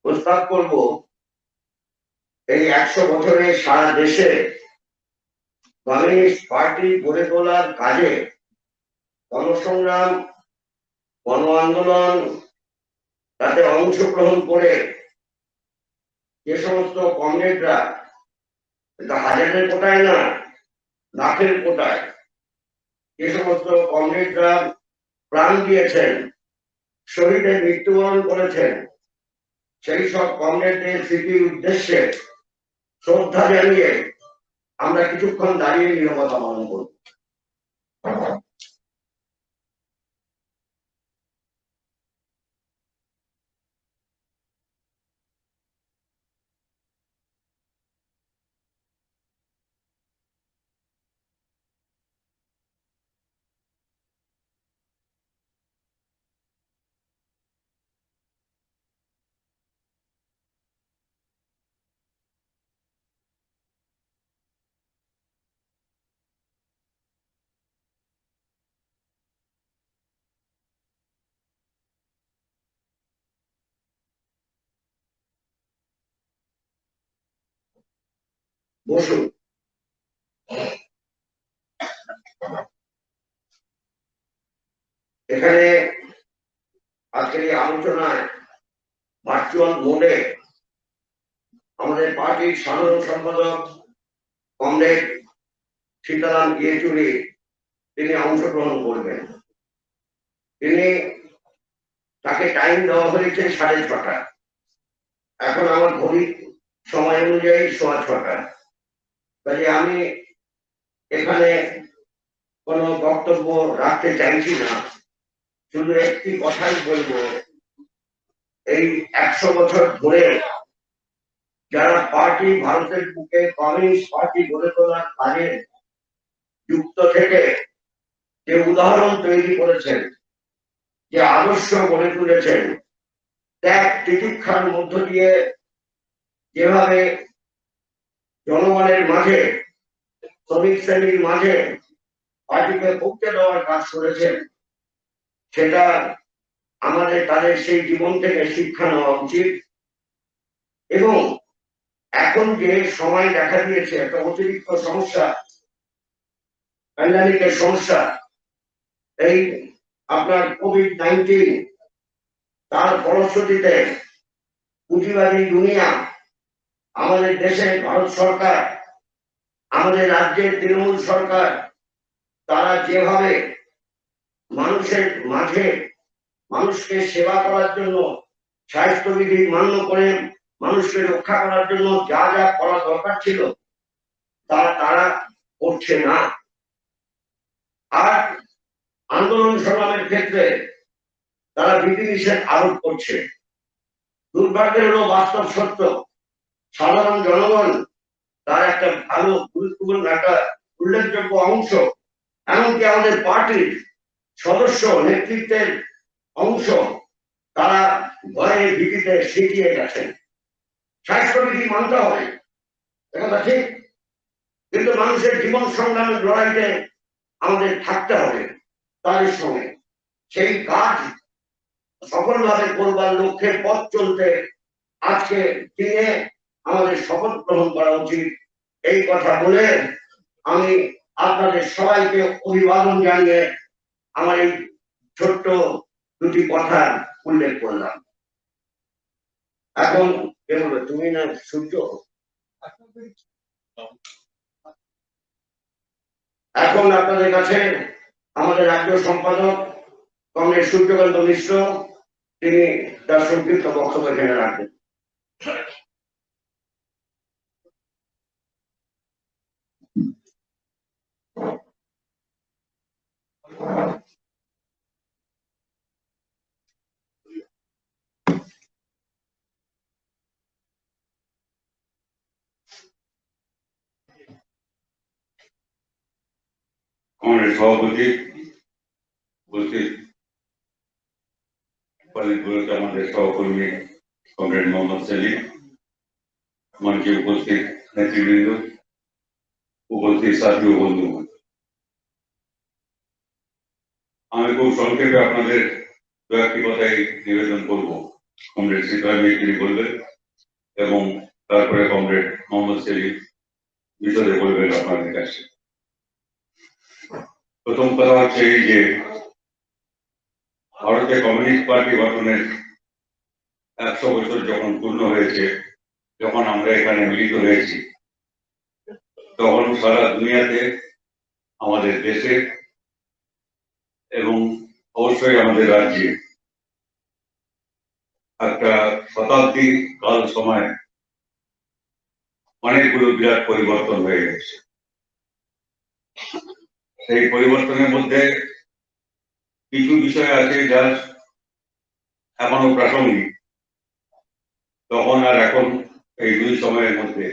প্রস্তাব করব এই 100 বছরে সারা দেশে কমিউনিস্ট পার্টি গড়ে তোলার কাজে গণসংগ্রাম, গণ আন্দোলন তাতে অংশগ্রহণ করে যে সমস্ত কমরেডরা, হাজারের কোটায় না, লাখের কোটায় যে সমস্ত কমরেডরা প্রাণ দিয়েছেন, শহীদের মৃত্যুবরণ করেছেন, সেই সব কমরেডদের স্মৃতির উদ্দেশ্যে শ্রদ্ধা জানিয়ে আমরা কিছুক্ষণ দাঁড়িয়ে নীরবতা পালন করব। বসুন। এখানে আজকের এই আলোচনায় ভার্চুয়াল মোডে আমাদের পার্টির সাধারণ সম্পাদক কমরেড সীতারাম ইয়েচুরি তিনি অংশগ্রহণ করবেন। তাকে টাইম দেওয়া হয়েছে 6:30। এখন আমার ঘড়ির সময় অনুযায়ী 6:15। কাজে আমি এখানে কোনো বক্তব্য রাখতে চাইছি না, শুধু একটি কথাই বলবো, এই 100 বছর ধরে যারা পার্টি ভারতের বুকে কমিউনিস্ট পার্টি গড়ে তোলার কাজে যুক্ত থেকে যে উদাহরণ তৈরি করেছেন, যে আদর্শ গড়ে তুলেছেন, ত্যাগ তিতিক্ষার মধ্য দিয়ে যেভাবে জনগণের মাঝে, শ্রমিক শ্রেণীর মাঝে পার্টিকে পৌঁছে দেওয়ার কাজ করেছেন, সেটা আমাদের তাদের সেই জীবন থেকে শিক্ষা নেওয়া উচিত। এবং এখন যে সময় দেখা দিয়েছে, একটা অতিরিক্ত সমস্যা, প্যান্ডামিকের সমস্যা, এই আপনার কোভিড-19, তার ফলশ্রুতিতে পুঁজিবাদী দুনিয়া, আমাদের দেশে ভারত সরকার, আমাদের রাজ্যের তৃণমূল সরকার, তারা যেভাবে মানুষের মাঝে মানুষকে সেবা করার জন্য, স্বাস্থ্যবিধি মান্য করে মানুষকে রক্ষা করার জন্য যা যা করা দরকার ছিল তারা করছে না। আর আন্দোলন সংগ্রামের ক্ষেত্রে তারা বিধিনিষেধ আরোপ করছে। দুর্ভাগ্যের হলো বাস্তব সত্য, সাধারণ জনগণ তার একটা ভালো গুরুত্বপূর্ণ একটা উল্লেখযোগ্য অংশ, এমনকি আমাদের পার্টির সদস্য নেতৃত্বের অংশ, তারা ভয়ে ভীতিতে সিটিয়ে গেছেন। স্বাস্থ্যবিধি মানতে হবে, কথা ঠিক, কিন্তু মানুষের জীবন সংগ্রামের লড়াইতে আমাদের থাকতে হবে তাদের সঙ্গে। সেই কাজ সফলভাবে করবার লক্ষ্যে পথ চলতে আজকে দিনে আমাদের শপথ গ্রহণ করা উচিত। এই কথা বলে আমি আপনাদের সবাইকে অভিবাদন জানিয়ে আমার এই ছোট্ট দুটি কথা উল্লেখ করলাম। এখন কে বলবে, তুমি না সূর্য? এখন আপনাদের কাছে আমাদের রাজ্য সম্পাদক কমরেড সূর্যকান্ত মিশ্র, তিনি তার সংক্ষিপ্ত বক্তব্য এখানে রাখবেন। আমাদের সভাপতি উপস্থিত, আমাদের সহকর্মী কমরেড মোহাম্মদ সেলিম, মঞ্চে উপস্থিত নেতৃবৃন্দ, উপস্থিত সাথী ও বন্ধু, আমি খুব সংক্ষেপে আপনাদের দু একটি কথাই নিবেদন করব। কমরেড সিপাহী তিনি বলবেন এবং তারপরে কমরেড মোহাম্মদ সেলিম বিশদে বলবেন আপনাদের কাছে। প্রথম কথা হচ্ছে এই যে ভারতের কমিউনিস্ট পার্টি গঠনের 100 বছর যখন পূর্ণ হয়েছে, যখন আমরা এখানে মিলিত হয়েছি, তখন সারা দুনিয়াতে আমাদের দেশে এবং অবশ্যই আমাদের রাজ্যে একটা শতাব্দী কাল সময় অনেকগুলো বিরাট পরিবর্তন হয়ে গেছে। সেই পরিবর্তনের মধ্যে কিছু বিষয় আছে যা এখনো প্রাসঙ্গিক, তখন আর এখন এই দুই সময়ের মধ্যে।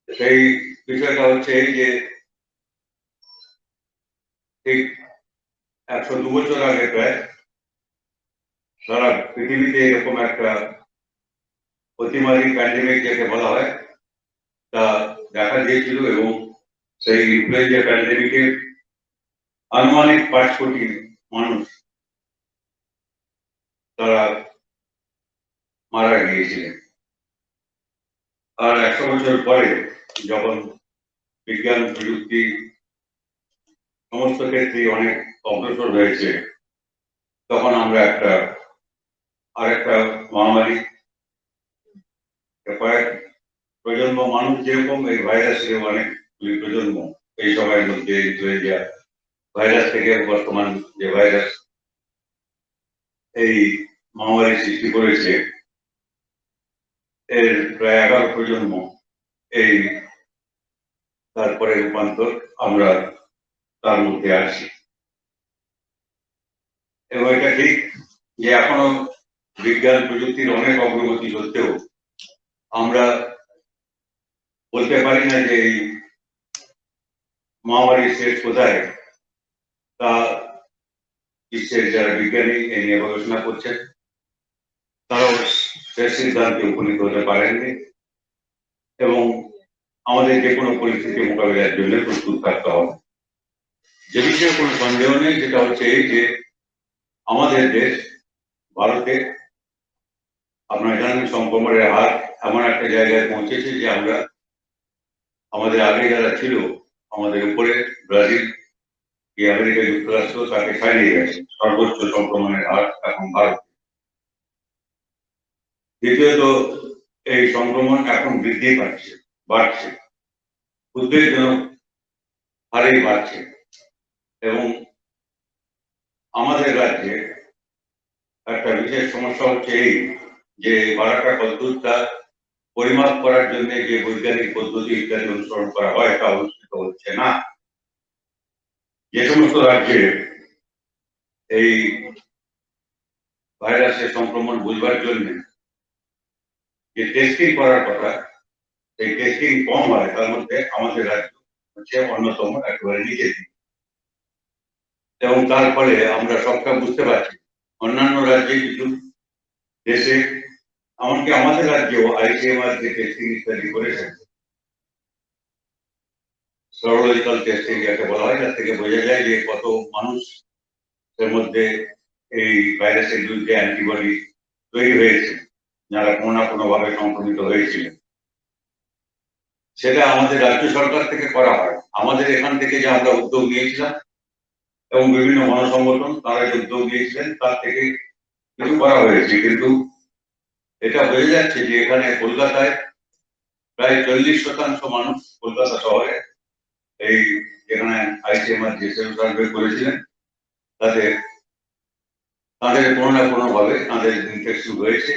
সেই বিষয়টা হচ্ছে এই যে ঠিক 102 বছর আগে প্রায় সারা পৃথিবীতে এরকম একটা অতিমারী প্যান্ডেমিক যাকে বলা হয় তা দেখা দিয়েছিল এবং সেই ইনফ্লুয়েঞ্জা প্যান্ডেমিকে আনুমানিক 5 কোটি মানুষ তারা মারা গিয়েছিলেন। আর 100 বছর পরে যখন বিজ্ঞান প্রযুক্তি সমস্ত ক্ষেত্রে অনেক অগ্রসর হয়েছে, তখন আমরা আরেকটা মহামারী, কয়েক প্রজন্ম মানুষ যেরকম এই ভাইরাসের অনেকগুলি প্রজন্ম এই সময়ের মধ্যে ইনফ্লুয়েঞ্জা ভাইরাস থেকে বর্তমান যে ভাইরাস এই মহামারী সৃষ্টি করেছে, এর প্রায় 11 প্রজন্ম এই তারপরে রূপান্তর আমরা তার মধ্যে আছি। এবং এটা ঠিক যে এখনো বিজ্ঞান প্রযুক্তির অনেক অগ্রগতি সত্ত্বেও আমরা বলতে পারি না যে এই মহামারীর শেষ কোথায়, তা বিশ্বের যারা বিজ্ঞানী এ নিয়ে গবেষণা করছেন তারাও শেষ সিদ্ধান্তে উপনীত হতে পারেননি এবং আমাদের যে কোনো পরিস্থিতি মোকাবিলার জন্য প্রস্তুত থাকতে হবে। যে বিষয়ে কোনো সন্দেহ নেই, যেটা হচ্ছে এই যে আমাদের দেশ ভারতে আপনারা জানেন সংক্রমণের হার এমন একটা জায়গায় পৌঁছেছে যে আমরা আমাদের আগে যারা ছিল আমাদের উপরে ব্রাজিল কি আমেরিকা যুক্তরাষ্ট্র তাকে ছাড়িয়ে গেছে সর্বোচ্চ সংক্রমণের হার এখন ভারত। দ্বিতীয়ত এই সংক্রমণ এখন বৃদ্ধি বাড়ছে উদ্বেগজনক হারেই বাড়ছে এবং আমাদের রাজ্যে একটা বিশেষ সমস্যা হচ্ছে এই যে বাড়াটা কতটা পরিমাপ করার জন্য যে বৈজ্ঞানিক পদ্ধতি ইত্যাদি অনুসরণ করা হয় তা অনুষ্ঠিত হচ্ছে না। যে সমস্ত রাজ্যে এই ভাইরাসের সংক্রমণ বুঝবার জন্য যে টেস্টিং করার কথা, সেই টেস্টিং কম হয়, তার মধ্যে আমাদের রাজ্য হচ্ছে অন্যতম একেবারে নিচে। এবং তার ফলে আমরা সবটা বুঝতে পারছি অন্যান্য রাজ্যে কিছু দেশে, এমনকি আমাদের রাজ্যেও আইসিএমআর যে টেস্টিং ইত্যাদি করেছেন, সেরোলজিক্যাল টেস্টিং যাকে বলা হয়, যার থেকে বোঝা যায় যে কত মানুষ এর মধ্যে এই ভাইরাসের বিরুদ্ধে অ্যান্টিবডি তৈরি হয়েছে, যারা কোনো না কোনো ভাবে সংক্রমিত হয়েছিলেন। সেটা আমাদের রাজ্য সরকার থেকে করা হয়। আমাদের এখান থেকে যে আমরা উদ্যোগ নিয়েছিলাম এবং বিভিন্ন গণসংগঠন তারা যে উদ্যোগ নিয়েছিলেন তার থেকে কিছু করা হয়েছে, কিন্তু এটা বোঝা যাচ্ছে যে এখানে কলকাতায় প্রায় 40% মানুষ কলকাতা শহরে এই যেখানে আইসিএমআর যে সেল সার্ভে করেছিলেন তাদের কোনো না কোনো ভাবে তাদের ইনফেকশন হয়েছে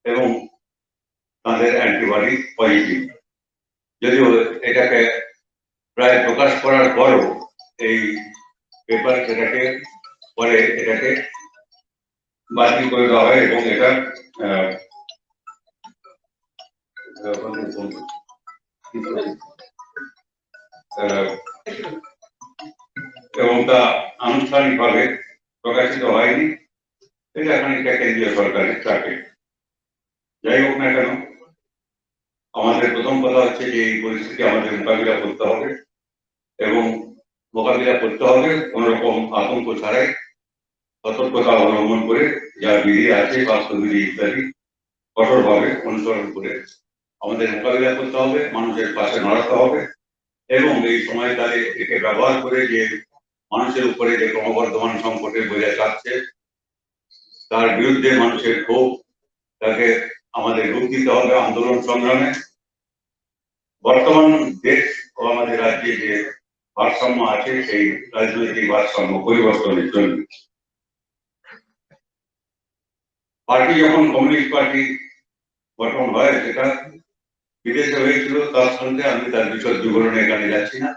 এবং তাদের অ্যান্টিবডি পজিটিভ। যদিও এটাকে প্রায় প্রকাশ করার পরও এই পেপার সেটাকে পরে এটাকে বাতিল করে দেওয়া হয় এবং এটা এবং তা আনুষ্ঠানিকভাবে প্রকাশিত হয়নি। এটা খানিকটা কেন্দ্রীয় সরকারের চাপে। যাই হোক না কেন, আমাদের প্রথম কথা হচ্ছে যে এই পরিস্থিতি আমাদের মোকাবিলা করতে হবে এবং মোকাবিলা করতে হবে কোন রকম আতঙ্ক ছাড়াই। সতর্কতা অবলম্বন করে যা বিধি আছে স্বাস্থ্যবিধি ইত্যাদি কঠোরভাবে অনুসরণ করে আমাদের মোকাবিলা করতে হবে, মানুষের পাশে দাঁড়াতে হবে এবং এই সময়কালে একে ব্যবহার করে যে মানুষের উপরে যে ক্রমবর্ধমান সংকটের বোঝা চাচ্ছে তার বিরুদ্ধে মানুষের ক্ষোভ তাকে আমাদের রূপ দিতে হবে আন্দোলন সংগ্রামে। বর্তমান দেশ ও আমাদের রাজ্যে যে ভারসাম্য আছে সেই রাজনৈতিক ভারসাম্য পরিবর্তনের জন্য পার্টি যখন কমিউনিস্ট পার্টি গঠন হয় সেটা বিদেশে হয়েছিল, তার সঙ্গে আমি তার বিশদ বিবরণে এখানে যাচ্ছি না,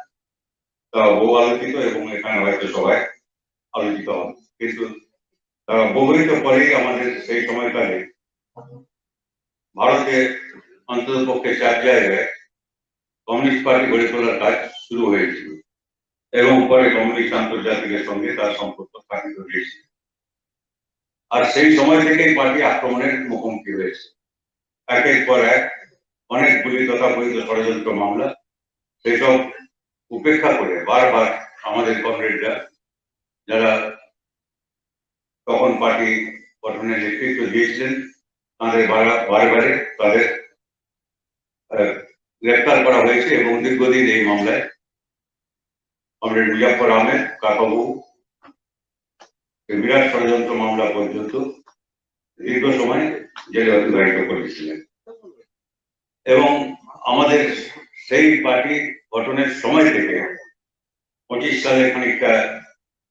তা বহু আলোচিত এবং এখানে হয়তো সবাই আলোচিত হবে। কিন্তু বহুদিন পরেই আমাদের সেই সময়কালে ভারতে অন্তত পক্ষে 4 জায়গায় কমিউনিস্ট পার্টি গড়ে তোলার কাজ শুরু হয়েছিল এবং পরে কমিউনিস্ট আন্তর্জাতিকের সঙ্গে তার সম্পর্ক স্থাপিত হয়েছিল। আর সেই সময় থেকেই পার্টি আক্রমণের মুখোমুখি হয়েছে একের পর এক অনেকগুলি তথাকথিত ষড়যন্ত্র মামলা। সেসব উপেক্ষা করে বারবার আমাদের কমরেডরা যারা তখন পার্টি গঠনের নেতৃত্ব দিয়েছিলেন তাদের বারে তাদের গ্রেপ্তার করা হয়েছে এবং দীর্ঘদিন এই মামলায় কমরেড মুজাফফর আহমেদ কাকাবু বিরাট ষড়যন্ত্র মামলা পর্যন্ত দীর্ঘ সময় জেলে অতিবাহিত করেছিলেন এবং আমাদের সেই পার্টি গঠনের সময় থেকে 25 সালে খানিকটা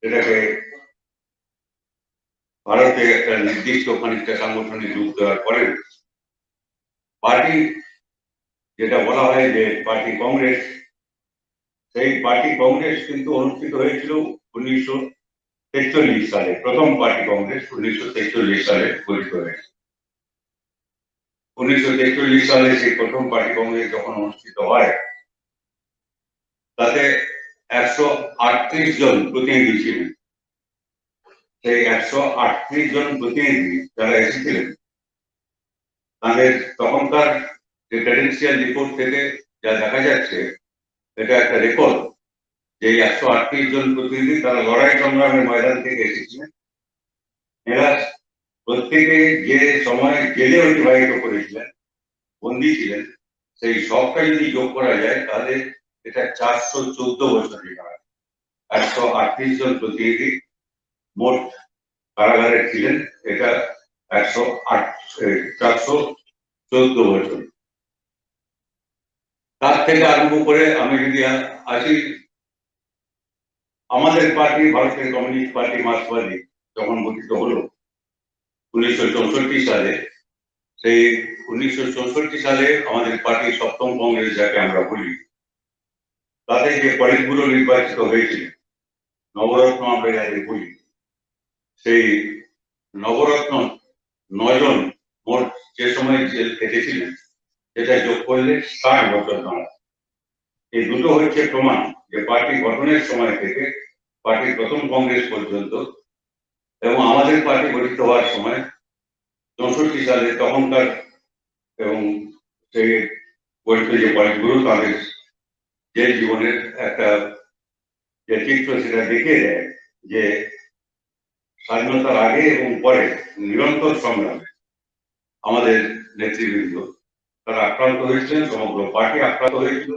এটাকে ভারতে একটা নির্দিষ্ট খানিকটা সাংগঠনিক রূপ দেওয়ার পরে পার্টি যেটা বলা হয় যে পার্টি কংগ্রেস, সেই পার্টি কংগ্রেস কিন্তু অনুষ্ঠিত হয়েছিল 1943 সালে। প্রথম পার্টি কংগ্রেস 1943 সালে গঠিত হয়েছে। 1943 সালে সেই প্রথম পার্টি কংগ্রেস যখন অনুষ্ঠিত হয় তাতে 138 জন প্রতিনিধি ছিলেন। সেই 138 জন প্রতিনিধি যারা এসেছিলেন তাদের তখনকার যে ক্রেডেন্সিয়াল রিপোর্ট থেকে যা দেখা যাচ্ছে এটা একটা রেকর্ড যে 138 জন প্রতিনিধি তারা লড়াই সংগ্রামের ময়দান থেকে এসেছিলেন। এরা প্রত্যেকে যে সময় জেলে অতিবাহিত করেছিলেন, বন্দী ছিলেন, সেই সবটা যদি যোগ করা যায় তাহলে এটা 414 বছরের কারাগার। 138 জন প্রতিনিধি মোট কারাগারে ছিলেন, এটা 414 বছর। তার থেকে আরম্ভ করে আমি যদি আসি আমাদের পার্টি ভারতের কমিউনিস্ট পার্টি মার্ক্সবাদী যখন গঠিত হলো 1964 সালে, সেই 1964 সালে আমাদের পার্টির সপ্তম কংগ্রেস যাকে আমরা বলি তাতে যে পলিটগুলো নির্বাচিত হয়েছিল নবরত্ন আমরা যাদের বলি, সেই নবরত্ন 9 জন মোট যে সময় জেল খেটেছিলেন সেটা যোগ করলে 60 বছর দাঁড়ায়। এই দুটো হচ্ছে প্রমাণ যে পার্টি গঠনের সময় থেকে পার্টির প্রথম কংগ্রেস পর্যন্ত এবং আমাদের পার্টি গঠিত হওয়ার সময় 64 সালে তখনকার এবং সেই গঠিত যে পয়েন্টগুলো তাদের যে জীবনের একটা যে চিত্র সেটা দেখিয়ে দেয় যে স্বাধীনতার আগে এবং পরে নিরন্তর সংগ্রামে আমাদের নেতৃবৃন্দ তারা আক্রান্ত হয়েছিলেন, সমগ্র পার্টি আক্রান্ত হয়েছিল,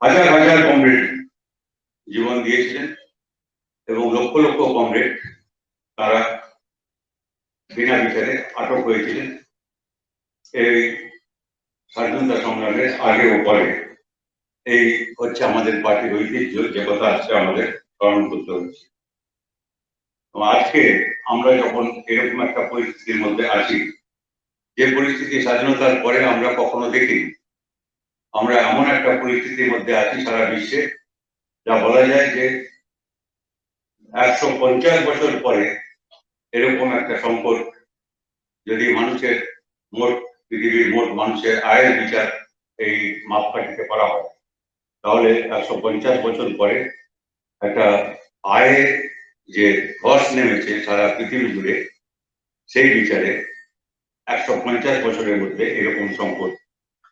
হাজার হাজার কমরেড জীবন দিয়েছিলেন এবং লক্ষ লক্ষ কমরেড তারা বিনা বিচারে আটক হয়েছিলেন এই স্বাধীনতা সংগ্রামের আগে ও পরে। এই হচ্ছে আমাদের পার্টির ঐতিহ্য, যে কথা আজকে আমাদের স্মরণ করতে হচ্ছে। আজকে আমরা যখন এরকম একটা পরিস্থিতির মধ্যে আছি, যে পরিস্থিতি স্বাধীনতার পরে আমরা কখনো দেখিনি, আমরা এমন একটা পরিস্থিতির মধ্যে আছি সারা বিশ্বে যা বলা যায় যে 150 বছর পরে এরকম একটা সংকট যদি মানুষের মোট পৃথিবীর মোট মানুষের আয়ের বিচার এই মাপকাঠিতে করা হয় তাহলে 150 বছর পরে একটা আয়ে যে ধস নেমেছে সারা পৃথিবী জুড়ে সেই বিচারে 150 বছরের মধ্যে এরকম সংকট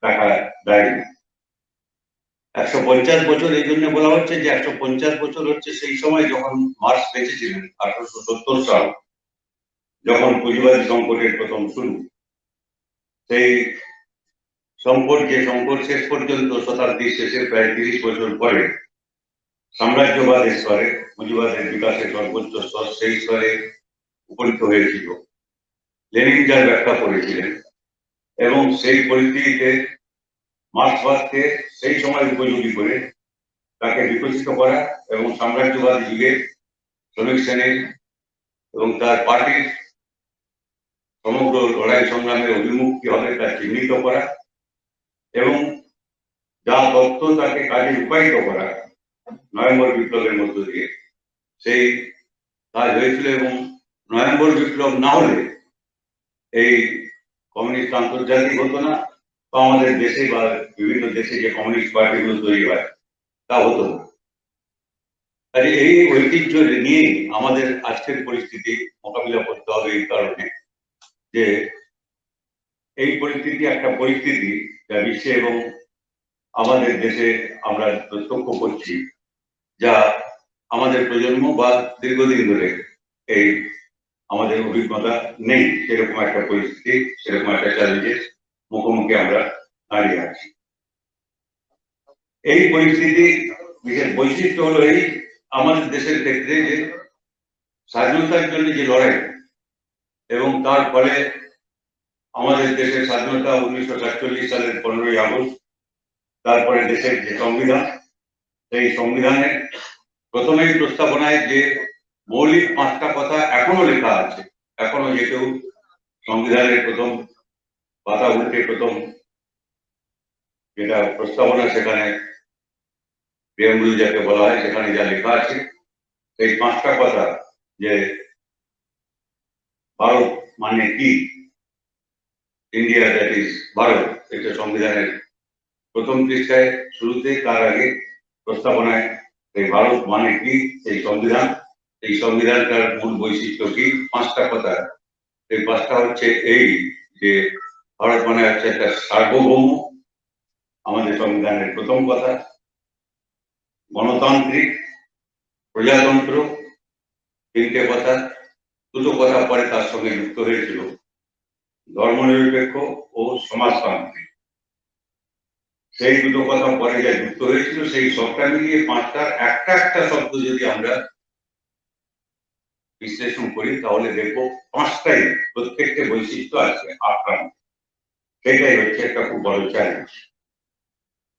দেখা দেয়নি। 150 বছর এই জন্য বলা হচ্ছে যে 150 বছর হচ্ছে সেই সময় যখন মার্কস বেঁচেছিলেন 1870 সাল, যখন পুঁজিবাদী সংকটের প্রথম শুরু। সেই সংকট শেষ পর্যন্ত শতাব্দীর শেষে প্রায় 30 বছর পরে সাম্রাজ্যবাদের স্তরে পুঁজিবাদের বিকাশের সর্বোচ্চ স্তর সেই স্তরে উপনীত হয়েছিল। লেনিন যার ব্যাখ্যা করেছিলেন এবং সেই পরিস্থিতিতে মার্ক্সবাদকে সেই সময় উপযোগী করে তাকে বিকশিত করা এবং সাম্রাজ্যবাদী যুগে শ্রমিক শ্রেণীর এবং তার পার্টির সমগ্র লড়াই সংগ্রামের অভিমুখ কি হবে তা চিহ্নিত করা এবং যা তথ্য তাকে কাজে রূপায়িত করা নভেম্বর বিপ্লবের মধ্য দিয়ে সেই কাজ হয়েছিল। এবং নভেম্বর বিপ্লব না হলে এই কমিউনিস্ট আন্তর্জাতিক হতো না, বা আমাদের দেশে বা বিভিন্ন দেশে যে কমিউনিস্ট পার্টিগুলো তৈরি হয় তা হতো না। তাই এই ঐতিহ্য নিয়ে আমাদের আজকের পরিস্থিতি মোকাবিলা করতে হবে এই কারণে যে এই পরিস্থিতি একটা পরিস্থিতি যা বিশ্বে এবং আমাদের দেশে আমরা প্রত্যক্ষ করছি, যা আমাদের প্রজন্ম বা দীর্ঘদিন ধরে এই আমাদের অভিজ্ঞতা নেই, সেরকম একটা পরিস্থিতি, সেরকম একটা চ্যালেঞ্জের মুখোমুখি আমরা দাঁড়িয়ে আছি। এই পরিস্থিতি বিশেষ বৈশিষ্ট্য হলো এই আমাদের দেশের ক্ষেত্রে যে স্বাধীনতার জন্য যে লড়াই এবং তার ফলে আমাদের দেশের স্বাধীনতা 1947 সালের 15ই আগস্ট, তারপরে দেশের যে সংবিধান, সেই সংবিধানের প্রথমেই প্রস্তাবনায় যে মৌলিক 5টা কথা এখনো লেখা আছে, এখনো যে কেউ সংবিধানের প্রথম পাতা উল্টে প্রথম যেটা প্রস্তাবনা সেখানে প্রেমরুল যাকে বলা হয় সেখানে যা লেখা আছে সেই 5টা কথা যে ভারত মানে কি, ইন্ডিয়া দ্যাট ইজ ভারত, এটা সংবিধানের প্রথম পৃষ্ঠায় শুরুতে, তার আগে প্রস্তাবনায় এই ভারত মানে কি, এই সংবিধান, এই সংবিধানটার মূল বৈশিষ্ট্য কি, 5টা কথা। এই 5টা হচ্ছে এই যে ভারত মানে হচ্ছে একটা সার্বভৌম, আমাদের সংবিধানের প্রথম কথা, গণতান্ত্রিক, প্রজাতন্ত্র, 3টে কথা, 2টো কথা পরে তার সঙ্গে যুক্ত হয়েছিল, ধর্মনিরপেক্ষ ও সমাজতান্ত্রিক। সেই 2টো কথা পরে যা যুক্ত হয়েছিল সেই সবটা মিলিয়ে 5টার একটা একটা শব্দ যদি আমরা বিশ্লেষণ করি তাহলে দেখবো 5টাই প্রত্যেকটা বৈশিষ্ট্য আছে আক্রান্ত। সেটাই হচ্ছে একটা খুব বড় চ্যালেঞ্জ।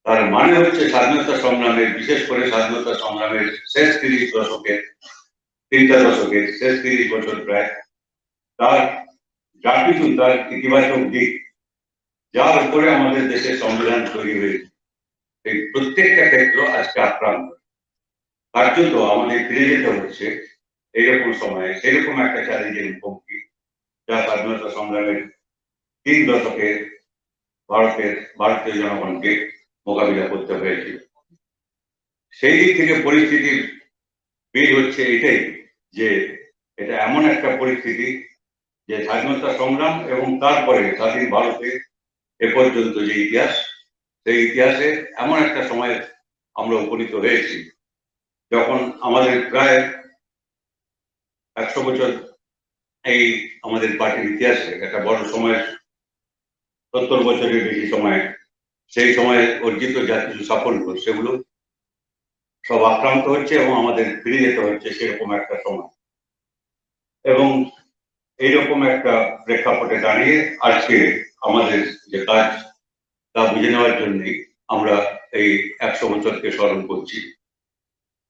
তার মানে হচ্ছে স্বাধীনতা সংগ্রামের, বিশেষ করে স্বাধীনতা সংগ্রামের শেষ 30 দশকের, 3টা দশকের শেষ 30 বছর প্রায়, তার যা কিছু তার ইতিবাচক দিক, যার উপরে আমাদের দেশের সংবিধান তৈরি হয়েছে, এই প্রত্যেকটা ক্ষেত্র আজকে আক্রান্ত। কার্যত আমাদের ফিরে যেতে হচ্ছে এইরকম সময়ে সেরকম একটা চ্যালেঞ্জের মুখোমুখি যা স্বাধীনতা সংগ্রামের 3 দশকে ভারতীয় জনগণকে মোকাবিলা করতে হয়েছিল। সেই দিক থেকে পরিস্থিতির বের হচ্ছে এটাই যে এটা এমন একটা পরিস্থিতি যে স্বাধীনতা সংগ্রাম এবং তারপরে স্বাধীন ভারতে এ পর্যন্ত যে ইতিহাস, সেই ইতিহাসে এমন একটা সময়ে আমরা উপনীত হয়েছি যখন আমাদের প্রায় 100 বছর এই আমাদের পার্টির ইতিহাসে একটা বড় সময়, 70 বছরের বেশি সময়, সেই সময়ে অর্জিত যা কিছু সাফল্য সেগুলো সব আক্রান্ত হচ্ছে এবং আমাদের ফিরে যেতে হচ্ছে সেরকম একটা সময়। এবং এইরকম একটা প্রেক্ষাপটে দাঁড়িয়ে আজকে আমাদের যে কাজ তা বুঝে নেওয়ার জন্যই আমরা এই 100 বছরকে স্মরণ করছি।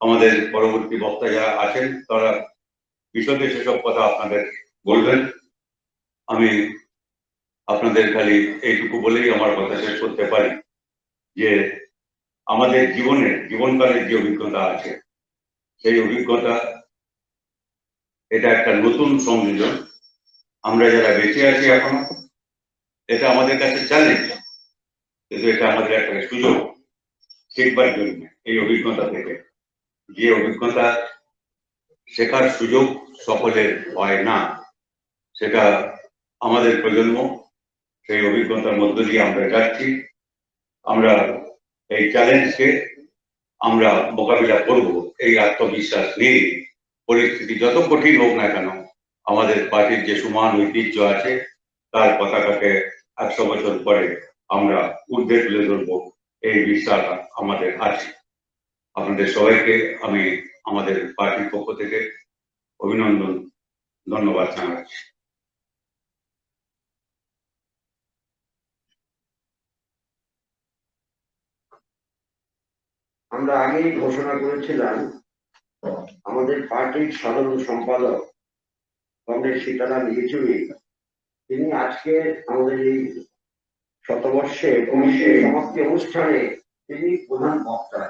আমাদের পরবর্তী বক্তা যারা আছেন তারা বিশদে সেসব কথা আপনাদের বলবেন। আমি আপনাদের খালি এইটুকু বলেই আমার কথা শেষ করতে পারি যে আমাদের জীবনকালের যে অভিজ্ঞতা আছে সেই অভিজ্ঞতা এটা একটা নতুন সংযোজন। আমরা যারা বেঁচে আছি এখনো, এটা আমাদের কাছে চ্যালেঞ্জ, কিন্তু এটা আমাদের একটা সুযোগ শিখবার জন্য। এই অভিজ্ঞতা থেকে যে অভিজ্ঞতা শেখার সুযোগ সকলের হয় না, সেটা আমাদের প্রজন্ম সেই অভিজ্ঞতার মধ্য দিয়ে আমরা যাচ্ছি। আমরা এই চ্যালেঞ্জকে আমরা মোকাবিলা করব এই আত্মবিশ্বাস নিয়ে পরিস্থিতি যত কঠিন হোক না কেন আমাদের পার্টির যে সমান ঐতিহ্য আছে তার পতাকাকে 100 বছর পরে আমরা ঊর্ধ্বে তুলে ধরবো এই বিশ্বাস আমাদের আছে। আপনাদের সবাইকে আমি আমাদের পার্টির পক্ষ থেকে অভিনন্দন ধন্যবাদ জানাচ্ছি। আমরা আগেই ঘোষণা করেছিলাম আমাদের পার্টির সাধারণ সম্পাদক কমরেড সীতারাম ইয়েচুরি তিনি আজকে আমাদের এই শতবর্ষে সমাপ্তি অনুষ্ঠানে তিনি প্রধান বক্তা।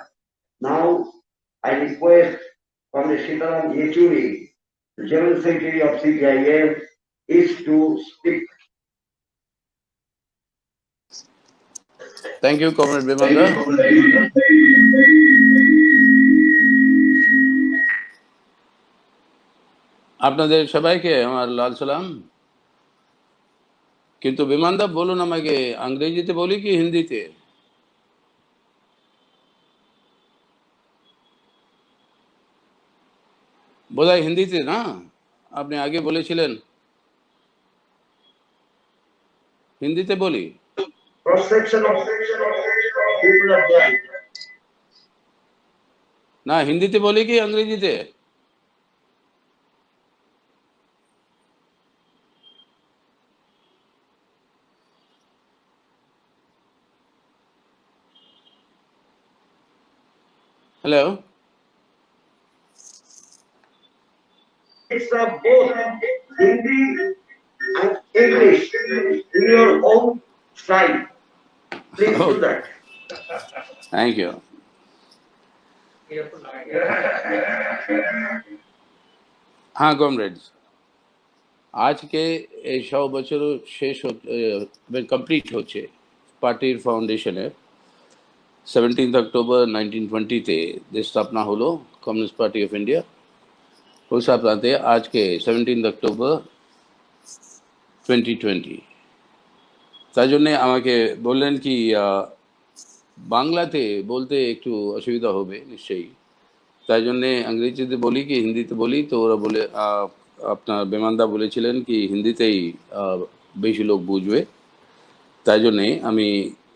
নাও I request Comrade Sitaram Yechuri, the General Secretary of CPIM, is to speak. Thank you, Comrade Bimanda. আপনাদের সবাইকে আমার লাল সালাম। কিন্তু বিমানদা বলুন আমাকে ইংরেজিতে বলি কি হিন্দিতে? বোধহয় হিন্দিতে না, আপনি আগে বলেছিলেন হিন্দিতে বলি। না হিন্দিতে বলি কি ইংরেজিতে? Hello, It's both Hindi and English in your own style. Please do that. Thank you. হ্যাঁ কমরেডস, আজকে এই 100 বছর শেষ কমপ্লিট হচ্ছে পার্টির ফাউন্ডেশনের। 17 অক্টোবর 1920-তে দেশ স্থাপনা হলো কমিউনিস্ট পার্টি অফ ইন্ডিয়া। ওই সাথে আজকে 17 অক্টোবর 2020। তাই জন্যে আমাকে বললেন কি বাংলাতে বলতে একটু অসুবিধা হবে নিশ্চয়ই, তাই জন্যে ইংরেজিতে বলি কি হিন্দিতে বলি। তো ওরা বলে আপনার বিমানদা বলেছিলেন কি হিন্দিতেই বেশি লোক বুঝবে, তাই জন্যে আমি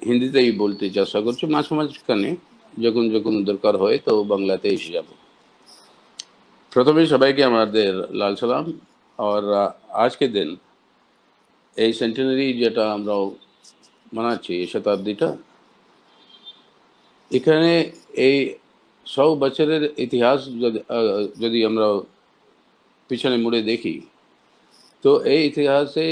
হিন্দিতেই বলতে চেষ্টা করছি। মাঝখানে যখন যখন দরকার হয় তো বাংলাতে এসে যাব। প্রথমে সবাইকে আমাদের লাল সালাম। আর আজকে দিন এই সেন্টেনারি যেটা আমরা মানাচ্ছি এই শতাব্দীটা, এখানে এই 100 বছরের ইতিহাস যদি আমরা পিছনে मुड़े देखी तो ये इतिहास से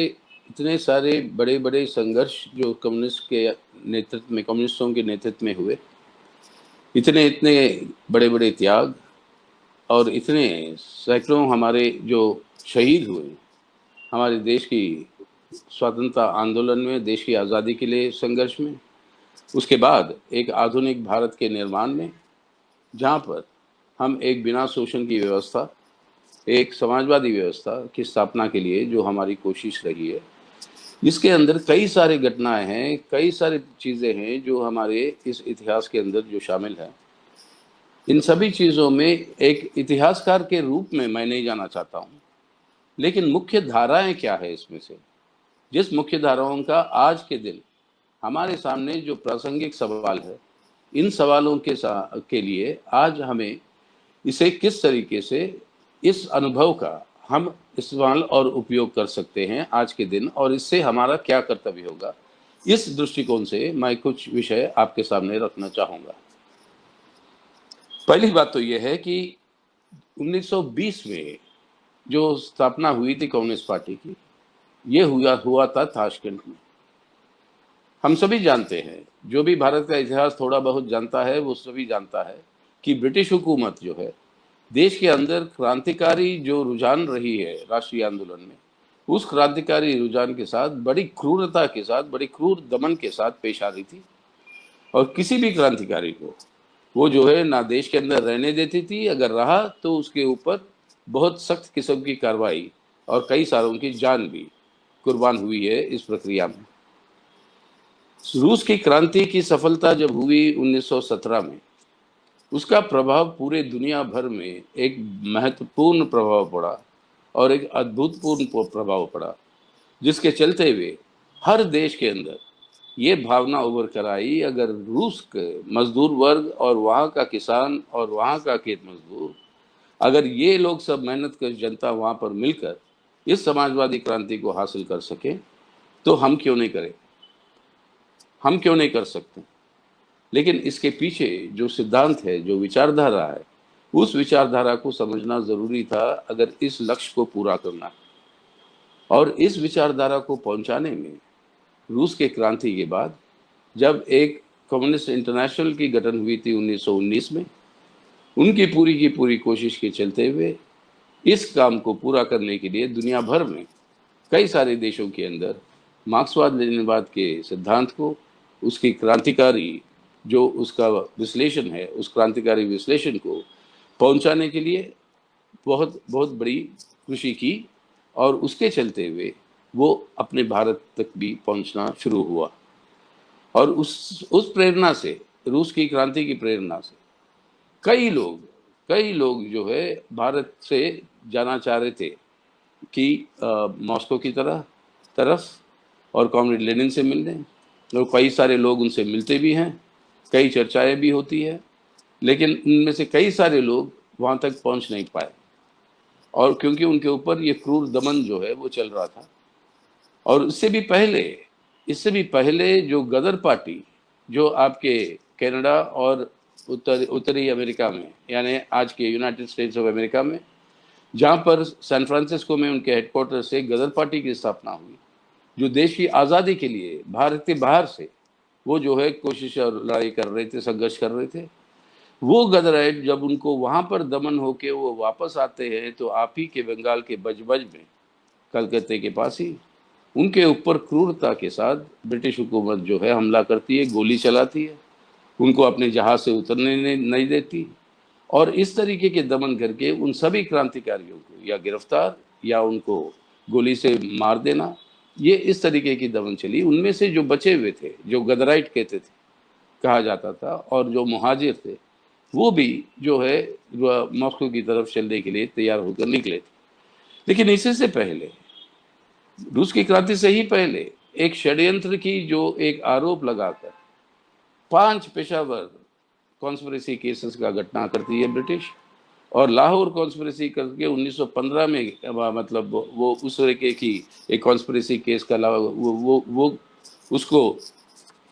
इतने सारे बड़े बड़े संघर्ष जो कम्युनिस्ट के नेतृत्व में, कम्युनिस्टों के नेतृत्व में हुए, इतने इतने बड़े बड़े त्याग और इतने सैकड़ों हमारे जो शहीद हुए हमारे देश की स्वतंत्रता आंदोलन में, देश की आज़ादी के लिए संघर्ष में, उसके बाद एक आधुनिक भारत के निर्माण में, जहाँ पर हम एक बिना शोषण की व्यवस्था, एक समाजवादी व्यवस्था की स्थापना के लिए जो हमारी कोशिश रही है, इसके अंदर कई सारे घटनाएं हैं, कई सारी चीज़ें हैं जो हमारे इस इतिहास के अंदर जो शामिल है। इन सभी चीज़ों में एक इतिहासकार के रूप में मैं नहीं जाना चाहता हूँ, लेकिन मुख्य धाराएं क्या है इसमें से, जिस मुख्य धाराओं का आज के दिन हमारे सामने जो प्रासंगिक सवाल है, इन सवालों के लिए आज हमें इसे किस तरीके से इस अनुभव का हम इस्तेमाल और उपयोग कर सकते हैं आज के दिन, और इससे हमारा क्या कर्तव्य होगा, इस दृष्टिकोण से मैं कुछ विषय आपके सामने रखना चाहूँगा। पहली बात तो यह है कि 1920 में जो स्थापना हुई थी कम्युनिस्ट पार्टी की, ये हुआ था ताशकंद में। हम सभी जानते हैं, जो भी भारत का इतिहास थोड़ा बहुत जानता है वो सभी जानता है कि ब्रिटिश हुकूमत जो है देश के अंदर क्रांतिकारी जो रुझान रही है राष्ट्रीय आंदोलन में, उस क्रांतिकारी रुझान के साथ बड़ी क्रूरता के साथ, बड़ी क्रूर दमन के साथ पेश आ रही थी। और किसी भी क्रांतिकारी को वो जो है ना देश के अंदर रहने देती थी, अगर रहा तो उसके ऊपर बहुत सख्त किस्म की कार्रवाई और कई सारों की जान भी कुर्बान हुई है इस प्रक्रिया में। रूस की क्रांति की सफलता जब हुई 1917 में, उसका प्रभाव पूरे दुनिया भर में एक महत्वपूर्ण प्रभाव पड़ा और एक अद्भुतपूर्ण प्रभाव पड़ा, जिसके चलते हुए हर देश के अंदर ये भावना उभर कर आई, अगर रूस के मजदूर वर्ग और वहाँ का किसान और वहाँ का खेत मजदूर, अगर ये लोग सब मेहनत कर जनता वहाँ पर मिलकर इस समाजवादी क्रांति को हासिल कर सके, तो हम क्यों नहीं करें, हम क्यों नहीं कर सकते। लेकिन इसके पीछे जो सिद्धांत है, जो विचारधारा है, उस विचारधारा को समझना जरूरी था अगर इस लक्ष्य को पूरा करना है। और इस विचारधारा को पहुंचाने में रूस के क्रांति के बाद जब एक कम्युनिस्ट इंटरनेशनल की गठन हुई थी 1919 में, उनकी पूरी की पूरी कोशिश के चलते हुए इस काम को पूरा करने के लिए दुनिया भर में कई सारे देशों के अंदर मार्क्सवाद लेनिनवाद के सिद्धांत को, उसकी क्रांतिकारी जो उसका विश्लेषण है, उस क्रांतिकारी विश्लेषण को पहुंचाने के लिए बहुत बहुत बड़ी कृषि की, और उसके चलते हुए वो अपने भारत तक भी पहुंचना शुरू हुआ। और उस प्रेरणा से, रूस की क्रांति की प्रेरणा से कई लोग जो है भारत से जाना चाह रहे थे कि मॉस्को की तरफ और कॉमरेड लेनिन से मिलने, और कई सारे लोग उनसे मिलते भी हैं, कई चर्चाएं भी होती है, लेकिन उनमें से कई सारे लोग वहाँ तक पहुँच नहीं पाए, और क्योंकि उनके ऊपर ये क्रूर दमन जो है वो चल रहा था। और इससे भी पहले जो गदर पार्टी जो आपके कनाडा और उत्तरी अमेरिका में, यानी आज के यूनाइटेड स्टेट्स ऑफ अमेरिका में, जहाँ पर सैन फ्रांसिस्को में उनके हेडक्वार्टर से गदर पार्टी की स्थापना हुई, जो देश की आज़ादी के लिए भारत के बाहर से वो जो है कोशिश और लड़ाई कर रहे थे, संघर्ष कर रहे थे, वो गदराइट जब उनको वहाँ पर दमन होके वो वापस आते हैं, तो आप ही के बंगाल के बजबज में, कलकत्ते के पास ही, उनके ऊपर क्रूरता के साथ ब्रिटिश हुकूमत जो है हमला करती है, गोली चलाती है, उनको अपने जहाज से उतरने नहीं देती, और इस तरीके के दमन करके उन सभी क्रांतिकारियों को या गिरफ्तार या उनको गोली से मार देना, ये इस तरीके की दमन चली। उनमें से जो बचे हुए थे, जो गदराइट कहते थे, कहा जाता था, और जो मुहाजिर थे, वो भी जो है मॉस्को की तरफ चलने के लिए तैयार होकर निकले थे। लेकिन इससे पहले, रूस की क्रांति से ही पहले, एक षड्यंत्र की जो एक आरोप लगाकर 5 पेशावर कॉन्स्पिरेसी केसेस का घटना करती है ब्रिटिश, और लाहौर कॉन्स्पिरेसी करके 1915 में मतलब वो उस तरीके की एक कॉन्स्पिरेसी केस का वो उसको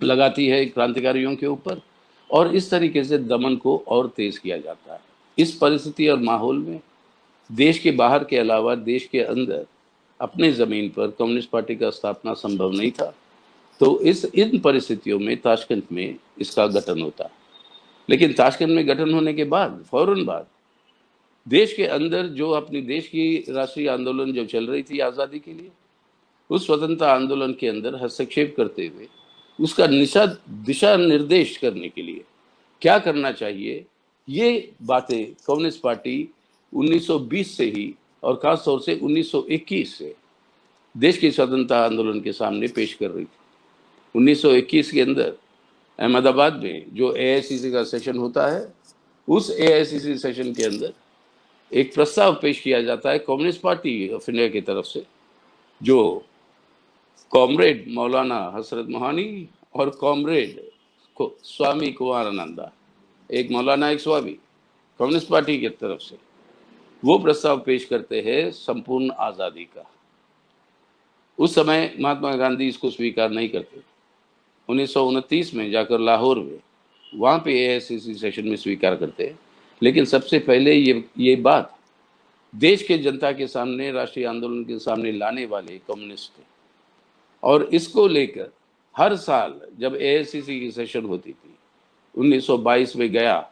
लगाती है क्रांतिकारियों के ऊपर, और इस तरीके से दमन को और तेज किया जाता है। इस परिस्थिति और माहौल में देश के बाहर के अलावा देश के अंदर अपने ज़मीन पर कम्युनिस्ट पार्टी का स्थापना संभव नहीं था। तो इन परिस्थितियों में ताशकंद में इसका गठन होता है। लेकिन ताशकंद में गठन होने के बाद फौरन बाद देश के अंदर जो अपनी देश की राष्ट्रीय आंदोलन जो चल रही थी आज़ादी के लिए, उस स्वतंत्रता आंदोलन के अंदर हस्तक्षेप करते हुए उसका दिशा निर्देश करने के लिए क्या करना चाहिए, ये बातें कम्युनिस्ट पार्टी 1920 से ही, और खास तौर से 1921 से देश की स्वतंत्रता आंदोलन के सामने पेश कर रही थी। 1921 के अंदर अहमदाबाद में जो एआईसीसी का सेशन होता है, उस एआईसीसी सेशन के अंदर एक प्रस्ताव पेश किया जाता है कम्युनिस्ट पार्टी ऑफ इंडिया की तरफ से, जो कॉमरेड मौलाना हसरत मोहानी और कॉमरेड स्वामी कुमारानंदा, एक मौलाना एक स्वामी, कम्युनिस्ट पार्टी की तरफ से वो प्रस्ताव पेश करते हैं संपूर्ण आज़ादी का। उस समय महात्मा गांधी इसको स्वीकार नहीं करते। 1929 में जाकर लाहौर में वहाँ पे एआईसीसी सेशन में स्वीकार करते हैं। लेकिन सबसे पहले ये बात देश के जनता के सामने, राष्ट्रीय आंदोलन के सामने लाने वाले कम्युनिस्ट थे, और इसको लेकर हर साल जब एआईसीसी की सेशन होती थी, 1922 में गया,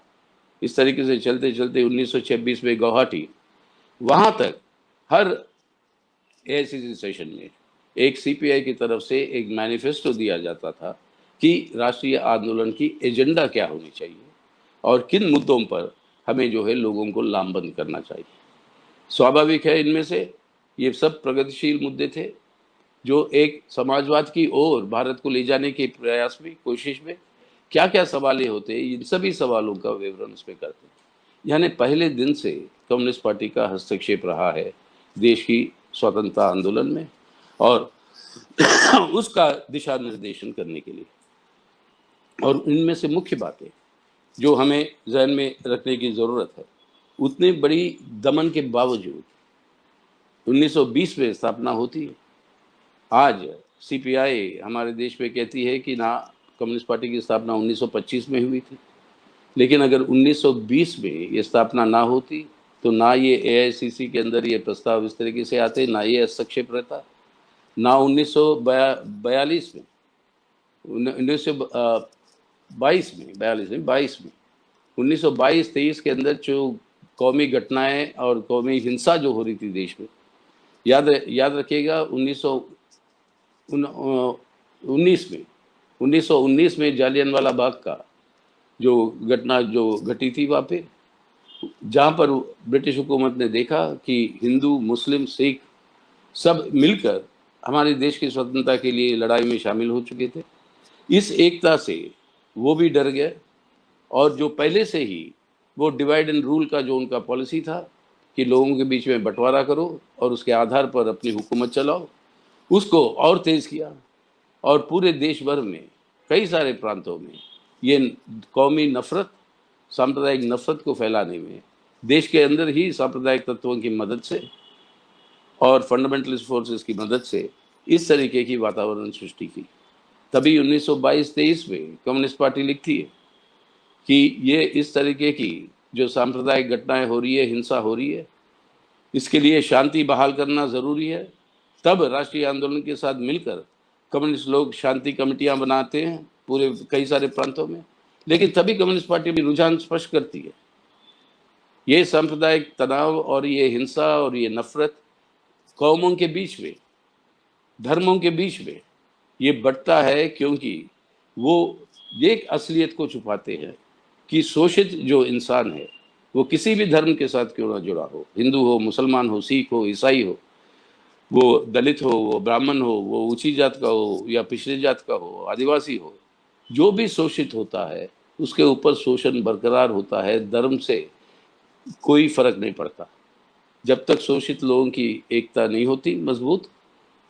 इस तरीके से चलते चलते 1926 में गुवाहाटी, वहाँ तक हर एआईसीसी सेशन में एक सीपीआई की तरफ से एक मैनिफेस्टो दिया जाता था कि राष्ट्रीय आंदोलन की एजेंडा क्या होनी चाहिए और किन मुद्दों पर हमें जो है लोगों को लामबंद करना चाहिए। स्वाभाविक है, इनमें से ये सब प्रगतिशील मुद्दे थे, जो एक समाजवाद की ओर भारत को ले जाने के प्रयास में, कोशिश में क्या क्या सवाल होते हैं, इन सभी सवालों का विवरण उसमें करते हैं। यानी पहले दिन से कम्युनिस्ट पार्टी का हस्तक्षेप रहा है देश की स्वतंत्रता आंदोलन में और उसका दिशा निर्देशन करने के लिए। और इनमें से मुख्य बातें जो हमें ज़हन में रखने की ज़रूरत है, उतनी बड़ी दमन के बावजूद 1920 में स्थापना होती है। आज सीपीआई हमारे देश में कहती है कि ना, कम्युनिस्ट पार्टी की स्थापना 1925 में हुई थी, लेकिन अगर 1920 में ये स्थापना ना होती तो ना ये एआईसीसी के अंदर ये प्रस्ताव इस तरीके से आते, ना ये हस्तक्षेप रहता, ना 1942 में, 1922 में, 1922-23 के अंदर जो कौमी घटनाएं और कौमी हिंसा जो हो रही थी देश में, याद रखिएगा 1919 में जालियनवाला बाग का जो घटना जो घटी थी वहाँ पे, जहाँ पर ब्रिटिश हुकूमत ने देखा कि हिंदू, मुस्लिम, सिख सब मिलकर हमारे देश की स्वतंत्रता के लिए लड़ाई में शामिल हो चुके थे। इस एकता से वो भी डर गए और जो पहले से ही वो डिवाइड एंड रूल का जो उनका पॉलिसी था कि लोगों के बीच में बंटवारा करो और उसके आधार पर अपनी हुकूमत चलाओ, उसको और तेज़ किया और पूरे देश भर में कई सारे प्रांतों में ये कौमी नफरत, सांप्रदायिक नफरत को फैलाने में देश के अंदर ही सांप्रदायिक तत्वों की मदद से और फंडामेंटलिस्ट फोर्सेस की मदद से इस तरीके की वातावरण सृष्टि की। तभी 1922-23 में कम्युनिस्ट पार्टी लिखती है कि ये इस तरीके की जो सांप्रदायिक घटनाएं हो रही है, हिंसा हो रही है, इसके लिए शांति बहाल करना ज़रूरी है। तब राष्ट्रीय आंदोलन के साथ मिलकर कम्युनिस्ट लोग शांति कमेटियां बनाते हैं पूरे कई सारे प्रांतों में, लेकिन तभी कम्युनिस्ट पार्टी भी रुझान स्पष्ट करती है। ये सांप्रदायिक तनाव और ये हिंसा और ये नफरत कौमों के बीच में, धर्मों के बीच में ये बढ़ता है क्योंकि वो एक असलियत को छुपाते हैं कि शोषित जो इंसान है वो किसी भी धर्म के साथ क्यों ना जुड़ा हो, हिंदू हो, मुसलमान हो, सिख हो, ईसाई हो, वो दलित हो, वो ब्राह्मण हो, वो ऊंची जात का हो या पिछड़ी जात का हो, आदिवासी हो, जो भी शोषित होता है उसके ऊपर शोषण बरकरार होता है। धर्म से कोई फर्क नहीं पड़ता। जब तक शोषित लोगों की एकता नहीं होती मजबूत,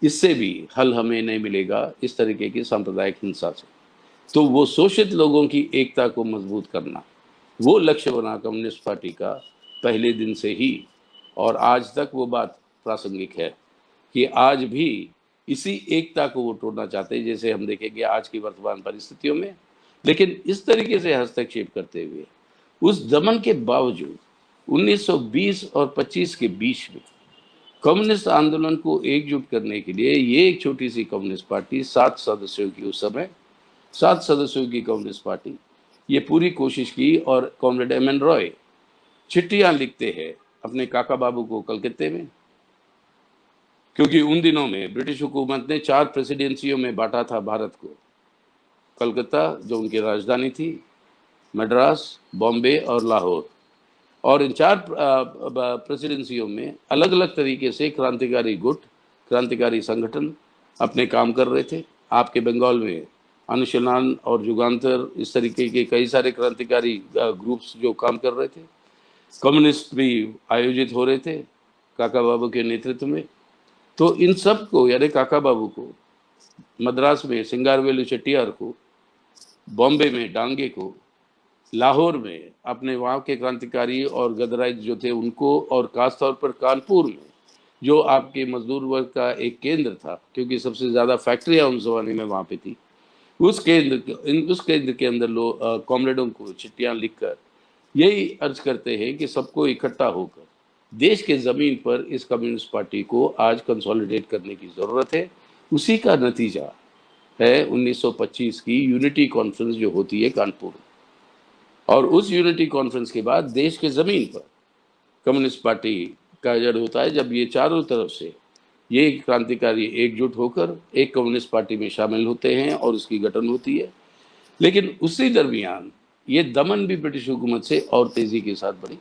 इससे भी हल हमें नहीं मिलेगा इस तरीके की सांप्रदायिक हिंसा से। तो वो शोषित लोगों की एकता को मजबूत करना, वो लक्ष्य बना कम्युनिस्ट पार्टी का पहले दिन से ही, और आज तक वो बात प्रासंगिक है कि आज भी इसी एकता को वो तोड़ना चाहते हैं, जैसे हम देखेंगे आज की वर्तमान परिस्थितियों में। लेकिन इस तरीके से हस्तक्षेप करते हुए उस दमन के बावजूद 1920 और 25 के बीच में कम्युनिस्ट आंदोलन को एकजुट करने के लिए ये एक छोटी सी कम्युनिस्ट पार्टी, 7 सदस्यों की, उस समय 7 सदस्यों की कम्युनिस्ट पार्टी, ये पूरी कोशिश की। और कॉमरेड एम.एन. रॉय चिट्ठियां लिखते हैं अपने काका बाबू को कलकत्ते में, क्योंकि उन दिनों में ब्रिटिश हुकूमत ने 4 प्रेसिडेंसियों में बांटा था भारत को। कलकत्ता जो उनकी राजधानी थी, मद्रास, बॉम्बे और लाहौर, और इन 4 प्रेसिडेंसियों में अलग अलग तरीके से क्रांतिकारी गुट, क्रांतिकारी संगठन अपने काम कर रहे थे। आपके बंगाल में अनुशीलन और युगांतर, इस तरीके के कई सारे क्रांतिकारी ग्रुप्स जो काम कर रहे थे। कम्युनिस्ट भी आयोजित हो रहे थे काका बाबू के नेतृत्व में। तो इन सब को, यानी काका बाबू को, मद्रास में सिंगारवेलु चेट्टियार को, बॉम्बे में डांगे को, लाहौर में अपने वहाँ के क्रांतिकारी और गदराइज जो थे उनको, और खास तौर पर कानपुर में जो आपके मजदूर वर्ग का एक केंद्र था, क्योंकि सबसे ज़्यादा फैक्ट्रियाँ उस ज़माने में वहाँ पे थी, उस केंद्र के अंदर लोग कॉमरेडों को चिट्ठियाँ लिखकर यही अर्ज करते हैं कि सबको इकट्ठा होकर देश के ज़मीन पर इस कम्युनिस्ट पार्टी को आज कंसोलिडेट करने की ज़रूरत है। उसी का नतीजा है 1925 की यूनिटी कॉन्फ्रेंस जो होती है कानपुर में। और उस यूनिटी कॉन्फ्रेंस के बाद देश के ज़मीन पर कम्युनिस्ट पार्टी का जड़ होता है, जब ये चारों तरफ से ये क्रांतिकारी एकजुट होकर एक कम्युनिस्ट पार्टी में शामिल होते हैं और उसकी गठन होती है। लेकिन उसी दरमियान ये दमन भी ब्रिटिश हुकूमत से और तेज़ी के साथ बढ़ी।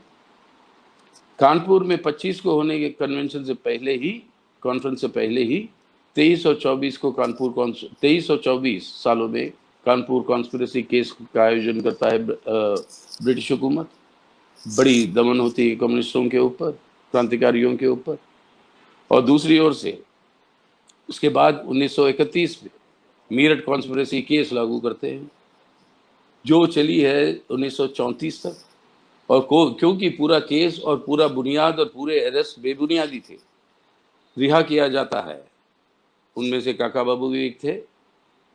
कानपुर में 25 को होने के कन्वेंशन से पहले ही, कॉन्फ्रेंस से पहले ही 2324 को 2324 सालों में कानपुर कॉन्स्पिरेसी केस का आयोजन करता है ब्रिटिश हुकूमत। बड़ी दमन होती है कम्युनिस्टों के ऊपर, क्रांतिकारियों के ऊपर। और दूसरी ओर से उसके बाद 1931 में मीरठ कॉन्स्पिरेसी केस लागू करते हैं, जो चली है 1934 तक। और क्योंकि पूरा केस और पूरा बुनियाद और पूरे अरेस्ट बेबुनियादी थे, रिहा किया जाता है। उनमें से काका बाबू भी एक थे।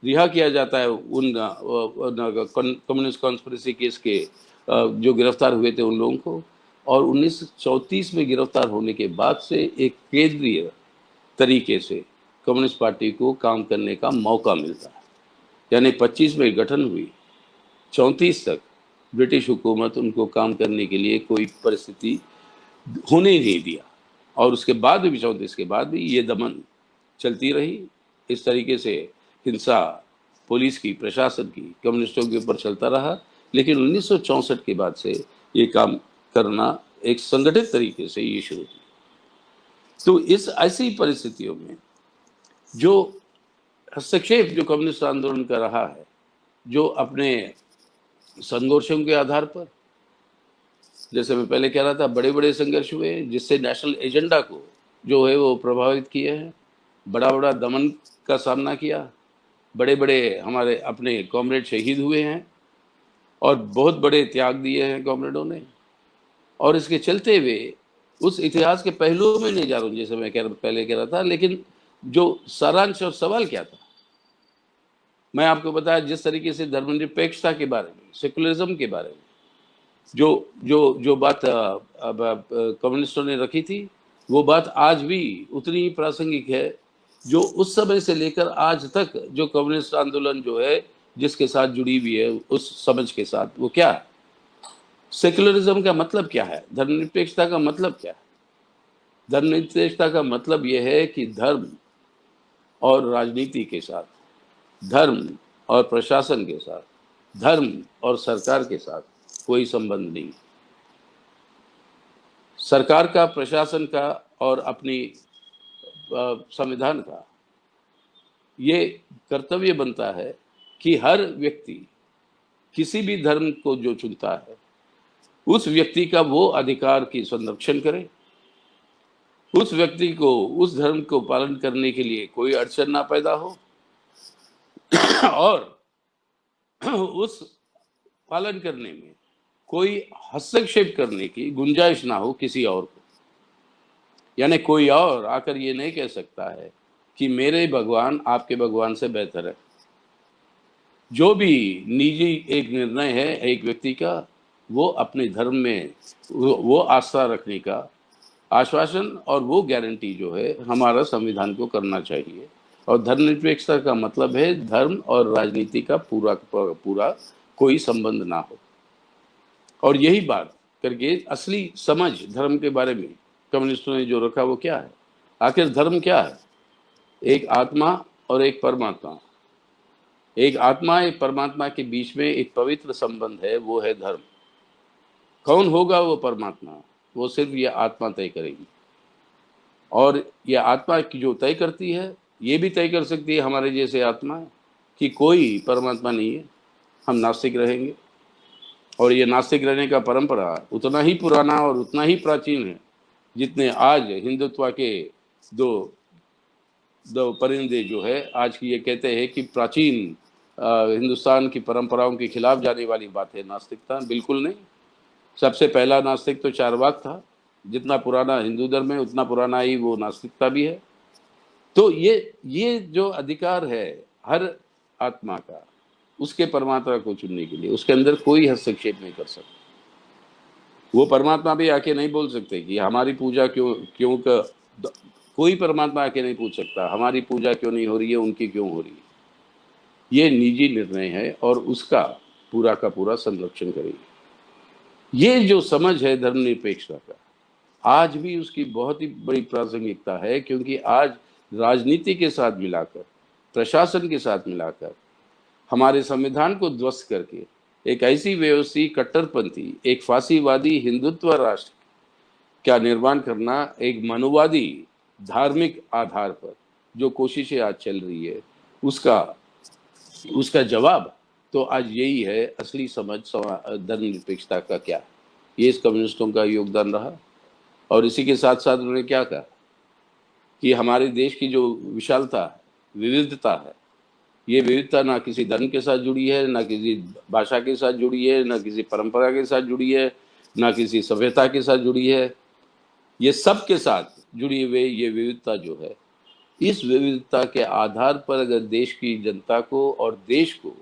रिहा किया जाता है उन कम्युनिस्ट कॉन्स्पिरेसी केस के जो गिरफ्तार हुए थे उन लोगों को। और 1934 में गिरफ्तार होने के बाद से एक केंद्रीय तरीके से कम्युनिस्ट पार्टी को काम करने का मौका मिलता है। यानी 25 में गठन हुई, 34 तक ब्रिटिश हुकूमत उनको काम करने के लिए कोई परिस्थिति होने ही नहीं दिया। और उसके बाद भी 34 के बाद भी ये दमन चलती रही। इस तरीके से हिंसा पुलिस की, प्रशासन की, कम्युनिस्टों के ऊपर चलता रहा। लेकिन 1964 के बाद से ये काम करना एक संगठित तरीके से ये शुरू हुआ। तो इस ऐसी परिस्थितियों में जो हस्तक्षेप जो कम्युनिस्ट आंदोलन का रहा है, जो अपने संघर्षों के आधार पर, जैसे मैं पहले कह रहा था, बड़े बड़े संघर्ष हुए जिससे नेशनल एजेंडा को जो है वो प्रभावित किए हैं। बड़ा बड़ा दमन का सामना किया, बड़े बड़े हमारे अपने कॉमरेड शहीद हुए हैं और बहुत बड़े त्याग दिए हैं कॉमरेडों ने। और इसके चलते हुए उस इतिहास के पहलुओं में नहीं जा रहा हूँ, जैसे मैं पहले कह रहा था, लेकिन जो सारांश और सवाल क्या था, मैं आपको बताया जिस तरीके से धर्मनिरपेक्षता के बारे में, सेकुलरिज्म के बारे में जो जो जो बात कम्युनिस्टों ने रखी थी, वो बात आज भी उतनी ही प्रासंगिक है जो उस समय से लेकर आज तक जो कम्युनिस्ट आंदोलन जो है जिसके साथ जुड़ी हुई है, उस समझ के साथ। वो क्या है? सेकुलरिज्म का मतलब क्या है? धर्मनिरपेक्षता का मतलब क्या है? धर्मनिरपेक्षता का मतलब यह है कि धर्म और राजनीति के साथ, धर्म और प्रशासन के साथ, धर्म और सरकार के साथ कोई संबंध नहीं। सरकार का, प्रशासन का और अपनी संविधान का ये कर्तव्य बनता है कि हर व्यक्ति किसी भी धर्म को जो चुनता है, उस व्यक्ति का वो अधिकार की संरक्षण करे, उस व्यक्ति को उस धर्म को पालन करने के लिए कोई अड़चन ना पैदा हो और उस पालन करने में कोई हस्तक्षेप करने की गुंजाइश ना हो किसी और को। यानी कोई और आकर ये नहीं कह सकता है कि मेरे भगवान आपके भगवान से बेहतर है। जो भी निजी एक निर्णय है एक व्यक्ति का, वो अपने धर्म में वो आस्था रखने का आश्वासन और वो गारंटी जो है हमारा संविधान को करना चाहिए। और धर्मनिरपेक्षता का मतलब है धर्म और राजनीति का पूरा कोई संबंध ना हो। और यही बात करके असली समझ धर्म के बारे में कम्युनिस्टों ने जो रखा वो क्या है? आखिर धर्म क्या है? एक आत्मा और एक परमात्मा, एक आत्मा एक परमात्मा के बीच में एक पवित्र संबंध है, वो है धर्म। कौन होगा वो परमात्मा? वो सिर्फ ये आत्मा तय करेगी। और ये आत्मा की जो तय करती है, ये भी तय कर सकती है हमारे जैसे आत्मा कि कोई परमात्मा नहीं है, हम नास्तिक रहेंगे। और ये नास्तिक रहने का परंपरा उतना ही पुराना और उतना ही प्राचीन है जितने आज हिंदुत्व के दो परिंदे जो है आज की ये कहते हैं कि प्राचीन हिंदुस्तान की परंपराओं के खिलाफ जाने वाली बात है नास्तिकता। बिल्कुल नहीं। सबसे पहला नास्तिक तो चारवाक था। जितना पुराना हिंदू धर्म है उतना पुराना ही वो नास्तिकता भी है। तो ये जो अधिकार है हर आत्मा का, उसके परमात्मा को चुनने के लिए उसके अंदर कोई हस्तक्षेप नहीं कर सकता। वो परमात्मा भी आके नहीं बोल सकते कि हमारी पूजा क्यों कोई परमात्मा आके नहीं पूछ सकता हमारी पूजा क्यों नहीं हो रही है, उनकी क्यों हो रही है। ये निजी निर्णय है और उसका पूरा का पूरा संरक्षण करेगी। ये जो समझ है धर्मनिरपेक्षता का, आज भी उसकी बहुत ही बड़ी प्रासंगिकता है, क्योंकि आज राजनीति के साथ मिलाकर, प्रशासन के साथ मिलाकर, हमारे संविधान को ध्वस्त करके एक ऐसी व्यवस्थित कट्टरपंथी, एक फांसीवादी हिंदुत्व राष्ट्र का निर्माण करना, एक मनुवादी धार्मिक आधार पर जो कोशिशें आज चल रही है उसका उसका जवाब तो आज यही है, असली समझ धर्मनिरपेक्षता का क्या, ये इस कम्युनिस्टों का योगदान रहा। और इसी के साथ साथ उन्होंने क्या कहा कि हमारे देश की जो विशालता विविधता है, ये विविधता ना किसी धर्म के साथ जुड़ी है, ना किसी भाषा के साथ जुड़ी है, ना किसी परंपरा के साथ जुड़ी है, ना किसी सभ्यता के साथ जुड़ी है, ये सब के साथ जुड़ी हुई ये विविधता जो है, इस विविधता के आधार पर अगर देश की जनता को और देश को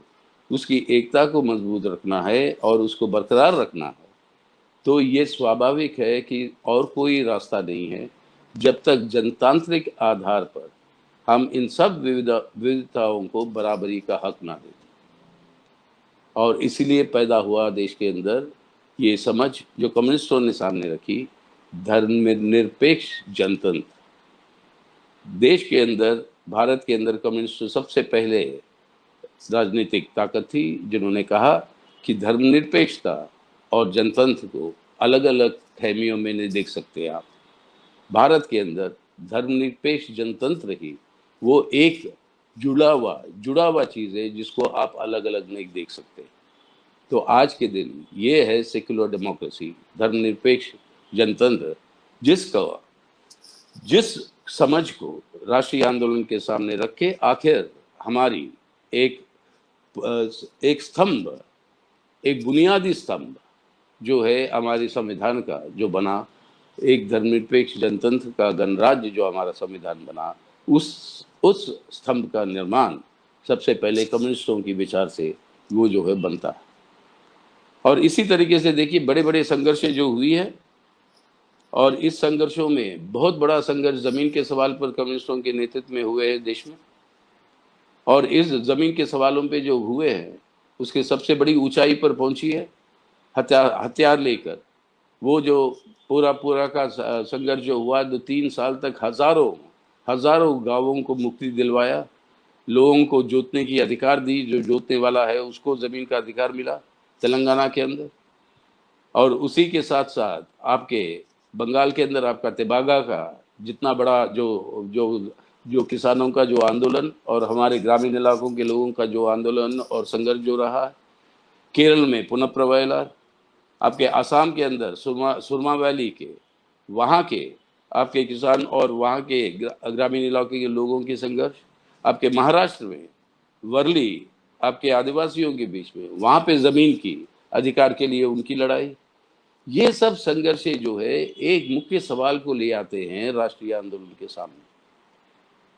उसकी एकता को मजबूत रखना है और उसको बरकरार रखना है, तो ये स्वाभाविक है कि और कोई रास्ता नहीं है जब तक जनतांत्रिक आधार पर हम इन सब विविधताओं को बराबरी का हक ना दें। और इसीलिए पैदा हुआ देश के अंदर ये समझ जो कम्युनिस्टों ने सामने रखी, धर्मनिरपेक्ष जनतंत्र। देश के अंदर, भारत के अंदर कम्युनिस्ट सबसे पहले राजनीतिक ताकत थी जिन्होंने कहा कि धर्मनिरपेक्षता और जनतंत्र को अलग अलग खेमियों में नहीं देख सकते आप। भारत के अंदर धर्मनिरपेक्ष जनतंत्र ही वो एक जुड़ा हुआ चीज है जिसको आप अलग अलग नहीं देख सकते। तो आज के दिन ये है सेक्युलर डेमोक्रेसी, धर्मनिरपेक्ष जनतंत्र, जिस समझ को राष्ट्रीय आंदोलन के सामने रख के आखिर हमारी एक स्तंभ, एक बुनियादी स्तंभ जो है हमारे संविधान का जो बना, एक धर्मनिरपेक्ष जनतंत्र का गणराज्य जो हमारा संविधान बना, उस स्तंभ का निर्माण सबसे पहले कम्युनिस्टों की विचार से वो जो है बनता है। और इसी तरीके से देखिए बड़े बड़े संघर्षें जो हुई है, और इस संघर्षों में बहुत बड़ा संघर्ष जमीन के सवाल पर कम्युनिस्टों के नेतृत्व में हुए हैं देश में। और इस जमीन के सवालों पे जो हुए हैं उसके सबसे बड़ी ऊंचाई पर पहुंची है हथियार लेकर। वो जो पूरा का संघर्ष जो हुआ, 3 साल तक हजारों गांवों को मुक्ति दिलवाया, लोगों को जोतने की अधिकार दी, जो जोतने वाला है उसको जमीन का अधिकार मिला तेलंगाना के अंदर। और उसी के साथ साथ आपके बंगाल के अंदर आपका तेबागा का जितना बड़ा जो किसानों का जो आंदोलन और हमारे ग्रामीण इलाकों के लोगों का जो आंदोलन और संघर्ष जो रहा, केरल में पुनः प्रवाह, आपके आसाम के अंदर सुरमा वैली के वहाँ के आपके किसान और वहाँ के ग्रामीण इलाके के लोगों के संघर्ष, आपके महाराष्ट्र में वर्ली आपके आदिवासियों के बीच में वहाँ पे जमीन की अधिकार के लिए उनकी लड़ाई, ये सब संघर्ष जो है एक मुख्य सवाल को ले आते हैं राष्ट्रीय आंदोलन के सामने।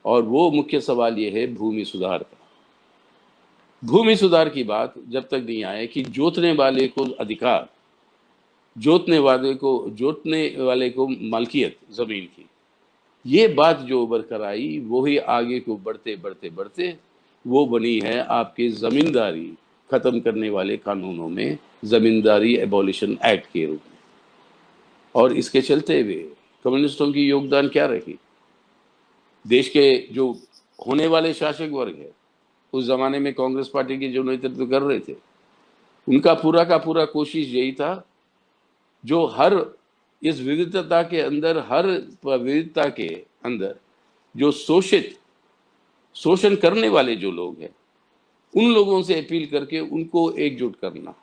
और वो मुख्य सवाल ये है भूमि सुधार का। भूमि सुधार की बात जब तक नहीं आए कि जोतने वाले को अधिकार, जोतने वाले को मालकियत जमीन की, ये बात जो उभर कर आई वो ही आगे को बढ़ते वो बनी है आपके जमींदारी खत्म करने वाले कानूनों में जमींदारी एबॉलिशन एक्ट के रूप में। और इसके चलते हुए कम्युनिस्टों की योगदान क्या रही, देश के जो होने वाले शासक वर्ग है, उस जमाने में कांग्रेस पार्टी के जो नेतृत्व कर रहे थे, उनका पूरा का पूरा कोशिश यही था जो हर इस विविधता के अंदर, हर विविधता के अंदर जो शोषण करने वाले जो लोग हैं उन लोगों से अपील करके उनको एकजुट करना,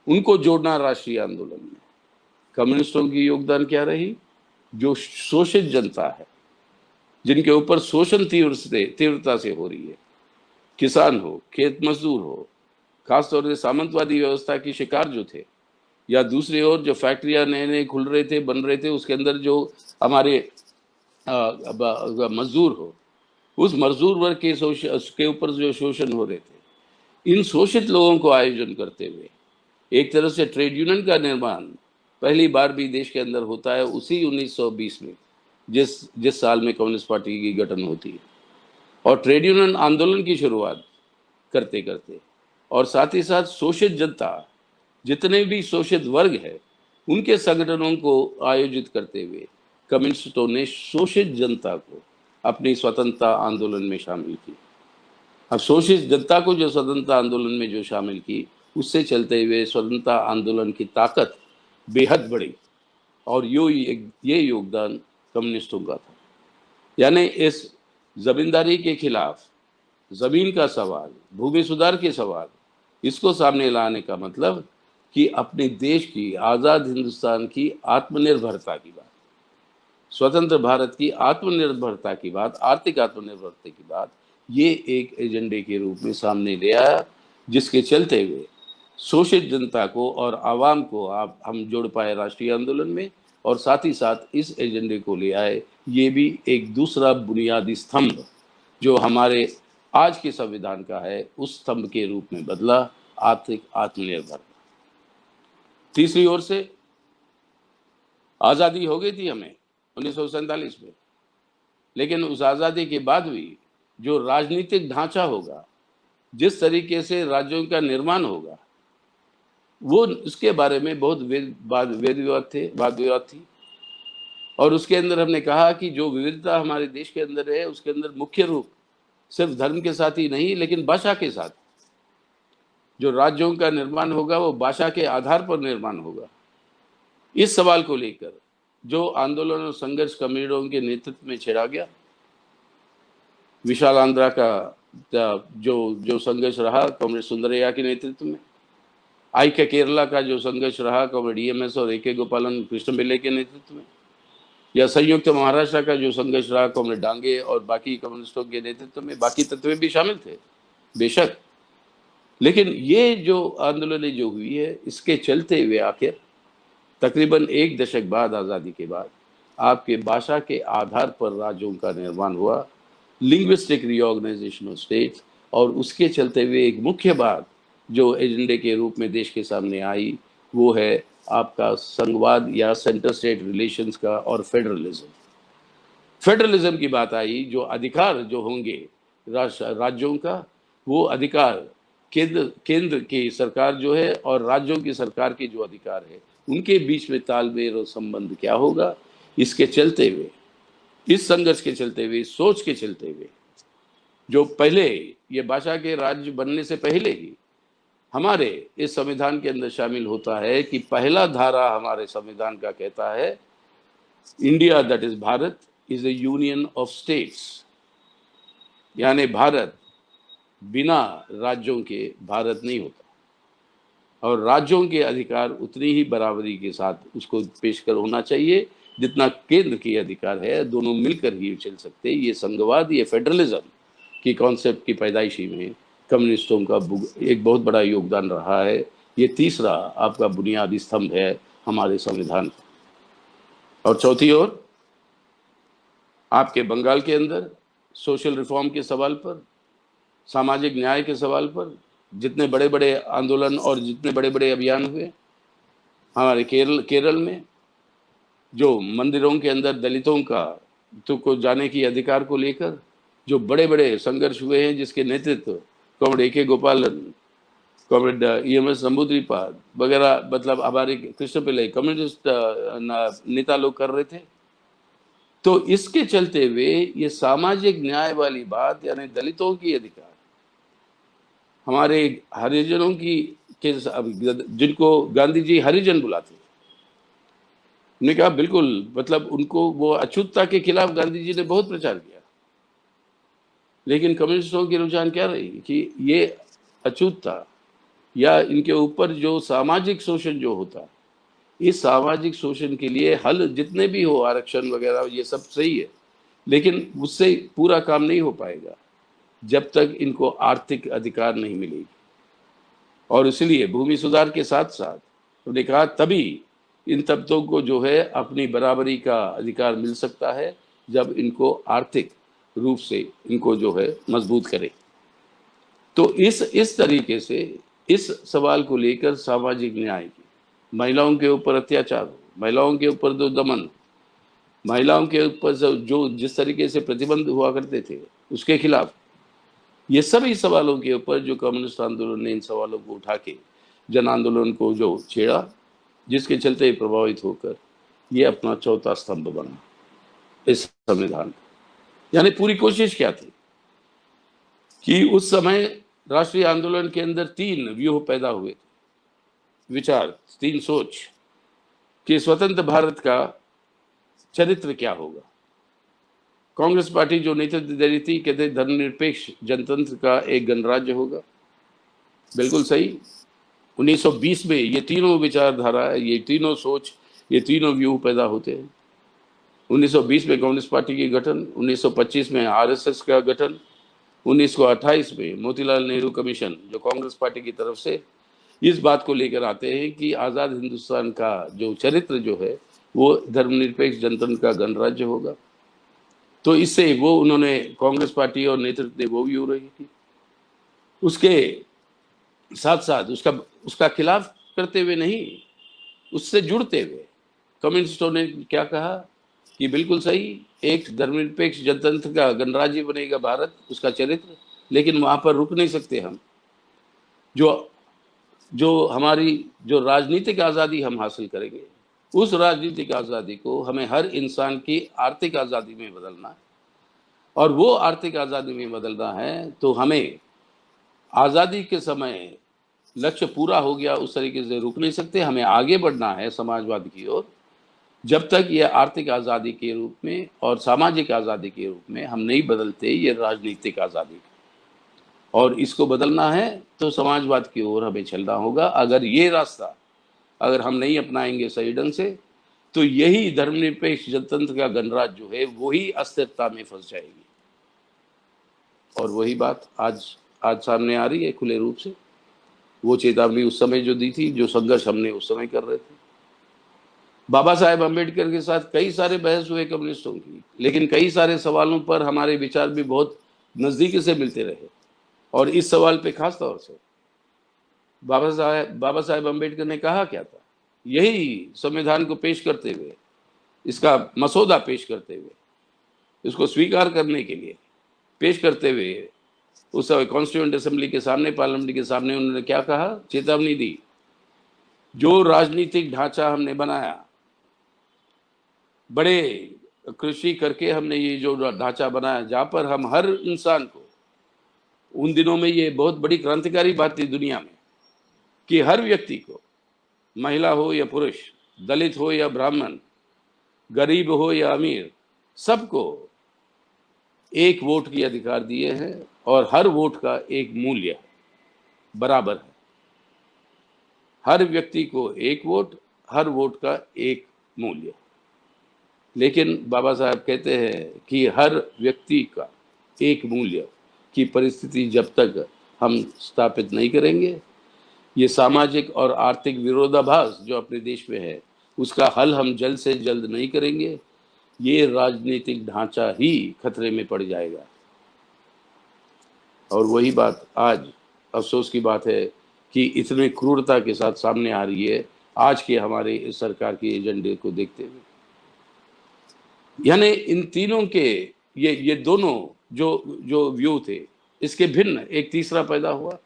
उनको जोड़ना राष्ट्रीय आंदोलन में। कम्युनिस्टों की योगदान क्या रही, जो शोषित जनता है, जिनके ऊपर शोषण तीव्रता से हो रही है, किसान हो, खेत मजदूर हो, खासतौर से सामंतवादी व्यवस्था की शिकार जो थे, या दूसरी ओर जो फैक्ट्रियां नए खुल रहे थे, बन रहे थे, उसके अंदर जो हमारे मजदूर हो, उस मजदूर वर्ग के ऊपर जो शोषण हो रहे थे, इन शोषित लोगों को आयोजन करते हुए एक तरह से ट्रेड यूनियन का निर्माण पहली बार भी देश के अंदर होता है उसी 1920 में, जिस साल में कम्युनिस्ट पार्टी की गठन होती है। और ट्रेड यूनियन आंदोलन की शुरुआत करते करते और साथ ही साथ शोषित जनता, जितने भी शोषित वर्ग है, उनके संगठनों को आयोजित करते हुए कम्युनिस्टों ने शोषित जनता को अपनी स्वतंत्रता आंदोलन में शामिल की। अब शोषित जनता को जो स्वतंत्रता आंदोलन में जो शामिल की, उससे चलते हुए स्वतंत्रता आंदोलन की ताकत बेहद बढ़ी। और ये योगदान कम्युनिस्टों का था। यानी इस जमींदारी के खिलाफ जमीन का सवाल, भूमि सुधार के सवाल, इसको सामने लाने का मतलब कि अपने देश की, आजाद हिंदुस्तान की आत्मनिर्भरता की बात, स्वतंत्र भारत की आत्मनिर्भरता की बात, आर्थिक आत्मनिर्भरता की बात, ये एक एजेंडे के रूप में सामने ले आया, जिसके चलते हुए शोषित जनता को और आवाम को आप हम जोड़ पाए राष्ट्रीय आंदोलन में, और साथ ही साथ इस एजेंडे को ले आए। ये भी एक दूसरा बुनियादी स्तंभ जो हमारे आज के संविधान का है, उस स्तंभ के रूप में बदला, आर्थिक आत्मनिर्भरता। तीसरी ओर से आजादी हो गई थी हमें 1947 में, लेकिन उस आजादी के बाद भी जो राजनीतिक ढांचा होगा, जिस तरीके से राज्यों का निर्माण होगा, वो उसके बारे में बहुत वाद विवाद थी। और उसके अंदर हमने कहा कि जो विविधता हमारे देश के अंदर है, उसके अंदर मुख्य रूप सिर्फ धर्म के साथ ही नहीं, लेकिन भाषा के साथ जो राज्यों का निर्माण होगा, वो भाषा के आधार पर निर्माण होगा। इस सवाल को लेकर जो आंदोलन और संघर्ष कम्युनिस्टों के नेतृत्व में छेड़ा गया, विशाल आंध्रा का जो संघर्ष रहा कॉमरेड सुंदरैया के नेतृत्व में, ऐक्य केरला का जो संघर्ष रहा कॉमरेड EMS और AK गोपालन कृष्ण पिल्ले के नेतृत्व में, या संयुक्त महाराष्ट्र का जो संघर्ष रहा कॉमरेड डांगे और बाकी कम्युनिस्टों के नेतृत्व में, बाकी तत्व भी शामिल थे बेशक, लेकिन ये जो आंदोलनें जो हुई है, इसके चलते हुए आखिर तकरीबन एक दशक बाद, आज़ादी के बाद, आपके भाषा के आधार पर राज्यों का निर्माण हुआ, लिंग्विस्टिक रीऑर्गेनाइजेशन ऑफ स्टेट्स। और उसके चलते हुए एक मुख्य बात जो एजेंडे के रूप में देश के सामने आई, वो है आपका संघवाद या सेंटर स्टेट रिलेशंस का और फेडरलिज्म की बात आई। जो अधिकार जो होंगे राज्यों का, वो अधिकार केंद्र की सरकार जो है और राज्यों की सरकार के जो अधिकार है, उनके बीच में तालमेल और संबंध क्या होगा। इसके चलते हुए, इस संघर्ष के चलते हुए, सोच के चलते हुए, जो पहले ये भाषा के राज्य बनने से पहले ही हमारे इस संविधान के अंदर शामिल होता है कि पहला धारा हमारे संविधान का कहता है, India that is Bharat is A union of states, यानी भारत बिना राज्यों के भारत नहीं होता, और राज्यों के अधिकार उतनी ही बराबरी के साथ उसको पेश कर होना चाहिए जितना केंद्र के अधिकार है। दोनों मिलकर ही चल सकते। ये संघवाद, ये फेडरलिज्म की कॉन्सेप्ट की पैदाइशी में कम्युनिस्टों का एक बहुत बड़ा योगदान रहा है। ये तीसरा आपका बुनियादी स्तंभ है हमारे संविधान का। और चौथी ओर आपके बंगाल के अंदर सोशल रिफॉर्म के सवाल पर, सामाजिक न्याय के सवाल पर जितने बड़े बड़े आंदोलन और जितने बड़े बड़े अभियान हुए, हमारे केरल में जो मंदिरों के अंदर दलितों का को जाने की अधिकार को लेकर जो बड़े बड़े संघर्ष हुए हैं, जिसके नेतृत्व कॉमरेड AK गोपालन, कॉमरेड EMS नंबूद्रीपाद वगैरह, मतलब हमारे कृष्ण पिल्ले कम्युनिस्ट नेता लोग कर रहे थे। तो इसके चलते हुए ये सामाजिक न्याय वाली बात, यानी दलितों की अधिकार, हमारे हरिजनों की के जिनको गांधी जी हरिजन बुलाते, उन्होंने कहा बिल्कुल, मतलब उनको वो अछूतता के खिलाफ गांधी जी ने बहुत प्रचार किया, लेकिन कम्युनिस्टों की रुझान क्या रही कि ये अछूतता या इनके ऊपर जो सामाजिक शोषण जो होता, इस सामाजिक शोषण के लिए हल जितने भी हो, आरक्षण वगैरह, ये सब सही है, लेकिन उससे पूरा काम नहीं हो पाएगा जब तक इनको आर्थिक अधिकार नहीं मिलेगी। और इसलिए भूमि सुधार के साथ साथ उन्होंने कहा तभी इन तबकों को जो है अपनी बराबरी का अधिकार मिल सकता है, जब इनको आर्थिक रूप से इनको जो है मजबूत करें। तो इस तरीके से इस सवाल को लेकर सामाजिक न्याय की, महिलाओं के ऊपर अत्याचार, महिलाओं के ऊपर जो दमन, महिलाओं के ऊपर जो जिस तरीके से प्रतिबंध हुआ करते थे, उसके खिलाफ, ये सभी सवालों के ऊपर जो कम्युनिस्ट आंदोलन ने इन सवालों को उठा के जन आंदोलन को जो छेड़ा, जिसके चलते प्रभावित होकर ये अपना चौथा स्तंभ बना इस संविधान। यानी पूरी कोशिश क्या थी कि उस समय राष्ट्रीय आंदोलन के अंदर 3 व्यूह पैदा हुए, विचार, 3 सोच कि स्वतंत्र भारत का चरित्र क्या होगा, कांग्रेस पार्टी जो नेतृत्व दे रही थी, कहते धर्मनिरपेक्ष जनतंत्र का एक गणराज्य होगा। बिल्कुल सही। 1920 में ये तीनों विचारधारा, ये तीनों सोच, ये तीनों व्यूह पैदा होते हैं। 1920 में कांग्रेस पार्टी की गठन, 1925 में आरएसएस का गठन, 1928 में मोतीलाल नेहरू कमीशन जो कांग्रेस पार्टी की तरफ से इस बात को लेकर आते हैं कि आज़ाद हिंदुस्तान का जो चरित्र जो है वो धर्मनिरपेक्ष जनतंत्र का गणराज्य होगा। तो इससे वो उन्होंने कांग्रेस पार्टी और नेतृत्व ने वो व्यू रही थी। उसके साथ साथ उसका खिलाफ करते हुए नहीं, उससे जुड़ते हुए कम्युनिस्टों ने क्या कहा कि बिल्कुल सही, एक धर्मनिरपेक्ष जनतंत्र का गणराज्य बनेगा भारत, उसका चरित्र, लेकिन वहां पर रुक नहीं सकते हम। जो हमारी जो राजनीतिक आज़ादी हम हासिल करेंगे, उस राजनीतिक आज़ादी को हमें हर इंसान की आर्थिक आज़ादी में बदलना है। और वो आर्थिक आज़ादी में बदलना है तो हमें आज़ादी के समय लक्ष्य पूरा हो गया उस तरीके से रुक नहीं सकते, हमें आगे बढ़ना है समाजवाद की ओर। जब तक ये आर्थिक आज़ादी के रूप में और सामाजिक आज़ादी के रूप में हम नहीं बदलते ये राजनीतिक आज़ादी, और इसको बदलना है तो समाजवाद की ओर हमें चलना होगा। अगर ये रास्ता अगर हम नहीं अपनाएंगे सही ढंग से, तो यही धर्मनिरपेक्ष जनतंत्र का गणराज्य जो है वही अस्थिरता में फंस जाएगी। और वही बात आज सामने आ रही है खुले रूप से। वो चेतावनी उस समय जो दी थी, जो संघर्ष हमने उस समय कर रहे थे। बाबा साहेब अम्बेडकर के साथ कई सारे बहस हुए कम्युनिस्टों की, लेकिन कई सारे सवालों पर हमारे विचार भी बहुत नजदीकी से मिलते रहे। और इस सवाल पे खास तौर से बाबा साहेब अम्बेडकर ने कहा क्या था, यही संविधान को पेश करते हुए, इसका मसौदा पेश करते हुए, इसको स्वीकार करने के लिए पेश करते हुए उस समय कॉन्स्टिट्यूएंट असेंबली के सामने, पार्लियामेंट के सामने उन्होंने क्या कहा, चेतावनी दी, जो राजनीतिक ढांचा हमने बनाया, बड़े कृषि करके हमने ये जो ढांचा बनाया, जहाँ पर हम हर इंसान को, उन दिनों में ये बहुत बड़ी क्रांतिकारी बात थी दुनिया में कि हर व्यक्ति को, महिला हो या पुरुष, दलित हो या ब्राह्मण, गरीब हो या अमीर, सबको एक वोट की अधिकार दिए हैं और हर वोट का एक मूल्य बराबर है। हर व्यक्ति को एक वोट, हर वोट का एक मूल्य। लेकिन बाबा साहब कहते हैं कि हर व्यक्ति का एक मूल्य की परिस्थिति जब तक हम स्थापित नहीं करेंगे, ये सामाजिक और आर्थिक विरोधाभास जो अपने देश में है, उसका हल हम जल्द से जल्द नहीं करेंगे, ये राजनीतिक ढांचा ही खतरे में पड़ जाएगा। और वही बात आज अफसोस की बात है कि इतने क्रूरता के साथ सामने आ रही है आज के हमारे इस सरकार के एजेंडे को देखते हुए। यानी इन तीनों के ये दोनों जो व्यू थे, इसके भिन्न एक तीसरा पैदा हुआ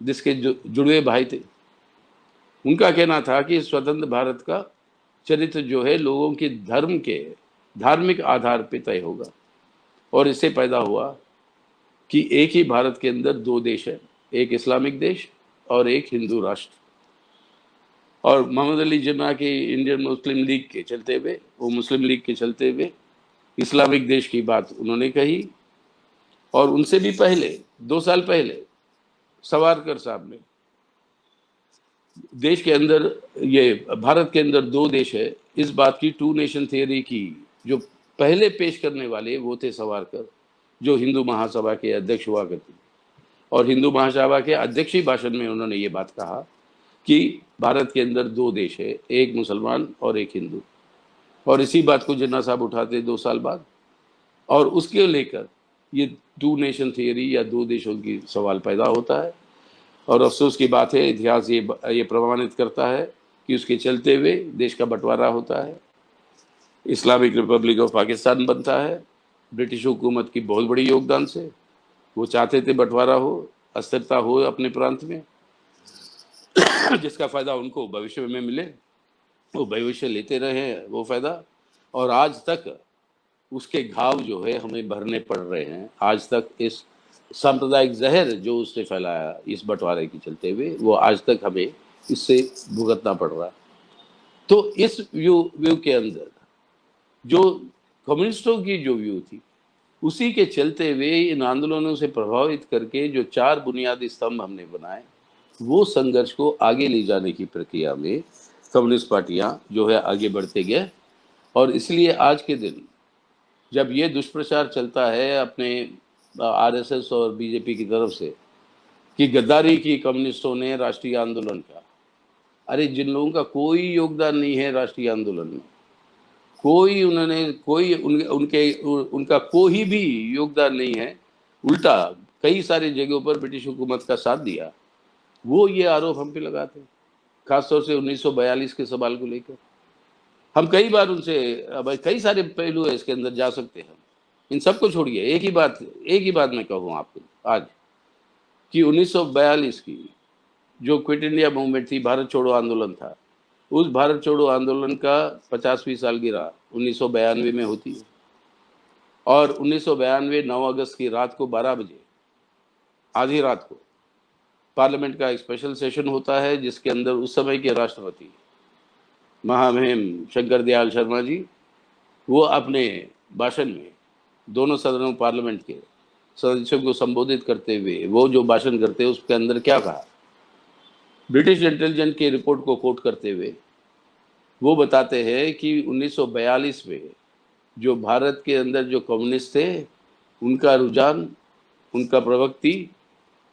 जिसके जुड़वे भाई थे। उनका कहना था कि स्वतंत्र भारत का चरित्र जो है लोगों के धर्म के धार्मिक आधार पर तय होगा। और इससे पैदा हुआ कि एक ही भारत के अंदर दो देश है, एक इस्लामिक देश और एक हिंदू राष्ट्र। और मोहम्मद अली जिन्ना के इंडियन मुस्लिम लीग के चलते हुए, वो मुस्लिम लीग के चलते हुए इस्लामिक देश की बात उन्होंने कही। और उनसे भी पहले 2 साल पहले सावरकर साहब ने देश के अंदर, ये भारत के अंदर दो देश है, इस बात की 2 नेशन थियरी की जो पहले पेश करने वाले वो थे सावरकर, जो हिंदू महासभा के अध्यक्ष हुआ करते। और हिंदू महासभा के अध्यक्ष ही भाषण में उन्होंने ये बात कहा कि भारत के अंदर 2 देश है, एक मुसलमान और एक हिंदू। और इसी बात को जिन्ना साहब उठाते 2 साल बाद, और उसके लेकर ये 2 नेशन थियरी या 2 देशों की सवाल पैदा होता है। और अफसोस की बात है, इतिहास ये प्रमाणित करता है कि उसके चलते हुए देश का बंटवारा होता है, इस्लामिक रिपब्लिक ऑफ पाकिस्तान बनता है ब्रिटिश हुकूमत की बहुत बड़ी योगदान से। वो चाहते थे बंटवारा हो, अस्थिरता हो अपने प्रांत में, जिसका फायदा उनको भविष्य में मिले। वो भविष्य लेते रहे हैं वो फायदा, और आज तक उसके घाव जो है हमें भरने पड़ रहे हैं। आज तक इस सांप्रदायिक जहर जो उसने फैलाया इस बंटवारे के चलते हुए, वो आज तक हमें इससे भुगतना पड़ रहा है। तो इस व्यू के अंदर जो कम्युनिस्टों की जो व्यू थी, उसी के चलते हुए इन आंदोलनों से प्रभावित करके जो 4 बुनियादी स्तंभ हमने बनाए, वो संघर्ष को आगे ले जाने की प्रक्रिया में कम्युनिस्ट पार्टियां जो है आगे बढ़ते गए। और इसलिए आज के दिन जब ये दुष्प्रचार चलता है अपने आरएसएस और बीजेपी की तरफ से कि गद्दारी की कम्युनिस्टों ने राष्ट्रीय आंदोलन का, अरे जिन लोगों का कोई योगदान नहीं है राष्ट्रीय आंदोलन में, कोई उन्होंने कोई उनका कोई भी योगदान नहीं है, उल्टा कई सारी जगहों पर ब्रिटिश हुकूमत का साथ दिया, वो ये आरोप हम पे लगाते हैं। खासतौर से 1942 के सवाल को लेकर हम कई बार उनसे, भाई कई सारे पहलू है इसके अंदर जा सकते हैं, इन सबको छोड़िए, एक ही बात मैं कहूँ आपको आज कि 1942 की जो क्विट इंडिया मूवमेंट थी, भारत छोड़ो आंदोलन था, उस भारत छोड़ो आंदोलन का 50वीं सालगिरह 1992 में होती है। और 1992 9 अगस्त की रात को 12 बजे, आधी रात को, पार्लियामेंट का एक स्पेशल सेशन होता है जिसके अंदर उस समय के राष्ट्रपति महामहिम शंकर दयाल शर्मा जी, वो अपने भाषण में दोनों सदनों पार्लियामेंट के सदस्यों को संबोधित करते हुए वो जो भाषण करते हैं उसके अंदर क्या कहा, ब्रिटिश इंटेलिजेंस की रिपोर्ट को कोट करते हुए वो बताते हैं कि 1942 में जो भारत के अंदर जो कम्युनिस्ट थे, उनका रुझान, उनका प्रवृत्ति,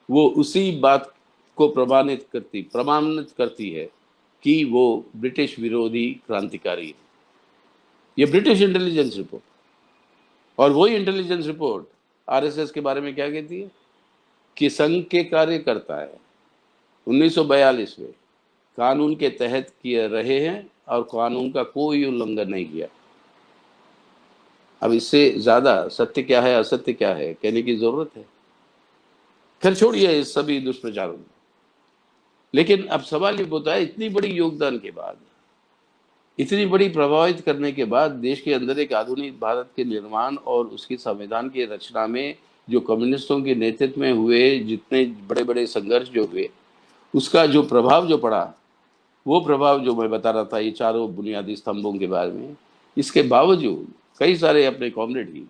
वो उसी बात को प्रमाणित करती है कि वो ब्रिटिश विरोधी क्रांतिकारी है। ये ब्रिटिश इंटेलिजेंस रिपोर्ट, और वही इंटेलिजेंस रिपोर्ट आरएसएस के बारे में क्या कहती है कि संघ के कार्यकर्ता है 1942 में कानून के तहत किए रहे हैं और कानून का कोई उल्लंघन नहीं किया। अब इससे ज्यादा सत्य क्या है असत्य क्या है कहने की जरूरत है। खैर छोड़िए इस सभी दुष्प्रचारों में, लेकिन अब सवाल ये होता है, इतनी बड़ी योगदान के बाद, इतनी बड़ी प्रभावित करने के बाद देश के अंदर एक आधुनिक भारत के निर्माण और उसकी संविधान की रचना में जो कम्युनिस्टों के नेतृत्व में हुए जितने बड़े बड़े संघर्ष जो हुए, उसका जो प्रभाव जो पड़ा, वो प्रभाव जो मैं बता रहा था ये चारों बुनियादी स्तंभों के बारे में, इसके बावजूद कई सारे अपने कॉमरेड ही,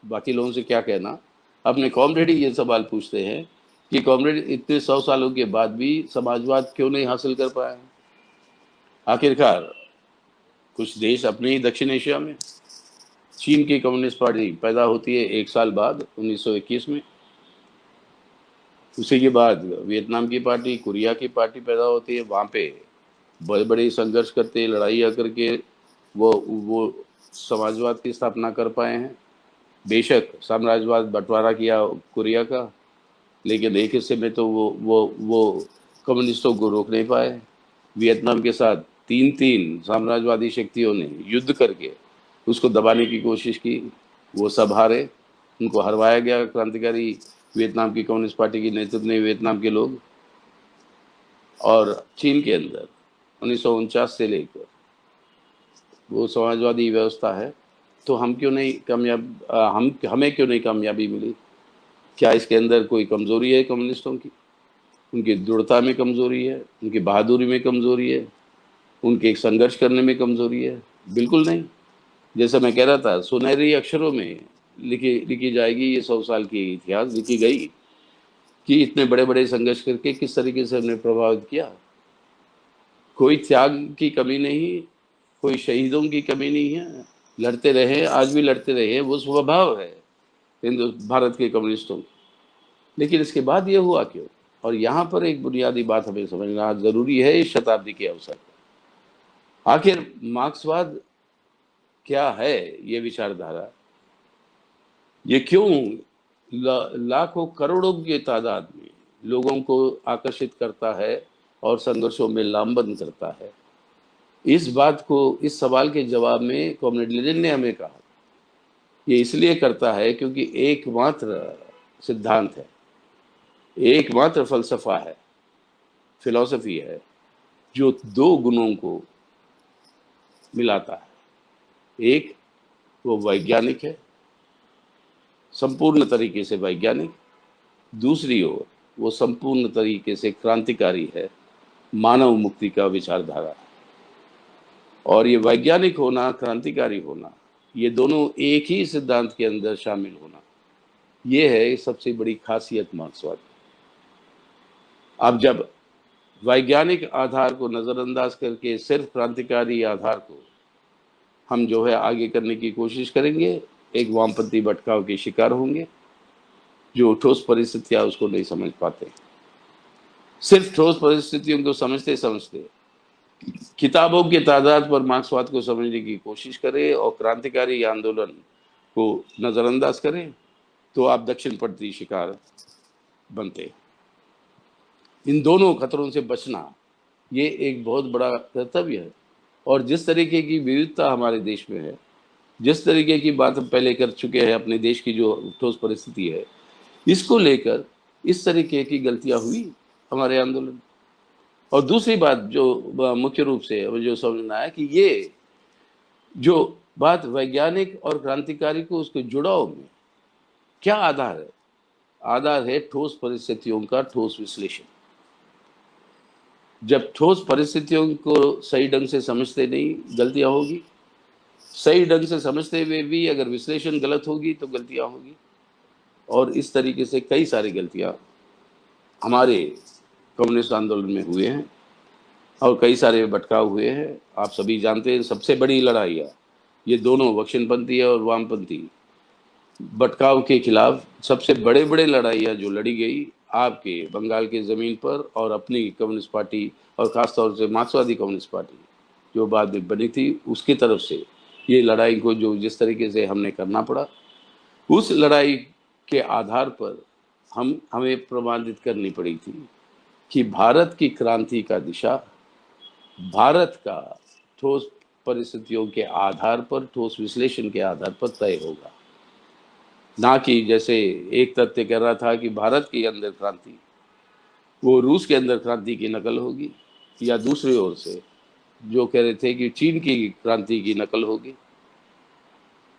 बाकी लोगों से क्या कहना, अपने कॉमरेड ही ये सवाल पूछते हैं कि कॉमरेड इतने 100 सालों के बाद भी समाजवाद क्यों नहीं हासिल कर पाए। आखिरकार कुछ देश अपने ही दक्षिण एशिया में, चीन की कम्युनिस्ट पार्टी पैदा होती है 1 साल बाद 1921 में, उसी के बाद वियतनाम की पार्टी, कोरिया की पार्टी पैदा होती है, वहाँ पे बड़े बड़े संघर्ष करते, लड़ाइयाँ करके वो समाजवाद की स्थापना कर पाए हैं। बेशक साम्राज्यवाद बंटवारा किया कोरिया का, लेकिन एक हिस्से में तो वो कम्युनिस्टों को रोक नहीं पाए। वियतनाम के साथ 3 साम्राज्यवादी शक्तियों ने युद्ध करके उसको दबाने की कोशिश की, वो सब हारे, उनको हरवाया गया क्रांतिकारी वियतनाम की कम्युनिस्ट पार्टी के नेतृत्व में वियतनाम के लोग। और चीन के अंदर 1949 से लेकर वो समाजवादी व्यवस्था है, तो हम क्यों नहीं कामयाब, हमें क्यों नहीं कामयाबी मिली? क्या इसके अंदर कोई कमजोरी है कम्युनिस्टों की? उनकी दृढ़ता में कमजोरी है, उनकी बहादुरी में कमजोरी है, उनके एक संघर्ष करने में कमजोरी है? बिल्कुल नहीं। जैसा मैं कह रहा था, सुनहरी अक्षरों में लिखी जाएगी ये 100 साल की इतिहास, लिखी गई कि इतने बड़े बड़े संघर्ष करके किस तरीके से हमने प्रभावित किया। कोई त्याग की कमी नहीं, कोई शहीदों की कमी नहीं है, लड़ते रहे, आज भी लड़ते रहे, वो स्वभाव है भारत के कम्युनिस्टों। लेकिन इसके बाद ये हुआ क्यों? और यहाँ पर एक बुनियादी बात हमें समझना जरूरी है इस शताब्दी के अवसर पर। आखिर मार्क्सवाद क्या है? ये विचारधारा ये क्यों लाखों करोड़ों की तादाद में लोगों को आकर्षित करता है और संघर्षों में लामबंद करता है? इस बात को, इस सवाल के जवाब में कॉमरेड लेनिन ने हमें कहा ये इसलिए करता है क्योंकि एकमात्र सिद्धांत है, एकमात्र फलसफा है, फिलॉसफी है जो 2 गुणों को मिलाता है। एक वो वैज्ञानिक है, संपूर्ण तरीके से वैज्ञानिक, दूसरी ओर वो संपूर्ण तरीके से क्रांतिकारी है, मानव मुक्ति का विचारधारा। और ये वैज्ञानिक होना, क्रांतिकारी होना, ये दोनों एक ही सिद्धांत के अंदर शामिल होना, ये है सबसे बड़ी खासियत मार्क्सवाद। अब जब वैज्ञानिक आधार को नजरअंदाज करके सिर्फ क्रांतिकारी आधार को हम जो है आगे करने की कोशिश करेंगे, एक वामपंथी भटकाव के शिकार होंगे जो ठोस परिस्थितियां उसको नहीं समझ पाते। सिर्फ ठोस परिस्थितियों को समझते समझते किताबों की तादाद पर मार्क्सवाद को समझने की कोशिश करें और क्रांतिकारी आंदोलन को नजरअंदाज करें, तो आप दक्षिणपंथी शिकार बनते। इन दोनों खतरों से बचना ये एक बहुत बड़ा कर्तव्य है। और जिस तरीके की विविधता हमारे देश में है, जिस तरीके की बात हम पहले कर चुके हैं, अपने देश की जो ठोस परिस्थिति है, इसको लेकर इस तरीके की गलतियां हुई हमारे आंदोलन। और दूसरी बात जो मुख्य रूप से जो समझना है कि ये जो बात वैज्ञानिक और क्रांतिकारी को उसके जुड़ाव में क्या आधार है? आधार है ठोस परिस्थितियों का ठोस विश्लेषण। जब ठोस परिस्थितियों को सही ढंग से समझते नहीं, गलतियां होगी। सही ढंग से समझते हुए भी अगर विश्लेषण गलत होगी तो गलतियां होगी। और इस तरीके से कई सारी गलतियां हमारे कम्युनिस्ट आंदोलन में हुए हैं और कई सारे भटकाव हुए हैं। आप सभी जानते हैं सबसे बड़ी लड़ाइयाँ ये दोनों दक्षिणपंथी और वामपंथी भटकाव के खिलाफ सबसे बड़े बड़े लड़ाइयाँ जो लड़ी गई आपके बंगाल के ज़मीन पर और अपनी कम्युनिस्ट पार्टी और ख़ासतौर से मार्क्सवादी कम्युनिस्ट पार्टी जो बाद में बनी थी उसकी तरफ से ये लड़ाई को जो जिस तरीके से हमने करना पड़ा, उस लड़ाई के आधार पर हमें प्रमाणित करनी पड़ी थी कि भारत की क्रांति का दिशा भारत का ठोस परिस्थितियों के आधार पर, ठोस विश्लेषण के आधार पर तय होगा। ना कि जैसे एक तथ्य कह रहा था कि भारत के अंदर क्रांति वो रूस के अंदर क्रांति की नकल होगी, या दूसरी ओर से जो कह रहे थे कि चीन की क्रांति की नकल होगी।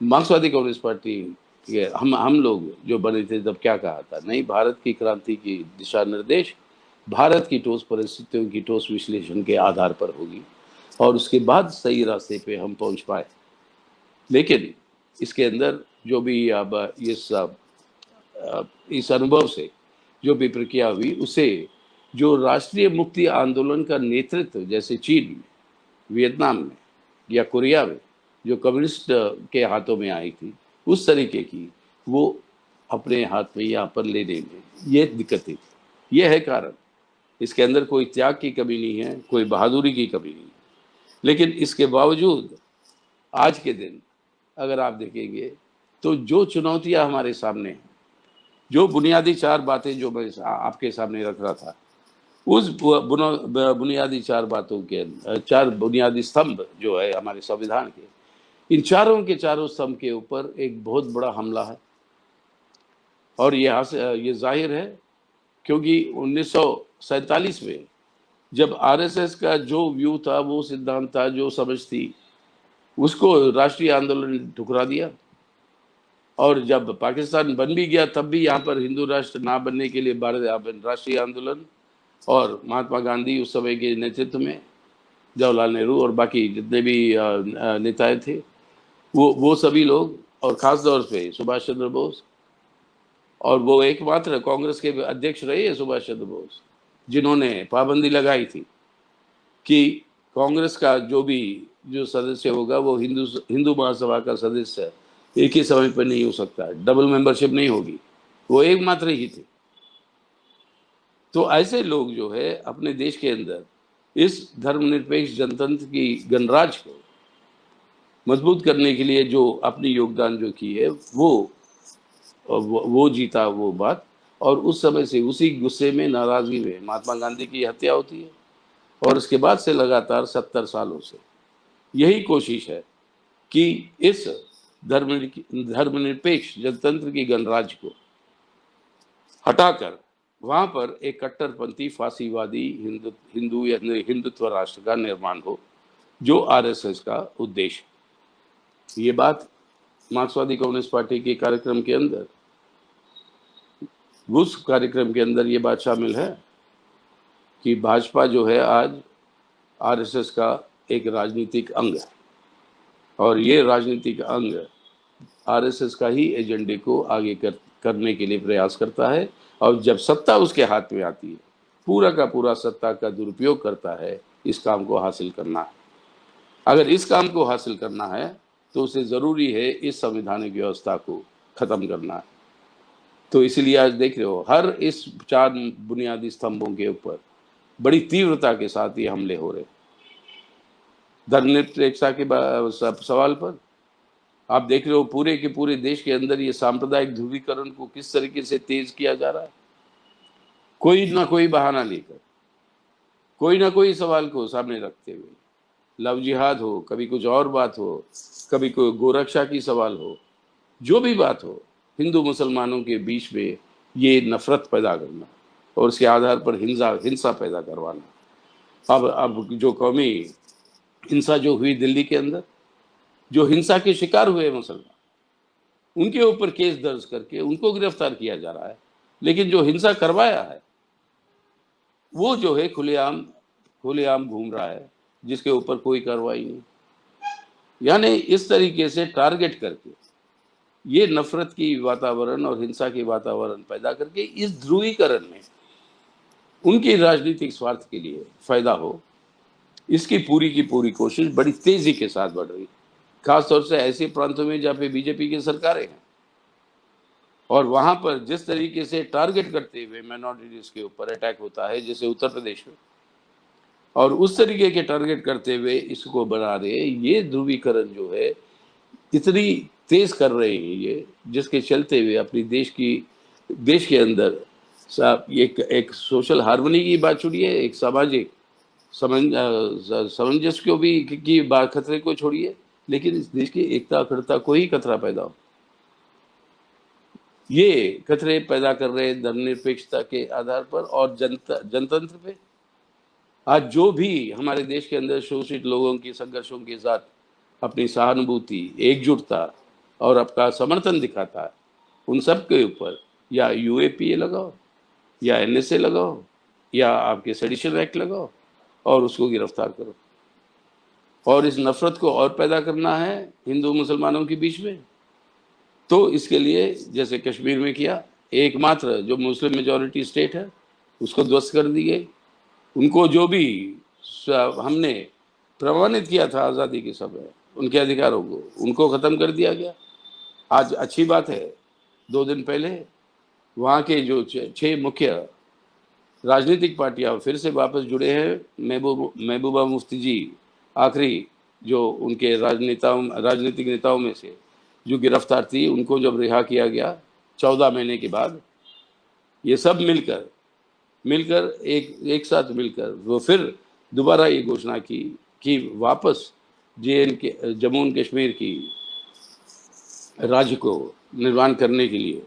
मार्क्सवादी कम्युनिस्ट पार्टी के हम लोग जो बने थे तब क्या कहा था, नहीं, भारत की क्रांति की दिशा निर्देश भारत की ठोस परिस्थितियों की ठोस विश्लेषण के आधार पर होगी और उसके बाद सही रास्ते पे हम पहुंच पाए। लेकिन इसके अंदर जो भी अब इस अनुभव से जो भी प्रक्रिया हुई, उसे जो राष्ट्रीय मुक्ति आंदोलन का नेतृत्व जैसे चीन में, वियतनाम में या कोरिया में जो कम्युनिस्ट के हाथों में आई थी, उस तरीके की वो अपने हाथ में यहाँ पर लेने में ये दिक्कतें थी। ये है कारण। इसके अंदर कोई त्याग की कमी नहीं है, कोई बहादुरी की कमी नहीं है। लेकिन इसके बावजूद आज के दिन अगर आप देखेंगे तो जो चुनौतियां हमारे सामने हैं, जो बुनियादी चार बातें जो मैं आपके सामने रख रहा था, उस बुनियादी चार बातों के चार बुनियादी स्तंभ जो है हमारे संविधान के, इन चारों के चारों स्तंभ के ऊपर एक बहुत बड़ा हमला है। और ये जाहिर है क्योंकि 1947 में जब आरएसएस का जो व्यू था, वो सिद्धांत था, जो समझ थी, उसको राष्ट्रीय आंदोलन ने ठुकरा दिया। और जब पाकिस्तान बन भी गया तब भी यहाँ पर हिंदू राष्ट्र ना बनने के लिए राष्ट्रीय आंदोलन और महात्मा गांधी उस समय के नेतृत्व में, जवाहरलाल नेहरू और बाकी जितने भी नेताएं थे, वो सभी लोग, और खास तौर पे सुभाष चंद्र बोस, और वो एकमात्र कांग्रेस के अध्यक्ष रहे हैं सुभाष चंद्र बोस, जिन्होंने पाबंदी लगाई थी कि कांग्रेस का जो सदस्य होगा वो हिंदू महासभा का सदस्य एक ही समय पर नहीं हो सकता, डबल मेंबरशिप नहीं होगी, वो एकमात्र ही थे। तो ऐसे लोग जो है अपने देश के अंदर इस धर्मनिरपेक्ष जनतंत्र की गणराज को मजबूत करने के लिए जो अपनी योगदान जो की है, वो जीता वो बात। और उस समय से उसी गुस्से में, नाराजगी में महात्मा गांधी की हत्या होती है और उसके बाद से लगातार 70 सालों से यही कोशिश है कि इस धर्मनिरपेक्ष जनतंत्र की गणराज को हटाकर वहां पर एक कट्टरपंथी फांसीवादी हिंदुत्व राष्ट्र का निर्माण हो, जो आरएसएस का उद्देश्य। ये बात मार्क्सवादी कम्युनिस्ट पार्टी के कार्यक्रम के अंदर, उस कार्यक्रम के अंदर ये बात शामिल है कि भाजपा जो है आज आरएसएस का एक राजनीतिक अंग है। और ये राजनीतिक अंग आरएसएस का ही एजेंडे को आगे करने के लिए प्रयास करता है, और जब सत्ता उसके हाथ में आती है पूरा का पूरा सत्ता का दुरुपयोग करता है इस काम को हासिल करना है। अगर इस काम को हासिल करना है तो उसे जरूरी है इस संवैधानिक व्यवस्था को खत्म करना है। तो इसलिए आज देख रहे हो हर इस 4 बुनियादी स्तंभों के ऊपर बड़ी तीव्रता के साथ ये हमले हो रहे हैं। धर्मनिरपेक्षता के सवाल पर आप देख रहे हो पूरे के पूरे देश के अंदर ये सांप्रदायिक ध्रुवीकरण को किस तरीके से तेज किया जा रहा है। कोई ना कोई बहाना लेकर, कोई ना कोई सवाल को सामने रखते हुए, लव जिहाद हो, कभी कुछ और बात हो, कभी कोई गोरक्षा की सवाल हो, जो भी बात हो, हिंदू मुसलमानों के बीच में ये नफरत पैदा करना और उसके आधार पर हिंसा पैदा करवाना। अब जो कौमी हिंसा जो हुई दिल्ली के अंदर, जो हिंसा के शिकार हुए मुसलमान, उनके ऊपर केस दर्ज करके उनको गिरफ्तार किया जा रहा है, लेकिन जो हिंसा करवाया है वो जो है खुलेआम घूम रहा है, जिसके ऊपर कोई कार्रवाई नहीं। यानी इस तरीके से टारगेट करके ये नफरत की वातावरण और हिंसा के वातावरण पैदा करके इस ध्रुवीकरण में उनकी राजनीतिक स्वार्थ के लिए फायदा हो, इसकी पूरी की पूरी कोशिश बड़ी तेजी के साथ बढ़ रही है, खासतौर से ऐसे प्रांतों में जहाँ पे बीजेपी की सरकारें हैं और वहां पर जिस तरीके से टारगेट करते हुए माइनॉरिटीज के ऊपर अटैक होता है, जैसे उत्तर प्रदेश में, और उस तरीके के टारगेट करते हुए इसको बना रहे, ये ध्रुवीकरण जो है इतनी तेज कर रहे हैं ये, जिसके चलते हुए अपनी देश के अंदर एक सोशल हार्मनी की बात छोड़िए, एक सामाजिक सामंजस्य को भी की बात, खतरे को छोड़िए, लेकिन इस देश की एकता अखंडता को ही खतरा पैदा हो। ये खतरे पैदा कर रहे हैं धर्मनिरपेक्षता के आधार पर और जनतंत्र पे। आज जो भी हमारे देश के अंदर शोषित लोगों की संघर्षों के साथ अपनी सहानुभूति, एकजुटता और आपका समर्थन दिखाता है, उन सब के ऊपर या यूएपीए लगाओ या एनएसए लगाओ या आपके सेडिशन एक्ट लगाओ और उसको गिरफ्तार करो। और इस नफरत को और पैदा करना है हिंदू मुसलमानों के बीच में, तो इसके लिए जैसे कश्मीर में किया, एकमात्र जो मुस्लिम मेजॉरिटी स्टेट है उसको ध्वस्त कर दी गई। उनको जो भी हमने प्रमाणित किया था आज़ादी के समय, उनके अधिकारों को, उनको ख़त्म कर दिया गया। आज अच्छी बात है, 2 दिन पहले वहाँ के जो 6 मुख्य राजनीतिक पार्टियां फिर से वापस जुड़े हैं। महबूबा मुफ्ती जी आखिरी जो उनके राजनीतिक नेताओं में से जो गिरफ्तार थी, उनको जब रिहा किया गया 14 महीने के बाद, ये सब मिलकर एक साथ मिलकर वो फिर दोबारा ये घोषणा की कि वापस जम्मू एंड कश्मीर की राज्य को निर्माण करने के लिए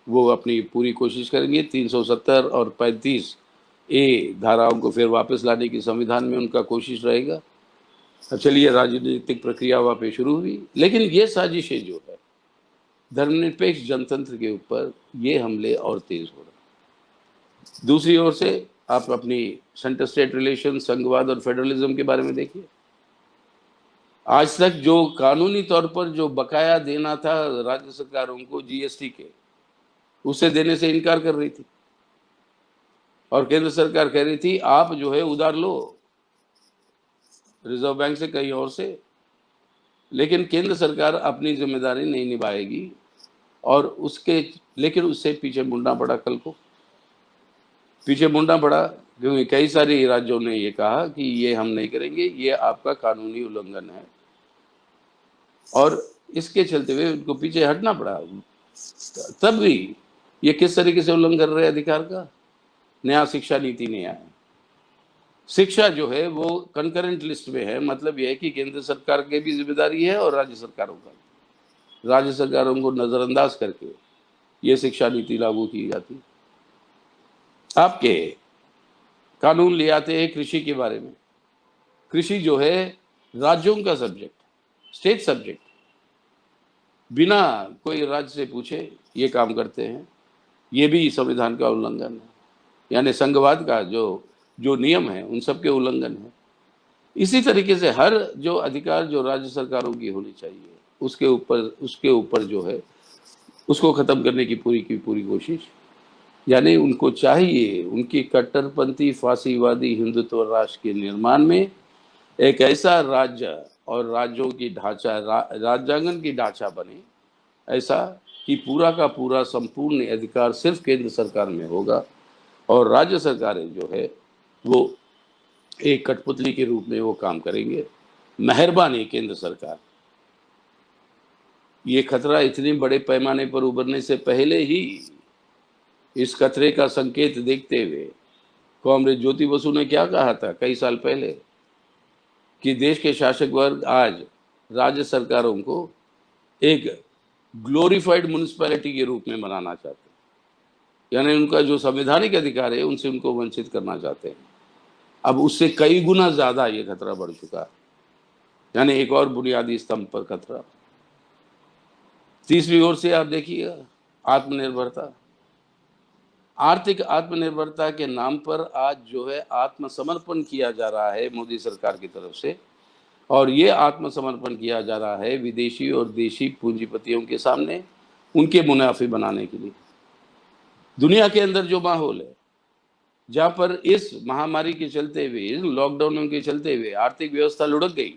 वो अपनी पूरी कोशिश करेंगे। 370 और 35A धाराओं को फिर वापस लाने की संविधान में उनका कोशिश रहेगा। चलिए, राजनीतिक प्रक्रिया वहाँ पे शुरू हुई, लेकिन ये साजिशें जो है धर्मनिरपेक्ष जनतंत्र के ऊपर, ये हमले और तेज हो रहे हैं। दूसरी ओर से आप अपनी सेंटर स्टेट रिलेशन, संघवाद और फेडरलिज्म के बारे में देखिए। आज तक जो कानूनी तौर पर जो बकाया देना था राज्य सरकारों को जीएसटी के, उसे देने से इनकार कर रही थी और केंद्र सरकार कह रही थी आप जो है उधार लो रिजर्व बैंक से, कहीं और से, लेकिन केंद्र सरकार अपनी जिम्मेदारी नहीं निभाएगी और लेकिन उससे पीछे मुड़ना पड़ा। कल को पीछे मुड़ना पड़ा क्योंकि कई सारे राज्यों ने ये कहा कि ये हम नहीं करेंगे, ये आपका कानूनी उल्लंघन है, और इसके चलते हुए उनको पीछे हटना पड़ा। तब भी ये किस तरीके से उल्लंघन कर रहे अधिकार का? नया शिक्षा नीति नहीं आया। शिक्षा जो है वो कंकरेंट लिस्ट में है, मतलब यह है कि केंद्र सरकार की भी जिम्मेदारी है और राज्य सरकारों का। राज्य सरकारों को नजरअंदाज करके ये शिक्षा नीति लागू की जाती। आपके कानून ले आते हैं कृषि के बारे में। कृषि जो है राज्यों का सब्जेक्ट, स्टेट सब्जेक्ट, बिना कोई राज्य से पूछे ये काम करते हैं। ये भी संविधान का उल्लंघन है, यानी संघवाद का जो नियम है उन सब के उल्लंघन है। इसी तरीके से हर जो अधिकार जो राज्य सरकारों की होनी चाहिए उसके ऊपर जो है उसको खत्म करने की पूरी कोशिश। यानी उनको चाहिए उनकी कट्टरपंथी फांसीवादी हिंदुत्व राष्ट्र के निर्माण में एक ऐसा राज्य और राज्यों की राज्यांगन की ढांचा बने ऐसा कि पूरा का पूरा संपूर्ण अधिकार सिर्फ केंद्र सरकार में होगा और राज्य सरकारें जो है वो एक कठपुतली के रूप में वो काम करेंगे। मेहरबानी केंद्र सरकार, ये खतरा इतने बड़े पैमाने पर उभरने से पहले ही इस खतरे का संकेत देखते हुए कॉमरेड ज्योति बसु ने क्या कहा था कई साल पहले कि देश के शासक वर्ग आज राज्य सरकारों को एक ग्लोरीफाइड म्युनिसिपैलिटी के रूप में बनाना चाहते हैं, यानी उनका जो संवैधानिक अधिकार है उनसे उनको वंचित करना चाहते हैं। अब उससे कई गुना ज्यादा ये खतरा बढ़ चुका है, यानी एक और बुनियादी स्तंभ पर खतरा। तीसरी ओर से आप देखिए आत्मनिर्भरता, आर्थिक आत्मनिर्भरता के नाम पर आज जो है आत्मसमर्पण किया जा रहा है मोदी सरकार की तरफ से, और ये आत्मसमर्पण किया जा रहा है विदेशी और देशी पूंजीपतियों के सामने उनके मुनाफे बनाने के लिए। दुनिया के अंदर जो माहौल है जहां पर इस महामारी के चलते हुए लॉकडाउन के चलते हुए आर्थिक व्यवस्था लुढ़क गई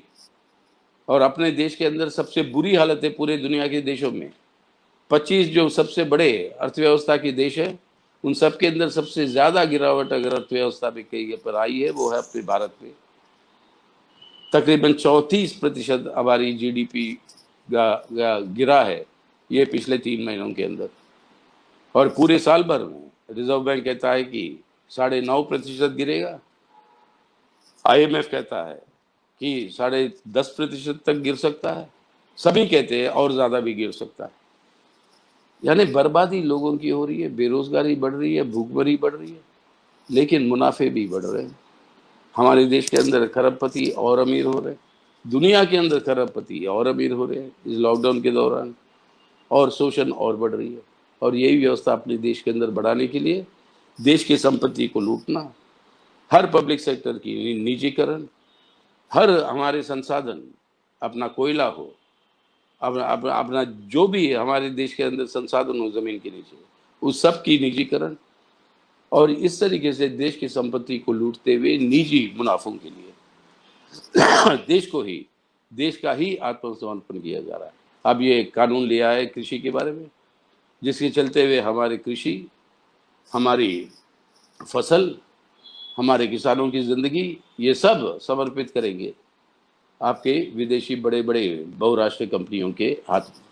और अपने देश के अंदर सबसे बुरी हालत है पूरे दुनिया के देशों में। 25 जो सबसे बड़े अर्थव्यवस्था के देश है उन सब के अंदर सबसे ज्यादा गिरावट अगर अर्थव्यवस्था में कहीं पर आई है वो है अपने भारत में। तकरीबन 34% हमारी जीडीपी गिरा है ये पिछले 3 महीनों के अंदर, और पूरे साल भर में रिजर्व बैंक कहता है कि 9.5% गिरेगा, IMF कहता है कि 10.5% तक गिर सकता है, सभी कहते हैं और ज्यादा भी गिर सकता है। यानी बर्बादी लोगों की हो रही है, बेरोजगारी बढ़ रही है, भूखमरी बढ़ रही है, लेकिन मुनाफे भी बढ़ रहे हैं। हमारे देश के अंदर खरबपति और अमीर हो रहे हैं, दुनिया के अंदर खरबपति और अमीर हो रहे हैं इस लॉकडाउन के दौरान, और शोषण और बढ़ रही है। और यही व्यवस्था अपने देश के अंदर बढ़ाने के लिए देश की संपत्ति को लूटना, हर पब्लिक सेक्टर की निजीकरण, हर हमारे संसाधन, अपना कोयला हो, अपना जो भी हमारे देश के अंदर संसाधन हो जमीन के नीचे, उस सब की निजीकरण, और इस तरीके से देश की संपत्ति को लूटते हुए निजी मुनाफों के लिए देश का ही आत्मसमर्पण किया जा रहा है। अब ये कानून लिया है कृषि के बारे में, जिसके चलते हुए हमारे कृषि, हमारी फसल, हमारे किसानों की जिंदगी ये सब समर्पित करेंगे आपके विदेशी बड़े बड़े बहुराष्ट्रीय कंपनियों के हाथ में।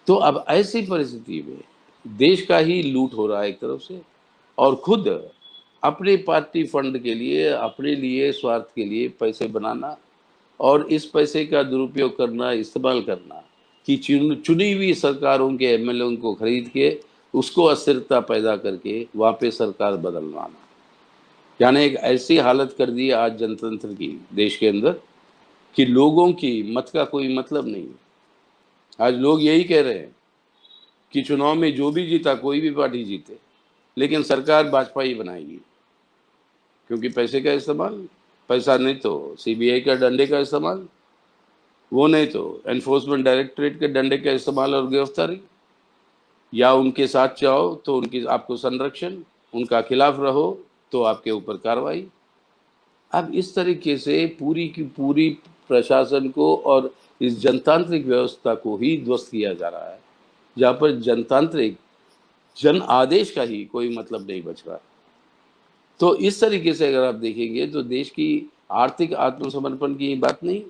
तो अब ऐसी परिस्थिति में देश का ही लूट हो रहा है एक तरफ से, और खुद अपने पार्टी फंड के लिए, अपने लिए स्वार्थ के लिए पैसे बनाना और इस पैसे का दुरुपयोग करना, इस्तेमाल करना कि चुनी हुई सरकारों के MLA को खरीद के उसको अस्थिरता पैदा करके वहाँ पे सरकार बदलवाना। यानी एक ऐसी हालत कर दी आज जनतंत्र की देश के अंदर कि लोगों की मत का कोई मतलब नहीं। आज लोग यही कह रहे हैं कि चुनाव में जो भी जीता, कोई भी पार्टी जीते, लेकिन सरकार भाजपा ही बनाएगी, क्योंकि पैसे का इस्तेमाल, पैसा नहीं तो CBI का डंडे का इस्तेमाल, वो नहीं तो एनफोर्समेंट डायरेक्टरेट के डंडे का इस्तेमाल और गिरफ्तारी, या उनके साथ जाओ तो उनकी आपको संरक्षण, उनका खिलाफ रहो तो आपके ऊपर कार्रवाई। अब इस तरीके से पूरी की पूरी प्रशासन को और इस जनतांत्रिक व्यवस्था को ही ध्वस्त किया जा रहा है, जहाँ पर जनतांत्रिक जन आदेश का ही कोई मतलब नहीं बच रहा। तो इस तरीके से अगर आप देखेंगे तो देश की आर्थिक आत्मसमर्पण की बात नहीं,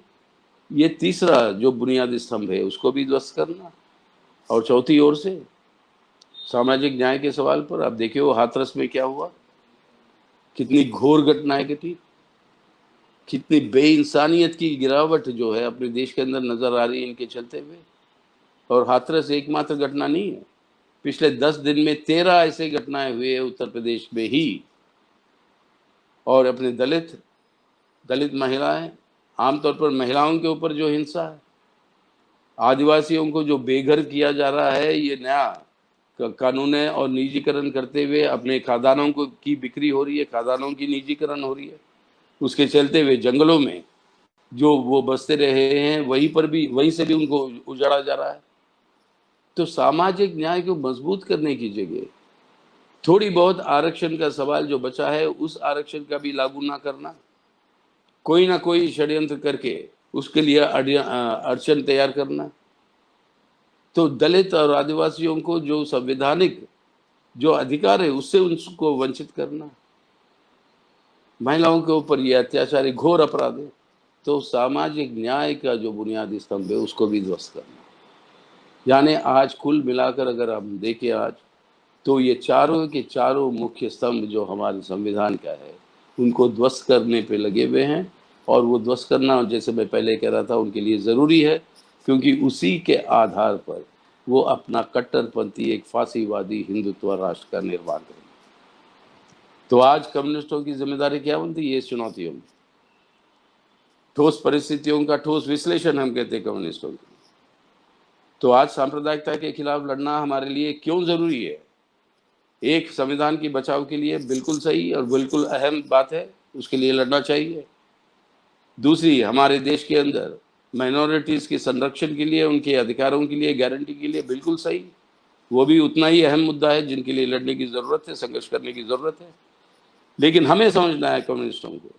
ये तीसरा जो बुनियादी स्तंभ है उसको भी ध्वस्त करना, और चौथी ओर से सामाजिक न्याय के सवाल पर आप देखिए वो हाथरस में क्या हुआ, कितनी घोर घटनाएं घटी, कितनी बेइंसानियत की गिरावट जो है अपने देश के अंदर नजर आ रही है इनके चलते हुए। और हाथरस एकमात्र घटना नहीं है, पिछले 10 दिन में 13 ऐसे घटनाएं हुए हैं उत्तर प्रदेश में ही। और अपने दलित महिलाएं, आमतौर पर महिलाओं के ऊपर जो हिंसा है, आदिवासियों को जो बेघर किया जा रहा है, ये नया कानून है, और निजीकरण करते हुए अपने खादानों को की बिक्री हो रही है, खादानों की निजीकरण हो रही है। उसके चलते हुए जंगलों में जो वो बसते रहे हैं वहीं से भी उनको उजाड़ा जा रहा है। तो सामाजिक न्याय को मजबूत करने की जगह थोड़ी बहुत आरक्षण का सवाल जो बचा है उस आरक्षण का भी लागू ना करना, कोई ना कोई षड्यंत्र करके उसके लिए अड़चन तैयार करना, तो दलित और आदिवासियों को जो संवैधानिक जो अधिकार है उससे उनको वंचित करना, महिलाओं के ऊपर ये अत्याचारी घोर अपराध है। तो सामाजिक न्याय का जो बुनियादी स्तंभ है उसको भी ध्वस्त करना, यानी आज कुल मिलाकर अगर हम देखें आज, तो ये चारों के चारों मुख्य स्तंभ जो हमारे संविधान का है उनको ध्वस्त करने पे लगे हुए हैं। और वो ध्वस्त करना, जैसे मैं पहले कह रहा था, उनके लिए ज़रूरी है, क्योंकि उसी के आधार पर वो अपना कट्टरपंथी एक फांसीवादी हिंदुत्व राष्ट्र का निर्माण करेंगे। तो आज कम्युनिस्टों की जिम्मेदारी क्या बनती है? ये चुनौतियों में ठोस परिस्थितियों का ठोस विश्लेषण हम कहते हैं कम्युनिस्टों की। तो आज सांप्रदायिकता के खिलाफ लड़ना हमारे लिए क्यों जरूरी है? एक संविधान की बचाव के लिए बिल्कुल सही और बिल्कुल अहम बात है, उसके लिए लड़ना चाहिए। दूसरी, हमारे देश के अंदर माइनॉरिटीज के संरक्षण के लिए, उनके अधिकारों के लिए गारंटी के लिए बिल्कुल सही, वो भी उतना ही अहम मुद्दा है जिनके लिए लड़ने की जरूरत है, संघर्ष करने की जरूरत है। लेकिन हमें समझना है कम्युनिस्टों को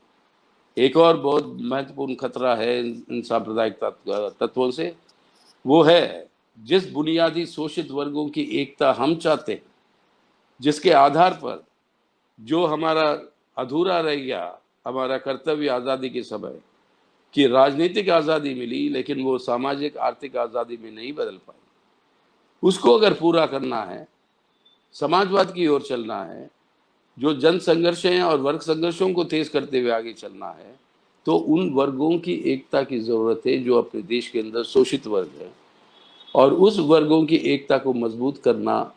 एक और बहुत महत्वपूर्ण खतरा है इन सांप्रदायिक तत्वों से, वो है जिस बुनियादी शोषित वर्गों की एकता हम चाहते हैं, जिसके आधार पर जो हमारा अधूरा रह गया, हमारा कर्तव्य आज़ादी के समय कि राजनीतिक आज़ादी मिली लेकिन वो सामाजिक आर्थिक आज़ादी में नहीं बदल पाई, उसको अगर पूरा करना है, समाजवाद की ओर चलना है, जो जन संघर्ष हैं और वर्ग संघर्षों को तेज करते हुए आगे चलना है, तो उन वर्गों की एकता की जरूरत है जो अपने देश के अंदर शोषित वर्ग है, और उस वर्गों की एकता को मजबूत करना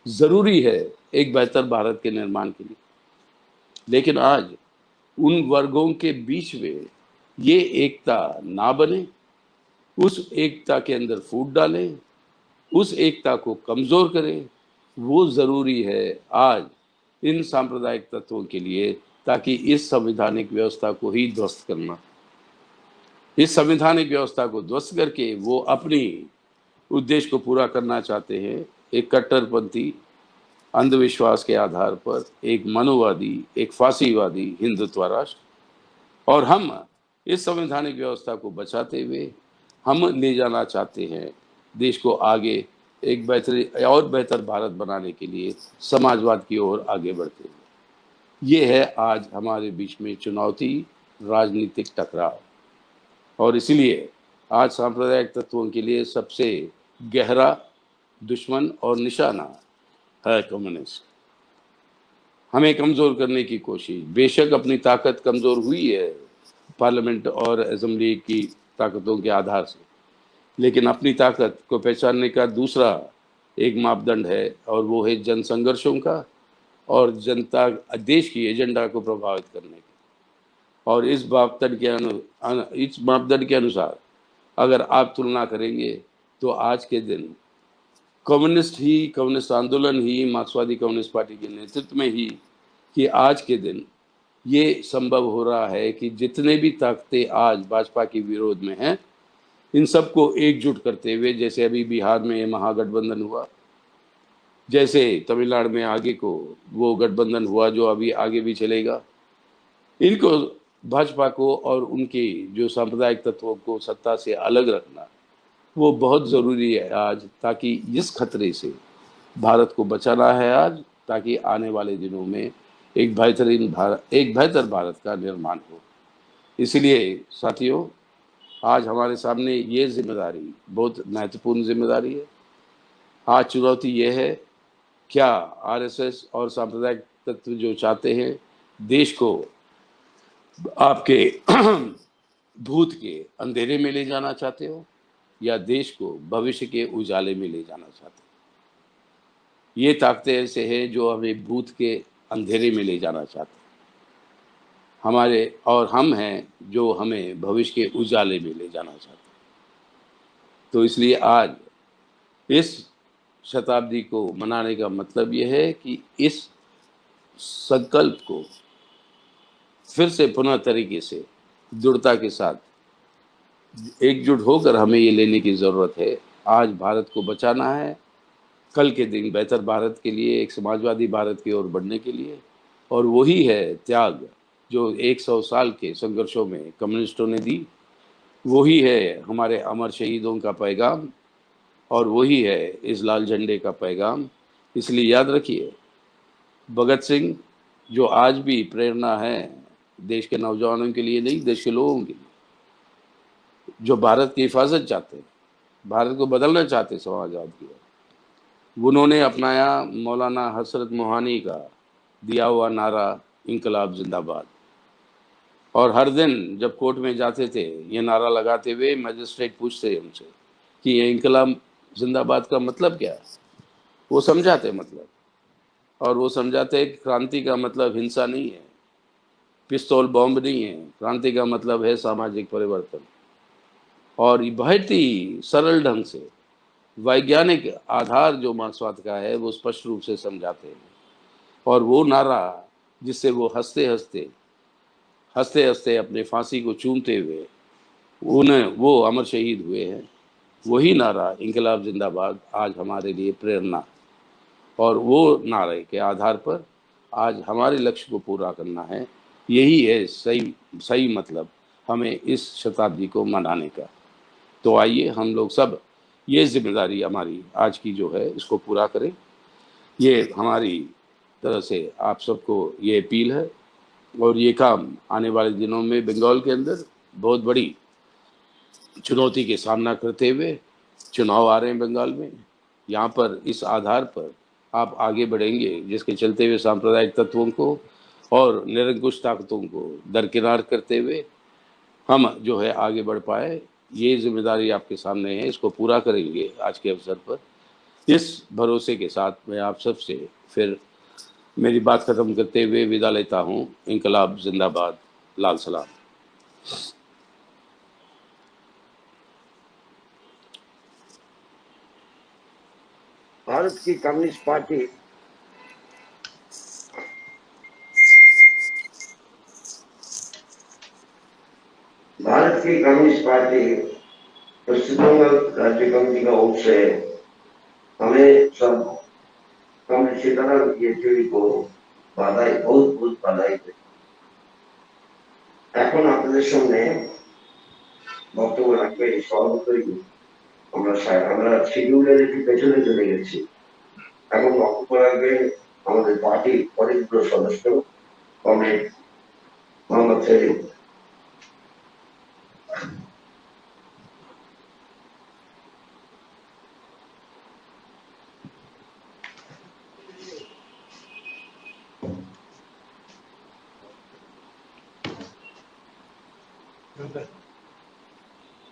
जरूरी है एक बेहतर भारत के निर्माण के लिए। लेकिन आज उन वर्गों के बीच में ये एकता ना बने, उस एकता के अंदर फूट डालें, उस एकता को कमजोर करें, वो जरूरी है आज इन सांप्रदायिक तत्वों के लिए, ताकि इस संवैधानिक व्यवस्था को ही ध्वस्त करना, इस संवैधानिक व्यवस्था को ध्वस्त करके वो अपनी उद्देश्य को पूरा करना चाहते हैं, एक कट्टरपंथी अंधविश्वास के आधार पर एक मनोवादी, एक फांसीवादी हिंदुत्व राष्ट्र। और हम इस संवैधानिक व्यवस्था को बचाते हुए हम ले जाना चाहते हैं देश को आगे, एक बेहतर और बेहतर भारत बनाने के लिए समाजवाद की ओर आगे बढ़ते हुए। ये है आज हमारे बीच में चुनौती, राजनीतिक टकराव। और इसलिए आज सांप्रदायिक तत्वों के लिए सबसे गहरा दुश्मन और निशाना है कम्युनिस्ट। हमें कमजोर करने की कोशिश, बेशक अपनी ताकत कमजोर हुई है पार्लियामेंट और असेंबली की ताकतों के आधार से, लेकिन अपनी ताकत को पहचानने का दूसरा एक मापदंड है, और वो है जन संघर्षों का और जनता देश की एजेंडा को प्रभावित करने का। और इस मापदंड के अनुसार अगर आप तुलना करेंगे तो आज के दिन कम्युनिस्ट आंदोलन ही, मार्क्सवादी कम्युनिस्ट पार्टी के नेतृत्व में ही, कि आज के दिन ये संभव हो रहा है कि जितने भी ताकतें आज भाजपा के विरोध में हैं, इन सबको एकजुट करते हुए, जैसे अभी बिहार में महागठबंधन हुआ, जैसे तमिलनाडु में आगे को वो गठबंधन हुआ जो अभी आगे भी चलेगा, इनको भाजपा को और उनके जो सांप्रदायिक तत्वों को सत्ता से अलग रखना वो बहुत ज़रूरी है आज, ताकि इस खतरे से भारत को बचाना है आज, ताकि आने वाले दिनों में एक बेहतर भारत का निर्माण हो। इसलिए साथियों, आज हमारे सामने ये जिम्मेदारी बहुत महत्वपूर्ण जिम्मेदारी है। आज चुनौती ये है, क्या आरएसएस और सांप्रदायिक तत्व जो चाहते हैं देश को आपके भूत के अंधेरे में ले जाना चाहते हो, या देश को भविष्य के उजाले में ले जाना चाहते हो? ये ताकतें ऐसे हैं जो हमें भूत के अंधेरे में ले जाना चाहते हैं हमारे, और हम हैं जो हमें भविष्य के उजाले में ले जाना चाहते हैं। तो इसलिए आज इस शताब्दी को मनाने का मतलब यह है कि इस संकल्प को फिर से पुनः तरीके से दृढ़ता के साथ एकजुट होकर हमें ये लेने की ज़रूरत है। आज भारत को बचाना है, कल के दिन बेहतर भारत के लिए, एक समाजवादी भारत की ओर बढ़ने के लिए। और वही है त्याग जो 100 साल के संघर्षों में कम्युनिस्टों ने दी, वही है हमारे अमर शहीदों का पैगाम, और वही है इस लाल झंडे का पैगाम। इसलिए याद रखिए, भगत सिंह जो आज भी प्रेरणा है देश के नौजवानों के लिए नहीं, देश के लोगों के लिए, जो भारत की हिफाजत चाहते हैं, भारत को बदलना चाहते हैं समाजवाद की ओर, उन्होंने अपनाया मौलाना हसरत मोहानी का दिया हुआ नारा, इनकलाब जिंदाबाद। और हर दिन जब कोर्ट में जाते थे ये नारा लगाते हुए, मजिस्ट्रेट पूछते उनसे कि ये इनकलाब जिंदाबाद का मतलब क्या है, वो समझाते मतलब, और वो समझाते कि क्रांति का मतलब हिंसा नहीं है, पिस्तौल बॉम्ब नहीं है, क्रांति का मतलब है सामाजिक परिवर्तन। और ये बहुत ही सरल ढंग से वैज्ञानिक आधार जो मार्क्सवाद का है वो स्पष्ट रूप से समझाते हैं। और वो नारा जिससे वो हंसते हंसते अपने फांसी को चूमते हुए वो अमर शहीद हुए हैं, वही नारा इनकलाब जिंदाबाद आज हमारे लिए प्रेरणा। और वो नारे के आधार पर आज हमारे लक्ष्य को पूरा करना है। यही है सही मतलब हमें इस शताब्दी को मनाने का। तो आइए हम लोग सब ये जिम्मेदारी हमारी आज की जो है इसको पूरा करें। ये हमारी तरह से आप सबको ये अपील है। और ये काम आने वाले दिनों में बंगाल के अंदर बहुत बड़ी चुनौती के सामना करते हुए, चुनाव आ रहे हैं बंगाल में, यहाँ पर इस आधार पर आप आगे बढ़ेंगे, जिसके चलते हुए सांप्रदायिक तत्वों को और निरंकुश ताकतों को दरकिनार करते हुए हम जो है आगे बढ़ पाए। ये जिम्मेदारी आपके सामने है, इसको पूरा करेंगे आज के अवसर पर। इस भरोसे के साथ मैं आप सबसे फिर मेरी बात खत्म करते हुए विदा लेता हूँ। इनकलाब जिंदाबाद, लाल सलाम। भारत की कम्युनिस्ट पार्टी पश्चिम बंगाल राज्य कमेटी का ओर से हमें सब कम्युनिस्ट नेताओं को बधाई, बहुत बहुत बधाई दें। এখন আপনাদের সামনে বক্তব্য রাখবে সভাপতি। আমরা শিডিউলের একটু পেছনে চলে গেছি। এখন বক্তব্য রাখবে আমাদের পার্টির অনেকগুলো সদস্য, কমরেড মোহাম্মদ সেলিম।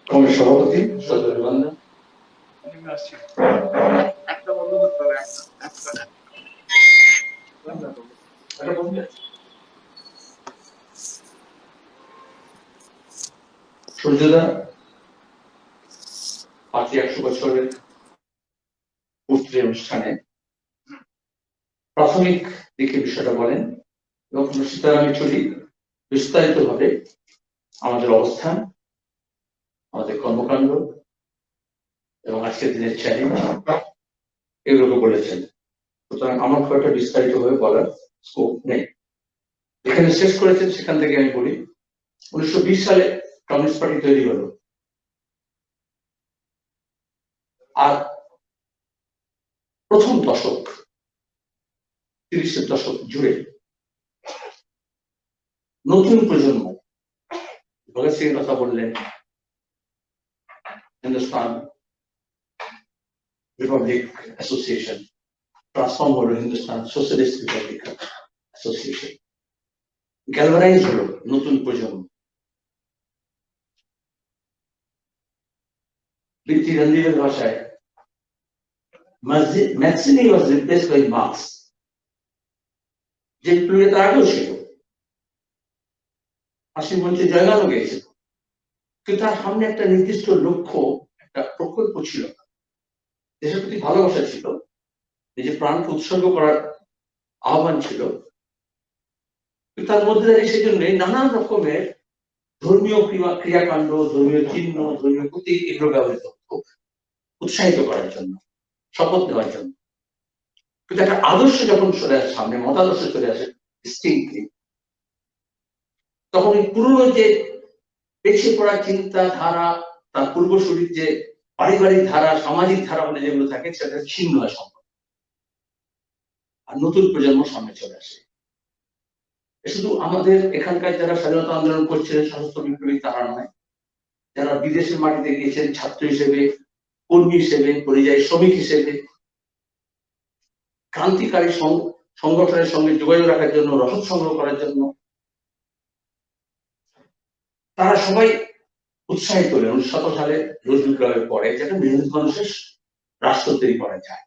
কংগ্রেস সভাপতি সূর্যদা পার্টি 100 বছরের পূর্তি অনুষ্ঠানে প্রাথমিক দিকে বিষয়টা বলেন এবং সীতারাম ইয়েচুরি বিস্তারিত ভাবে আমাদের অবস্থান, আমাদের কর্মকাণ্ড এবং আজকের দিনের চ্যালেঞ্জ এগুলোকে বলেছেন। সুতরাং আমার খুব একটা বিস্তারিত ভাবে বলার স্কোপ নেই। এখানে শেষ করেছেন সেখান থেকে আমি বলি, 1920 সালে কমিউনিস্ট পার্টি তৈরি হলো। আর প্রথম দশক, 30-এর দশক জুড়ে নতুন প্রজন্ম, ভগৎ সিং কথা বললেন, হিন্দুস্তান রিপাবলিক অ্যাসোসিয়েশন ট্রান্সফর্ম হলো Hindustan socialist Republic association, galvanise হলো নতুন প্রজন্ম। বৃত্তি রঞ্জিতের ভাষায় ম্যাক্সিনি ওয়াজ রিপ্লেসড বাই মার্কস, যে প্রিয় তার আগেও ছিল, ফাঁসির মঞ্চে জয়গানও গেয়েছিল, কিন্তু তার সামনে একটা নির্দিষ্ট লক্ষ্য, একটা প্রকল্প ছিল, দেশের প্রতি ভালোবাসা ছিল, নিজের প্রাণকে উৎসর্গ করার আহ্বান ছিল। তার মধ্যে দাঁড়িয়ে সেই জন্যই নানান রকমের ধর্মীয় ক্রিয়াকাণ্ড, ধর্মীয় চিহ্ন, ধর্মীয় প্রতীক এগুলো ব্যবহৃত হতো উৎসাহিত করার জন্য, শপথ নেওয়ার জন্য। কিন্তু একটা আদর্শ যখন চলে আসে সামনে, মতাদর্শ চলে আসে ডিস্টিংক্টলি, তখন এই পুরনো যে পেছিয়ে পড়া চিন্তা ধারা, তার পূর্বসূরির যে পারিবারিক ধারা, সামাজিক ধারা বলে যেগুলো থাকে, সেটা ছিন্ন হয় সম্পর্ক, আর নতুন প্রজন্ম সামনে চলে আসে। শুধু আমাদের এখানকার যারা স্বাধীনতা আন্দোলন করছিলেন, সশস্ত্র বিপ্লবী তারা নয়, যারা বিদেশের মাটিতে গিয়েছেন ছাত্র হিসেবে, কর্মী হিসেবে, পরিযায়ী শ্রমিক হিসেবে, ক্রান্তিকারী সংগঠনের সঙ্গে যোগাযোগ রাখার জন্য, রসদ সংগ্রহ করার জন্য, তারা সবাই উৎসাহিত হলেন 1917 সালে রোজ বিপ্লবের পরে, যেটা মেহনত মানুষের রাষ্ট্র তৈরি করা যায়।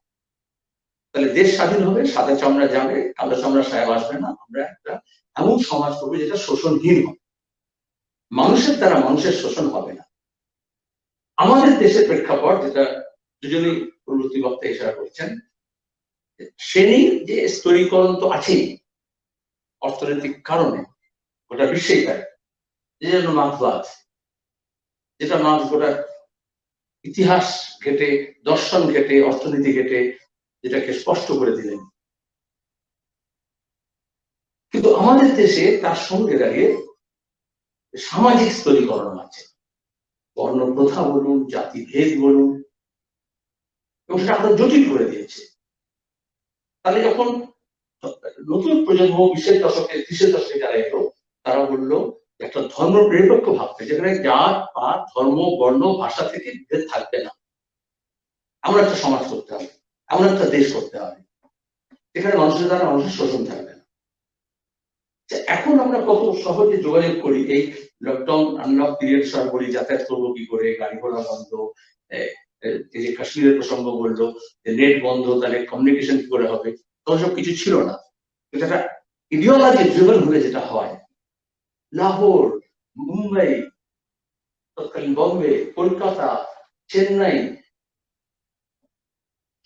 তাহলে দেশ স্বাধীন হবে, সাদা চামড়া যাবে, কালো চামড়া সাহেব আসবে না, আমরা একটা এমন সমাজ করবো যেটা শোষণহীন হবে, মানুষের দ্বারা মানুষের শোষণ হবে না। আমাদের দেশের প্রেক্ষাপট, যেটা দুজনেই পূর্ববর্তী বক্তায় ইশারা করছেন, শ্রেণীর যে স্তরীকরণ তো আছেই অর্থনৈতিক কারণে, গোটা বিশ্বেই তাই, যে জন্য মার্ক্সবাদ, যেটা মার্ক্স গোটা ইতিহাস ঘেটে, দর্শন ঘেটে, অর্থনীতি ঘেটে যেটাকে স্পষ্ট করে দিলেন। কিন্তু আমাদের দেশে তার সঙ্গে দাঁড়িয়ে সামাজিক স্তরীকরণ আছে, বর্ণ প্রথা বলুন, জাতি ভেদ বলুন, এবং সেটা আরো জটিল করে দিয়েছে। তাহলে যখন নতুন প্রজন্ম 20-এর দশকে 30-এর দশকে যারা এলো, তারা বললো একটা ধর্ম নিরপেক্ষ ভাবতে, যেখানে জাত পাত ধর্ম বর্ণ ভাষা থেকে ভেদ থাকবে না, এমন একটা সমাজ করতে হবে, এমন একটা দেশ করতে হবে যেখানে মানুষের দ্বারা মানুষের শোষণ থাকবে না। এখন আমরা কত সহজে যোগাযোগ করি, এই লকডাউন আনলক পিরিয়ড সব বলি যাতায়াত করবো কি করে, গাড়ি ঘোড়া বন্ধ, এই যে কাশ্মীরের প্রসঙ্গ বললো, নেট বন্ধ, তাহলে কমিউনিকেশন কি করে হবে, তখন সব কিছু ছিল না। কিন্তু একটা ইডিওলজি ড্রিভেন হলে যেটা হয়, লাহোর, মুম্বাই, তৎকালীন বম্বে, কলকাতা, চেন্নাই,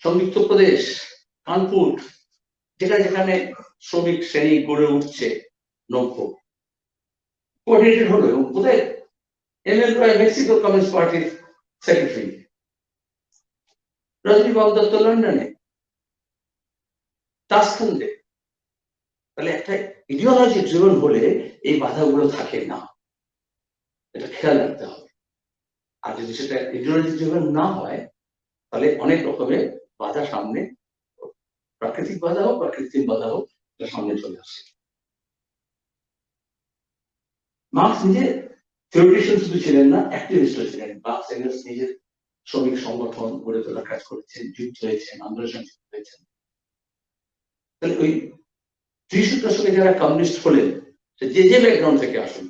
সংযুক্ত প্রদেশ, কানপুর, যেখানে যেখানে শ্রমিক শ্রেণী গড়ে উঠছে নব্য, কোঅর্ডিনেটেড হলো। এবং কোথায় এমএল রয় মেক্সিকো কমিউনিস্ট পার্টির সেক্রেটারি, রজনীবাবু দত্ত লন্ডনে, তাসখান্দে। তাহলে একটা ইডিওলজি ড্রিভেন হলে এই বাধাগুলো থাকে না, এটা খেয়াল রাখতে হবে। আর যদি সেটা ইডিওলজি ড্রিভেন না হয়, তাহলে অনেক রকমের বাধা সামনে, প্রাকৃতিক বাধা হোক বা কৃত্রিম বাধা হোক, এটা সামনে চলে আসে। মার্কস নিজে থিওরিটিশিয়ান শুধু ছিলেন না, অ্যাক্টিভিস্টও ছিলেন। মার্কস এঙ্গেলস নিজের শ্রমিক সংগঠন গড়ে তোলার কাজ করেছেন, যুক্ত হয়েছেন, আন্দোলনের যুক্ত হয়েছেন। তাহলে ওই 30-এর দশকে যারা কমিউনিস্ট হলেন, যে যে ব্যাকগ্রাউন্ড থেকে আসুন,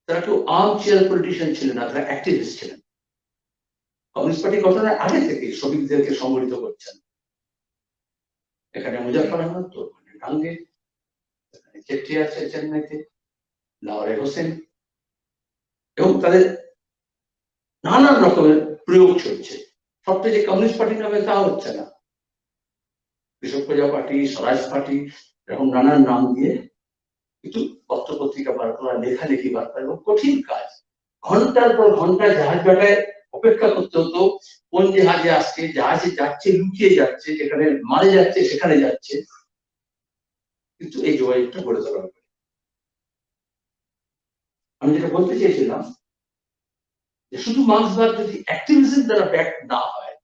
তারা কেউ আর্ম চেয়ার পলিটিশিয়ান ছিলেন না, তারা অ্যাক্টিভিস্ট ছিলেন। কমিউনিস্ট পার্টি গঠনের আগে থেকে শ্রমিকদেরকে সংগঠিত করছেন। এখানে মুজাফফর আহমদ, তো গাঙ্গে, চেট্টি আছে চেন্নাইতে, লাহোরে হোসেন, এবং তাদের নানান রকমের প্রয়োগ চলছে। সবটা যে কমিউনিস্ট পার্টি নামে তা হচ্ছে না, কৃষক প্রজা পার্টি, স্বরাজ পার্টি, এরকম নানান নাম দিয়ে কিন্তু পত্র পত্রিকা বার করা, লেখালেখি বার করা, এবং কঠিন কাজ। ঘন্টার পর ঘন্টা জাহাজ ঘাটায় অপেক্ষা করতে হতো, কোন জাহাজে আসছে, জাহাজে যাচ্ছে, লুকিয়ে যাচ্ছে, যেখানে মারে যাচ্ছে সেখানে যাচ্ছে, কিন্তু এই যোগাযোগটা গড়ে তোলা হবে। আমি যেটা বলতে চেয়েছিলাম, যে শুধু মার্ক্সবাদ যদি অ্যাক্টিভিজম দ্বারা ব্যাক না হয়,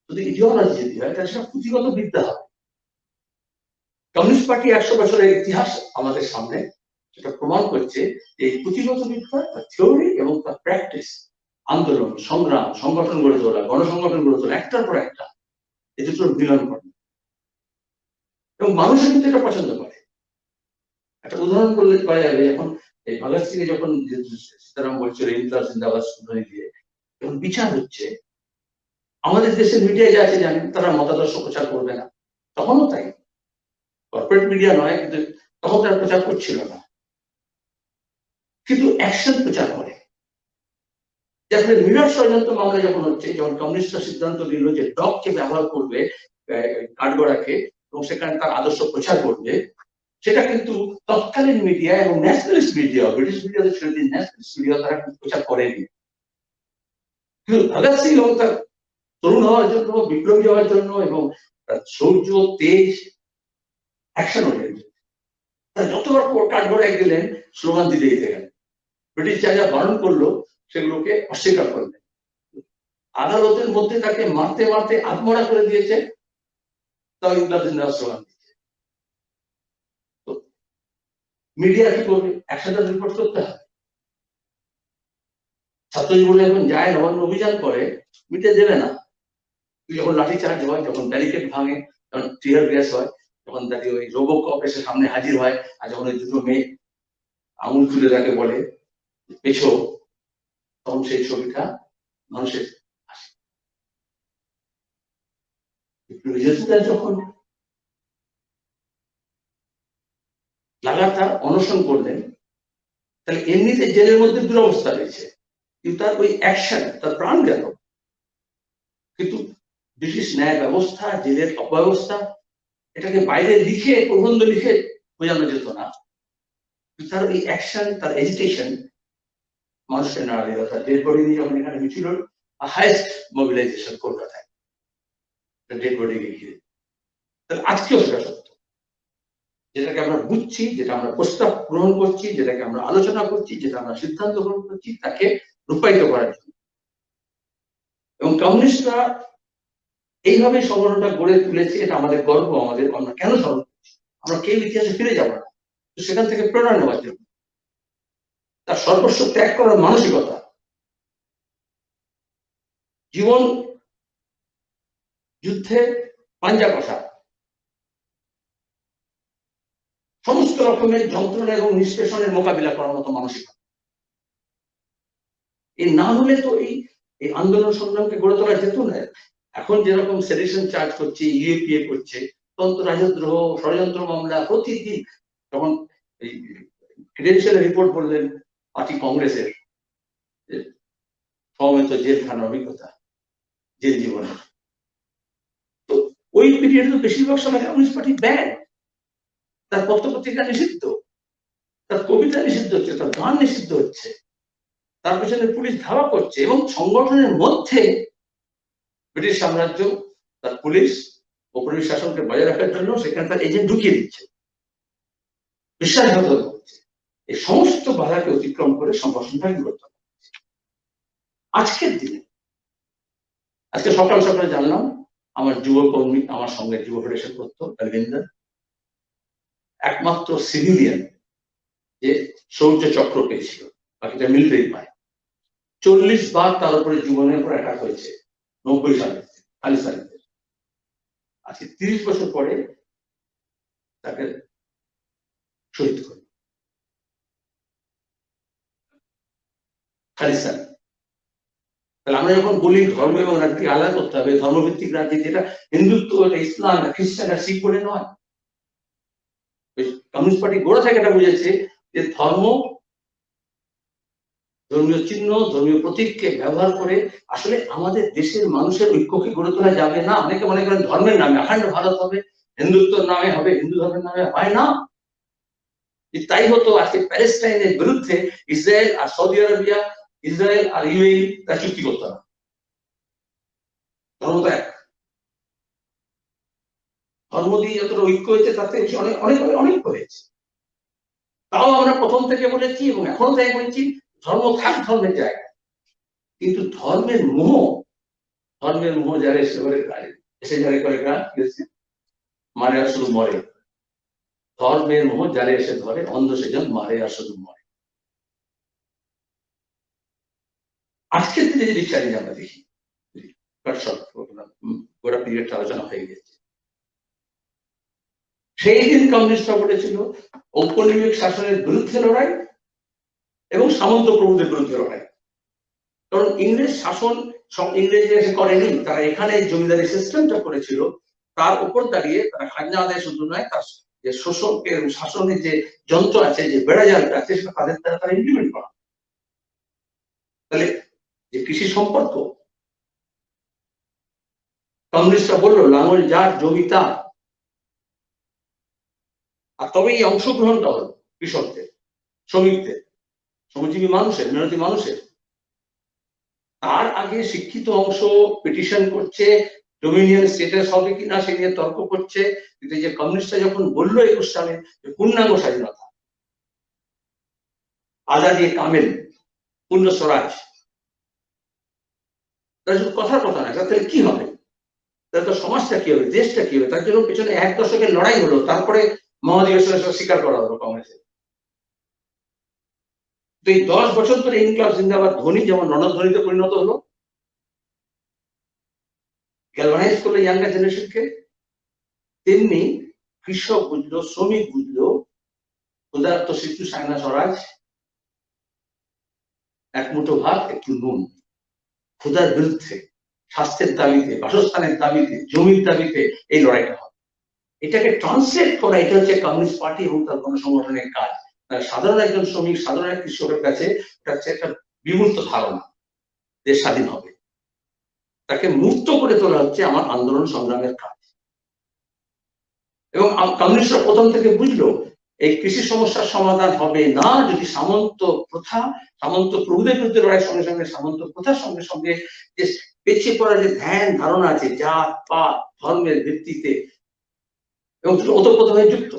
যদি ইডিওলজি যদি হয়, তাহলে সেটা পুঁথিগত বিদ্যা হবে। কমিউনিস্ট পার্টি 100 বছরের ইতিহাস আমাদের সামনে সেটা প্রমাণ করছে, এই পুঁথিগত বিদ্যা, তার থিওরি এবং তার প্র্যাকটিস, আন্দোলন, সংগ্রাম, সংগঠন গড়ে তোলা, গণসংগঠন গড়ে তোলা, একটার পর একটা, এই দুটোর মিলন করে। এবং মানুষের কিন্তু এটা পছন্দ করে। একটা উদাহরণ করলে পাওয়া যাবে, এখন এই ভগৎ সিং যখন সীতারাম বলছিল ইনকলাব জিন্দাবাদ ধ্বনি দিয়ে যখন বিচার হচ্ছে, আমাদের দেশের মিডিয়া যা আছে জানেন, তারা মতাদর্শ প্রচার করবে না। তখনও তাই, কর্পোরেট মিডিয়া নয়, কিন্তু তখন তারা প্রচার করছিল না, কিন্তু অ্যাকশন প্রচার করে। যার ফলে মিরাট ষড়যন্ত্র মামলা যখন হচ্ছে, যখন কমিউনিস্টরা সিদ্ধান্ত নিল যে ডগকে ব্যবহার করবে কাঠগড়াকে, এবং সেখানে তার আদর্শ প্রচার করবে, সেটা কিন্তু তৎকালীন মিডিয়া এবং ন্যাশনালিস্ট মিডিয়া, ব্রিটিশ মিডিয়া ছেড়ে দিয়ে ন্যাশনালিস্ট মিডিয়া তারা কিন্তু প্রচার করেনি। কিন্তু ভগৎ সিং এবং তার তরুণ হওয়ার জন্য, বিপ্লবী হওয়ার জন্য এবং তার শৌর্য, তেজ, অ্যাকশন ওরিয়েন্টেড, তারা যতবার কাঠগড়ে গেলেন স্লোগান দিতে গেলেন। ব্রিটিশ যা বারণ করলো সেগুলোকে অস্বীকার করলেন। আদালতের মধ্যে তাকে মারতে মারতে আত্মহত্যা করে দিয়েছে, তাও ইংরেজি স্লোগান দিচ্ছে। তো মিডিয়া কি করবে? একসাথে রিপোর্ট করতে হবে। ছাত্র জীবন যখন যায়, নবান্ন অভিযান করে, মিটে দেবে না। যখন লাঠি চার্জ হয়, যখন ব্যারিকেড ভাঙে, যখন টিয়ার গ্যাস হয়, যখন তাকে ওই রোবক এসে সামনে হাজির হয়, আর যখন ওই দুটো মেয়ে আঙুল তুলে তাকে বলে পেছো, তখন সেই ছবিটা মানুষের যখন লাগাতার অনশন করলেন, তাহলে এমনিতে জেলের মধ্যে দুরবস্থা রয়েছে, কিন্তু তার ওই অ্যাকশন, তার প্রাণ গেল। কিন্তু ব্রিটিশ ন্যায় ব্যবস্থা, জেলের অব্যবস্থা, এটাকে বাইরে লিখে, প্রবন্ধ লিখে বোঝানো যেত না। তার এই অ্যাকশন, তার এজিটেশন মানুষের নাড়া দিল। তার ডেড বডি নিয়ে যখন এখানে মিছিল, হাইয়েস্ট মোবিলাইজেশন কলকাতায় ডেড বডি ঘিরে। তাহলে আজকেও সেটা সত্য, যেটাকে আমরা বুঝছি, যেটা আমরা প্রস্তাব গ্রহণ করছি, যেটাকে আমরা আলোচনা করছি, যেটা আমরা সিদ্ধান্ত গ্রহণ করছি, তাকে রূপায়িত করার জন্য। এবং কমিউনিস্টরা এইভাবে সংগঠনটা গড়ে তুলেছে, এটা আমাদের গর্ব। আমরা কেন স্মরণ করছি? আমরা কেউ ইতিহাসে ফিরে যাব না, সেখান থেকে প্রেরণা নেওয়ার জন্য, তার সর্বস্ব ত্যাগ করার মানসিকতা, জীবন যুদ্ধে পাঞ্জা কষা, সমস্ত রকমের যন্ত্রণা এবং নিষ্পেষণের মোকাবিলা করার মতো মানসিকতা। এই না হলে তো এই আন্দোলন সংগ্রামকে গড়ে তোলা যেত না। এখন যেরকম সেডিশন চার্জ করছে, ইউএপিএ করছে, তন্ত্র রাজদ্রোহ, ষড়যন্ত্র মামলা প্রতিদিন। যখন এই ক্রেডেনশিয়াল রিপোর্ট বললেন পার্টি কংগ্রেসের সমবেত জেলখানার অভিজ্ঞতা, জেল জীবন, তো ওই পিরিয়ডে তো বেশিরভাগ সময় কমিউনিস্ট পার্টি ব্যান, তার পত্রপত্রিকা নিষিদ্ধ, তার কবিতা নিষিদ্ধ হচ্ছে, তার গান নিষিদ্ধ হচ্ছে, তার পেছনে পুলিশ ধাওয়া করছে। এবং সংগঠনের মধ্যে ব্রিটিশ সাম্রাজ্য তার পুলিশ ও পুলিশ শাসনকে বজায় রাখার জন্য সেখানে তার এজেন্ট ঢুকিয়ে দিচ্ছে, বিশ্বাসঘাতকতা করছে। এই সমস্ত বাধাকে অতিক্রম করে সংগঠনটা গড়ে তোলা। আজকের দিনে, আজকে সকাল সকালে জানলাম আমার যুবকর্মী, আমার সঙ্গে যুব ফেডারেশন করতো অরবিন্দর, একমাত্র সিভিলিয়ান যে শৌর্য চক্র পেয়েছিল, বাকিটা মিলিটারি পায়। 40 বার তার উপরে জীবনের উপর অ্যাটাক হয়েছে 90 সালে খালিস্তানিদের। আজকে 30 বছর পরে তাকে শহীদ করে খালিস্তান। তাহলে আমরা যখন বলি ধর্ম এবং রাজনীতি আলাদা করতে হবে, ধর্মভিত্তিক রাজনীতি, এটা হিন্দুত্ব, ইসলাম, খ্রিস্টান, শিখ বলে নয়। কমিউনিস্ট পার্টি গোড়া থেকে এটা বুঝেছে যে ধর্ম, ধর্মীয় চিহ্ন, ধর্মীয় প্রতীককে ব্যবহার করে আসলে আমাদের দেশের মানুষের ঐক্যকে গড়ে তোলা যাবে না। অনেকে মনে করেন ধর্মের নামে অখণ্ড ভারত হবে, হিন্দুত্বের নামে হবে, হিন্দু ধর্মের নামে হয় না। তাই হতো আজকে প্যালেস্টাইনের বিরুদ্ধে ইসরায়েল আর সৌদি আরবিয়া, ইসরায়েল আর ইউএই তা চুক্তি করতো না। ধর্ম তো এক, ধর্ম দিয়ে যতটা ঐক্য হয়েছে তাতে অনেক অনেক অনেক হয়েছে। তাও আমরা প্রথম থেকে বলেছি এবং এখনো তাই বলছি, ধর্ম থাক ধর্মের জায়গায়, কিন্তু ধর্মের মোহ যারা এসে যারা করে কাজ গেছে, মারে আর শুধু মরে। ধর্মের মোহ যারা এসে ধরে, অন্ধ সেজন মারে আর শুধু মরে। আজকের দিনে যে রিক্সা নিয়ে আমরা দেখি, গোটা পিরিয়ডটা আলোচনা হয়ে গেছে। সেই দিন কমিউনিস্টরা বলেছিল ঔপনিবেশিক শাসনের বিরুদ্ধে লড়াই এবং সামন্ত প্রভুদের বিরুদ্ধে লড়াই। কারণ ইংরেজ শাসন ইংরেজরা এসে করেনি, তারা এখানে জমিদারি সিস্টেমটা করেছিল, তার উপর দাঁড়িয়ে তারা খাজনা আদায় শুধু নয়, তার যে শোষকের শাসনের যে যন্ত্র আছে, যে বেড়াজালটা আছে, সেটা তাদের দ্বারা তারা ইমপ্লিমেন্ট করা। তাহলে যে কৃষি সম্পর্ক, কমিউনিস্টরা বললো লাঙল যার জমি তার, আর তবে এই অংশগ্রহণটা হলো কৃষকদের, শ্রমিকদের, শ্রমজীবী মানুষের, মেহনতি মানুষের। তার আগে শিক্ষিত অংশ পিটিশন করছে, ডোমিনিয়ন স্টেটাস হবে কিনা সে নিয়ে তর্ক করছে। কিন্তু যে কমিউনিস্টরা যখন বললো 21 সালে যে পূর্ণাঙ্গ স্বাধীনতা, আজাদি কামেল, পূর্ণ স্বরাজ, তার শুধু কথার কথা না, তাহলে কি হবে, তাহলে তো সমাজটা কি হবে, দেশটা কি হবে, তার জন্য পেছনে 1 দশকের লড়াই হলো। তারপরে মহাধিবেশনে স্বীকার করা হলো কংগ্রেসের। তো এই 10 বছর ধরে ইনকলাব জিন্দাবাদ ধ্বনি যেমন রণধ্বনিতে পরিণত হলো, গ্যালভানাইজ করলো ইয়াঙ্গার জেনারেশনকে, তেমনি কৃষক বুঝলো, শ্রমিক বুঝলো, ক্ষুধার্ত শিশু সায়না স্বরাজ, এক মুঠো ভাত একটু নুন, ক্ষুধার বিরুদ্ধে, স্বাস্থ্যের দাবিতে, বাসস্থানের দাবিতে, জমির দাবিতে এই লড়াইটা হবে। এটাকে ট্রান্সলেট করা, এটা হচ্ছে কমিউনিস্ট পার্টি এবং তার গণসংগঠনের কাজ। সাধারণ একজন শ্রমিক, সাধারণ এক কৃষকের কাছে এটা হচ্ছে একটা বিমূর্ত ধারণা, দেশ স্বাধীন হবে। তাকে মুক্ত করে তোলা হচ্ছে আমার আন্দোলন সংগ্রামের কাজ। এবং কমিউনিস্টরা প্রথম থেকে বুঝলো এই কৃষি সমস্যার সমাধান হবে না যদি সামন্ত প্রথা, সামন্ত প্রভুদের বিরুদ্ধে লড়াইয়ের সঙ্গে সঙ্গে সামন্ত প্রথার সঙ্গে সঙ্গে যে পেছিয়ে পড়া যে ধ্যান ধারণা আছে জাত পাত ধর্মের ভিত্তিতে এবং ওতপ্রোতভাবে যুক্ত।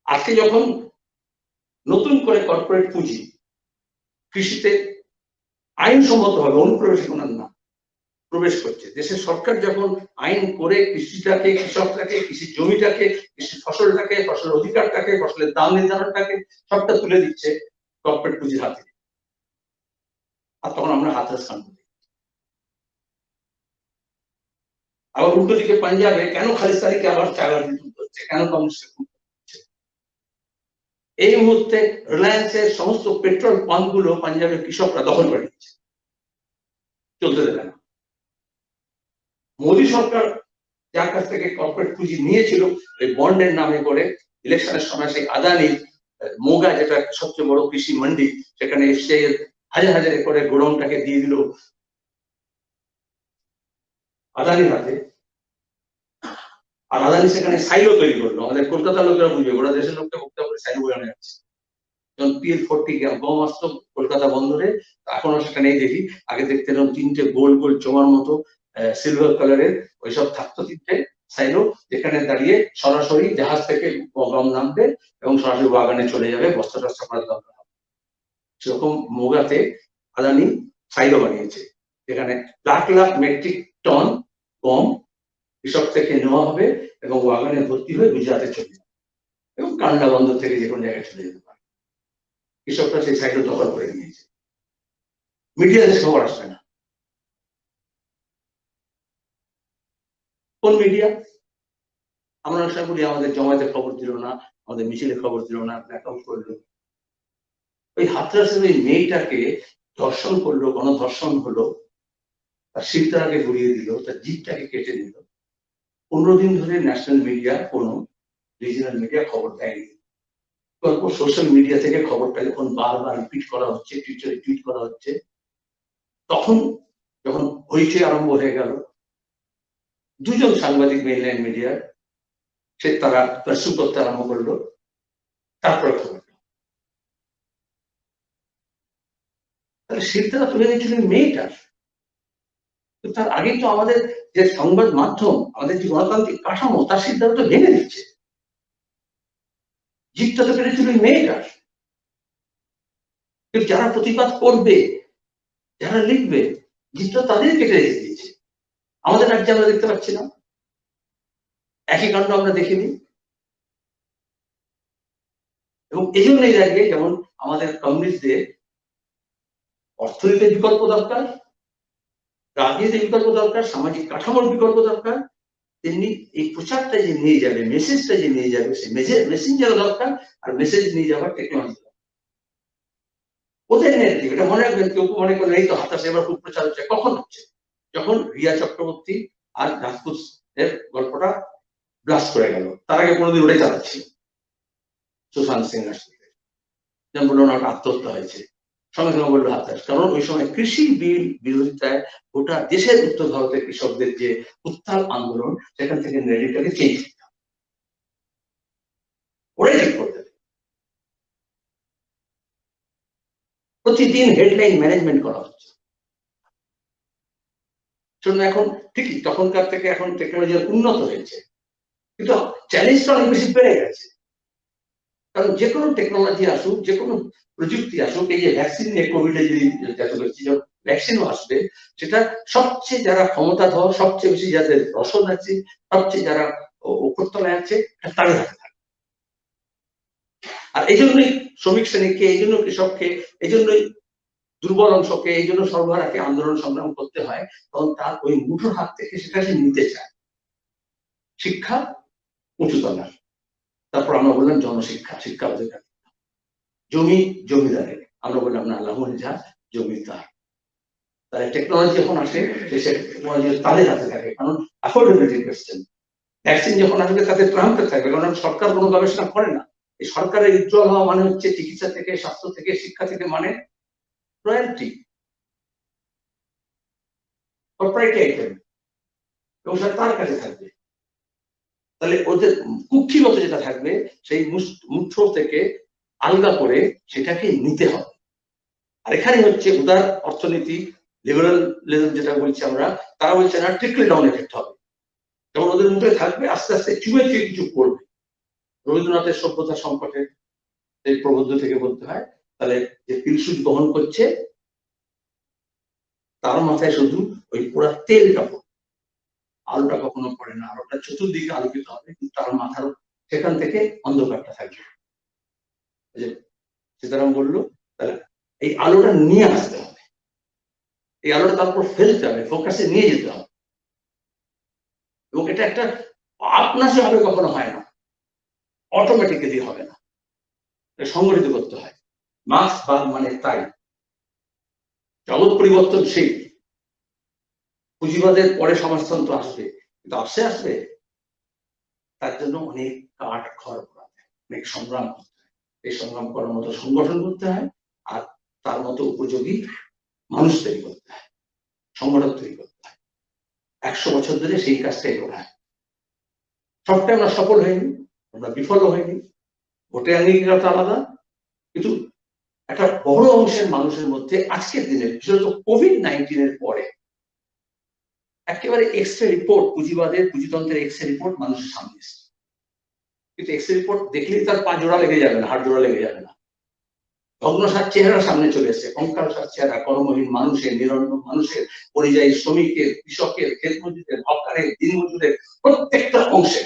আজকে যখন নতুন করে কর্পোরেট পুঁজি কৃষিতে আইনসম্মতভাবে অনুপ্রবেশ না প্রবেশ করছে, দেশের সরকার যখন আইন করে কৃষিটাকে, কৃষকটাকে, কৃষি জমিটাকে, কৃষি ফসলটাকে, ফসলের অধিকারটাকে, ফসলের দাম নির্ধারণটাকে সবটা তুলে দিচ্ছে কর্পোরেট পুঁজির হাতে, আর তখন আমরা হাতরাস কাণ্ড করি। আবার উল্টো দিকে পাঞ্জাবে কেন খালিস্তানিকে আবার চাগার যুদ্ধ হচ্ছে, কেন কমিউনিস্ট হচ্ছে? এই মুহূর্তে রিলায়েন্সের সমস্ত পেট্রোল পাম্প গুলো পাঞ্জাবের কৃষকরা দখল করে নিচ্ছে, চলতে দেবে না। মোদী সরকার যার কাছ থেকে কর্পোরেট পুঁজি নিয়েছিল ওই বন্ডের নামে করে, ইলেকশনের সময় সেই আদানির মোগা, যেটা সবচেয়ে বড় কৃষি মন্ডি, সেখানে সে হাজার হাজার একরে গোডাউনটাকে দিয়ে দিল আদানির হাতে। আর আদানি সেখানে সাইলো তৈরি করলো। আমাদের কলকাতার লোকেরা বুঝবে, ওরা দেশের লোককে মুক্ত করে সাইলো বোঝানো যাচ্ছে। যখন PL-40 গম আসতো কলকাতা বন্দরে, এখনো সেখানে দেখি, আগে দেখতে এরকম 3টে গোল গোল জমার মতো সিলভার কালারের ওইসব থাকতো 3টে সাইলো, যেখানে দাঁড়িয়ে সরাসরি জাহাজ থেকে গম নামবে এবং সরাসরি বাগানে চলে যাবে, বস্তা টস্তা করার দরকার হবে। সেরকম মোগাতে আদানি সাইলো বানিয়েছে, যেখানে লাখ লাখ মেট্রিক টন গম কৃষক থেকে নেওয়া হবে এবং বাগানে ভর্তি হয়ে গুজরাটে চলে যাবে এবং কান্ডা বন্দর থেকে যে কোনো জায়গায় চলে যেতে পারে। কৃষকরা সেই সাইডে দখল করে নিয়েছে, মিডিয়াতে খবর আসবে না। কোন মিডিয়া? আমরা আশা করি আমাদের জমায়েতে খবর দিল না, আমাদের মিছিলে খবর দিল না, ব্ল্যাকআউট করলো। ওই হাতরাসের ওই মেয়েটাকে ধর্ষণ করলো, গণধর্ষণ হলো, তার শিরটাকে ঘুরিয়ে দিল, তার জিভটাকে কেটে দিল। 15 দিন ধরে ন্যাশনাল মিডিয়া, কোনো রিজিনাল মিডিয়া খবর দেয়নি। সোশ্যাল মিডিয়া থেকে খবরটা যখন বারবার রিপিট করা হচ্ছে, টুইটারে টুইট করা হচ্ছে, তখন যখন হইচই আরম্ভ হয়ে গেল, দুজন সাংবাদিক মেইনলাইন মিডিয়ার সে তারা পার্সু করতে আরম্ভ করলো। তারপরে খবর, তাহলে শিরদারা তুলে নিয়েছিলেন মেয়েটার। তার আগে তো আমাদের যে সংবাদ মাধ্যম, আমাদের যে গণতান্ত্রিক কাঠামো, তার সিদ্ধান্ত ভেঙে দিচ্ছে। জিতটা তো পেরেছিল মেয়েটার। কিন্তু যারা প্রতিবাদ করবে, যারা লিখবে, জিতটা তাদের কেটে রেখে দিয়েছে। আমাদের রাজ্যে আমরা দেখতে পাচ্ছি না, একই কাণ্ড আমরা দেখিনি। এবং এই জন্যই দাঁড়িয়ে যেমন আমাদের কমিউনিস্টদের অর্থনীতির বিকল্প দরকার, রাজনীতির বিকল্প দরকার, সামাজিক কাঠামোর বিকল্প দরকার, তেমনি এই প্রচারটা যে নিয়ে যাবে, মেসেজটা যে নিয়ে যাবে, সেই মেসেঞ্জার দরকার। আর মেসেজ নিয়ে যাওয়ার টেকনোলজি ওদের নেই। এটা মনে রাখবেন, কেউ মনে করেন এই তো হাতাশে এবার খুব প্রচার হচ্ছে। কখন হচ্ছে? যখন রিয়া চক্রবর্তী আর রাজপুত এর গল্পটা ব্লাস্ট করে গেল। তার আগে কোনোদিন উড়ে চালাচ্ছি সুশান্ত সিং রাজপুতের, যেমন বললো না, আত্মহত্যা হয়েছে, সঙ্গে সঙ্গে বললো হাতাশ। কারণ ওই সময় কৃষি বিল বিরোধিতায় গোটা দেশের উত্তর ভারতের কৃষকদের যে উত্তাল আন্দোলন, সেখান থেকে নেগেটিভটাকে চেঞ্জ। ওরাই ঠিক করে দেবে। প্রতিদিন হেডলাইন ম্যানেজমেন্ট করা হচ্ছে। শুনুন, এখন ঠিকই তখনকার থেকে এখন টেকনোলজি উন্নত হয়েছে, কিন্তু চ্যালেঞ্জটা অনেক বেশি বেড়ে গেছে। কারণ যে কোনো টেকনোলজি আসুক, যে কোনো প্রযুক্তি আসুক, এই যে ভ্যাকসিন নিয়ে কোভিডে যদি ভ্যাকসিনও আসবে, সেটা সবচেয়ে যারা ক্ষমতাধর, সবচেয়ে বেশি যাদের রসদ আছে, সবচেয়ে যারা উপরতলায় আছে, তাদের হাতে থাকে। আর এই জন্যই শ্রমিক শ্রেণীকে, এই জন্য কৃষককে, এই জন্যই দুর্বল অংশকে, এই জন্য সর্বহারাকে আন্দোলন সংগ্রাম করতে হয়, কারণ তার ওই মুঠোর হাত থেকে সেটা সে নিতে চায়। শিক্ষা উঁচুতলার, তারপর আমরা বললাম জনশিক্ষা, শিক্ষা অধিকার, জমি জমিদারের, আমরা বললাম না লাহন যা জমি তার। তাহলে টেকনোলজি যখন আসে, সে টেকনোলজি তাদের হাতে থাকে, কারণ অ্যাফোর্ডেবিলিটি কোয়েশ্চেন। ভ্যাকসিন যখন আসবে তাদের ট্রাম্পে থাকবে, কারণ সরকার কোনো গবেষণা করে না। এই সরকারের উজ্জ্বল হওয়া মানে হচ্ছে চিকিৎসা থেকে, স্বাস্থ্য থেকে, শিক্ষা থেকে, মানে রয়্যালটি, প্রপার্টি আইটেম, এবং সেটা তার কাছে থাকবে। তাহলে ওদের কুক্ষিগত যেটা থাকবে, সেই মুঠো থেকে আলগা করে সেটাকে নিতে হবে। আর এখানে হচ্ছে উদার অর্থনীতি, লিবারালিজম যেটা বলছি আমরা, তারা বলছে না ট্রিকল ডাউন এফেক্ট হবে, যেমন ওদের মুখে থাকবে, আস্তে আস্তে চুয়ে চুয়ে কিছু করবে। রবীন্দ্রনাথের সভ্যতা সংকটে এই প্রবন্ধ থেকে বলতে হয়, তাহলে যে পিলসুট বহন করছে তার মাথায় শুধু ওই পোড়া তেলটা পড়ে, আলোটা কখনো পড়ে না। আলোটা চতুর্দিকে আলোকিত হবে, কিন্তু তার মাথার সেখান থেকে অন্ধকারটা থাকবে। সীতারাম বললো, তাহলে এই আলোটা নিয়ে আসতে হবে, এই আলোটা তারপর ফেলতে হবে, ফোকাসে নিয়ে যেতে হবে। এবং এটা একটা আপনাসে হবে, কখনো হয় না, অটোমেটিক্যালি হবে না, সংগঠিত করতে হয়। মার্কস বাদ মানে তাই, জগৎ পরিবর্তনশীল, পুঁজিবাদের পরে সমাজতন্ত্র আসবে, কিন্তু আসবে তার জন্য অনেক কাঠ খড় পোড়াতে হয়, অনেক সংগ্রাম করতে হয়। এই সংগ্রাম করার মতো সংগঠন করতে হয়, আর তার মতো উপযোগী মানুষ তৈরি করতে হয়, সংগঠন তৈরি করতে হয়। 100 বছর ধরে সেই কাজটাই করা হয়। সবটাই আমরা সফল হয়নি, আমরা বিফলও হয়নি, ভোটে আঙ্গিকতা আলাদা, কিন্তু একটা বড় অংশের মানুষের মধ্যে আজকের দিনে, বিশেষত কোভিড-19 পরে, একেবারে এক্সরে রিপোর্ট, পুঁজিবাদের পুঁজিতন্ত্রের এক্সরে রিপোর্ট মানুষের সামনে এসছে। কিন্তু এক্সরে রিপোর্ট দেখলেই তার পা জোড়া লেগে যাবে না, হাড় জোড়া লেগে যাবে না। ভগ্নসার চেহারা সামনে চলে এসছে, কঙ্কালসার চেহারা, কর্মহীন মানুষের, নিরন্ন মানুষের, পরিযায়ী শ্রমিকের, কৃষকের, ক্ষেত মজুরের, হকারের, দিনমজুরের, প্রত্যেকটা অংশে।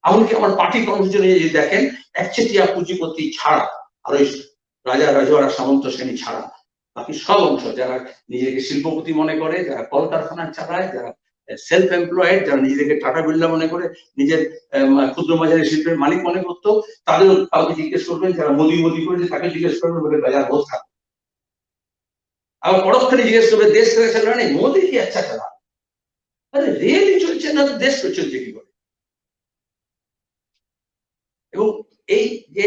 এমনকি আমার পার্টি কর্মসূচি যদি দেখেন, একচেটিয়া পুঁজিপতি ছাড়া, আর ওই রাজা রাজওয়াড়া সামন্ত শ্রেণী ছাড়া, বাকি সব অংশ, যারা নিজেকে শিল্পপতি মনে করে, যারা কলকারখানা চালায়, যারা সেলফ এমপ্লয়েড, যারা নিজেকে টাটা বিড়লা মনে করে, নিজের ক্ষুদ্র মাঝারি শিল্পের মালিক মনে করতো, তাদের কাউকে জিজ্ঞেস করবেন, যারা মোদি করেছে তাকে জিজ্ঞেস করবেন, বলে বাজার বোধ থাকবে। আবার পরক্ষণে জিজ্ঞেস করবে দেশ থেকে চালা নেই, মোদি কি আচ্ছা চালা, আরে রিয়েলি চলছে না, দেশ চলছে কি করে? এবং এই যে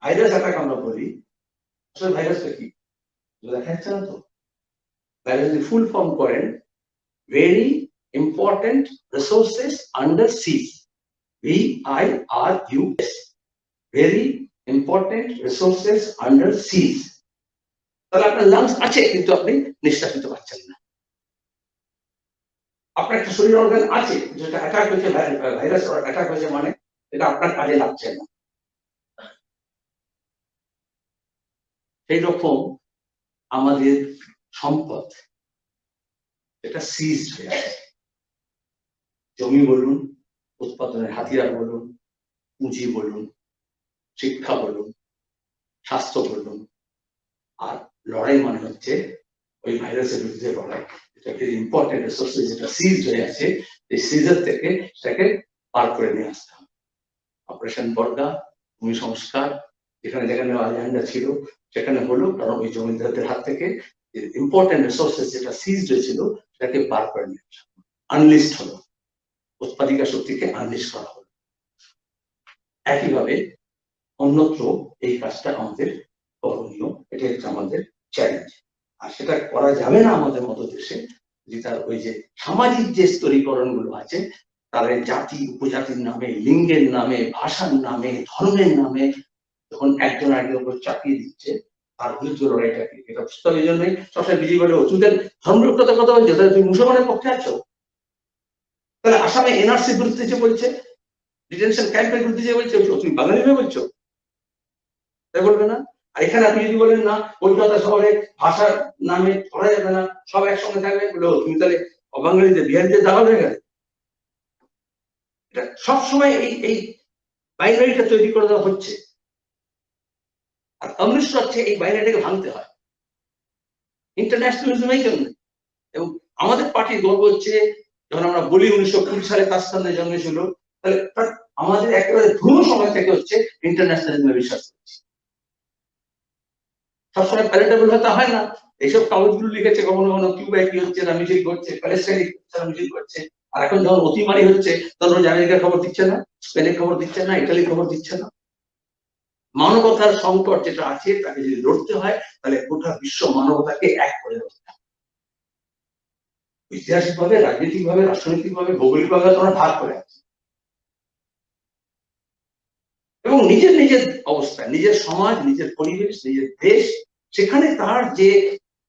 ভাইরাস অ্যাটাক আমরা বলি, আসলে ভাইরাসটা কি দেখা যাচ্ছে না তো। ভাইরাস ফুল ফর্ম করেন very important resources under siege, VIRUS, very important resources under siege. তাহলে আপনার লাংস আছে, কিন্তু আপনি নিঃশ্বাস নিতে পারছেন না। আপনার একটা শরীর অর্গান আছে, যেটা অ্যাটাক হয়েছে, ভাইরাস অ্যাটাক হয়েছে, মানে এটা আপনার কাজে লাগছে না। সেই রকম আমাদের সম্পদ এটা সিজ হয়ে আছে। জমি বলুন, উৎপাদনের হাতিয়ার বলুন, পুঁজি বলুন, শিক্ষা বলুন, স্বাস্থ্য বলুন, আর লড়াই মানে হচ্ছে ওই ভাইরাসের বিরুদ্ধে লড়াই। এটা ইম্পর্টেন্ট রিসোর্স, যেটা সিজ হয়ে আছে, এই সিজের থেকে সেটাকে পার করে নিয়ে আসতে হবে। অপারেশন বর্গা, ভূমি সংস্কার, যেখানে যেখানে আজেন্ডা ছিল সেখানে হলো, কারণ ওই জমিদারদের হাত থেকে ইম্পর্টেন্ট রিসোর্সেস যেটা সিজ হয়েছিল সেটাকে বার করে নিয়ে আসা, আনলিস্ট হলো, উৎপাদিকা শক্তিকে আনলিস্ট করা হলো। একইভাবে অন্যত্র এই কাজটা আমাদের করণীয়, এটা হচ্ছে আমাদের চ্যালেঞ্জ। আর সেটা করা যাবে না আমাদের মতো দেশে, যে তার ওই যে সামাজিক যে স্তরীকরণ গুলো আছে তারা জাতি উপজাতির নামে, লিঙ্গের নামে, ভাষার নামে, ধর্মের নামে যখন একজন আরেকজনের উপর চাপিয়ে দিচ্ছে, তার বিরুদ্ধে লড়াইটাকে এটা বুঝতে হবে। এই জন্যই সবসময় বিজেপি বলে তোদের ধর্মরক্ষতার কথা বলছে, তাহলে তুমি মুসলমানের পক্ষে আছো। তাহলে আসামে এনআরসি বিরুদ্ধে যে বলছে, ডিটেনশন ক্যাম্পের বিরুদ্ধে যে বলছে, তুমি বাঙালি হয়ে বলছো, তাই বলবে না? আর এখানে আপনি যদি বলেন না কলকাতা শহরে ভাষার নামে ধরা যাবে না, সব একসঙ্গে থাকবে, বলে তুমি তাহলে অবাঙালিদের বিহারিদের দালাল হয়ে গেলে। এটা সবসময় এই বাইনারিটা তৈরি করে দেওয়া হচ্ছে। আর কমিউনিস্ট হচ্ছে এই বাইনারিটাকে ভাঙতে হয় ইন্টারন্যাশনালিজম এই জন্য। এবং আমাদের পার্টির গর্ব হচ্ছে যখন আমরা বলি 1920 সালে কাস্তানে জন্মেছিল, তাহলে আমাদের একেবারে ভ্রূণ সময় থেকে হচ্ছে ইন্টারন্যাশনালিজমে বিশ্বাস করছি। সবসময় প্যালেটেবল হতে হয় না। এইসব কাগজগুলো লিখেছে কখনো কখনো কিউবায় কি হচ্ছে না মিছিল করছে, প্যালেস্টাইনে মিছিল করছে। আর এখন যখন অতিমারি হচ্ছে তখন আমেরিকার খবর দিচ্ছে না, স্পেনের খবর দিচ্ছে না, ইটালির খবর দিচ্ছে না। মানবতার সংকট যেটা আছে তাকে যদি লড়তে হয় তাহলে গোটা বিশ্ব মানবতাকে এক করে লড়তে হবে। ঐতিহাসিক ভাবে, রাজনৈতিক ভাবে, রাজনৈতিক ভাবে, ভৌগোলিক ভাবে তোমরা ভাগ করে আছে। এবং নিজের নিজের অবস্থা, নিজের সমাজ, নিজের পরিবেশ, নিজের দেশ, সেখানে তার যে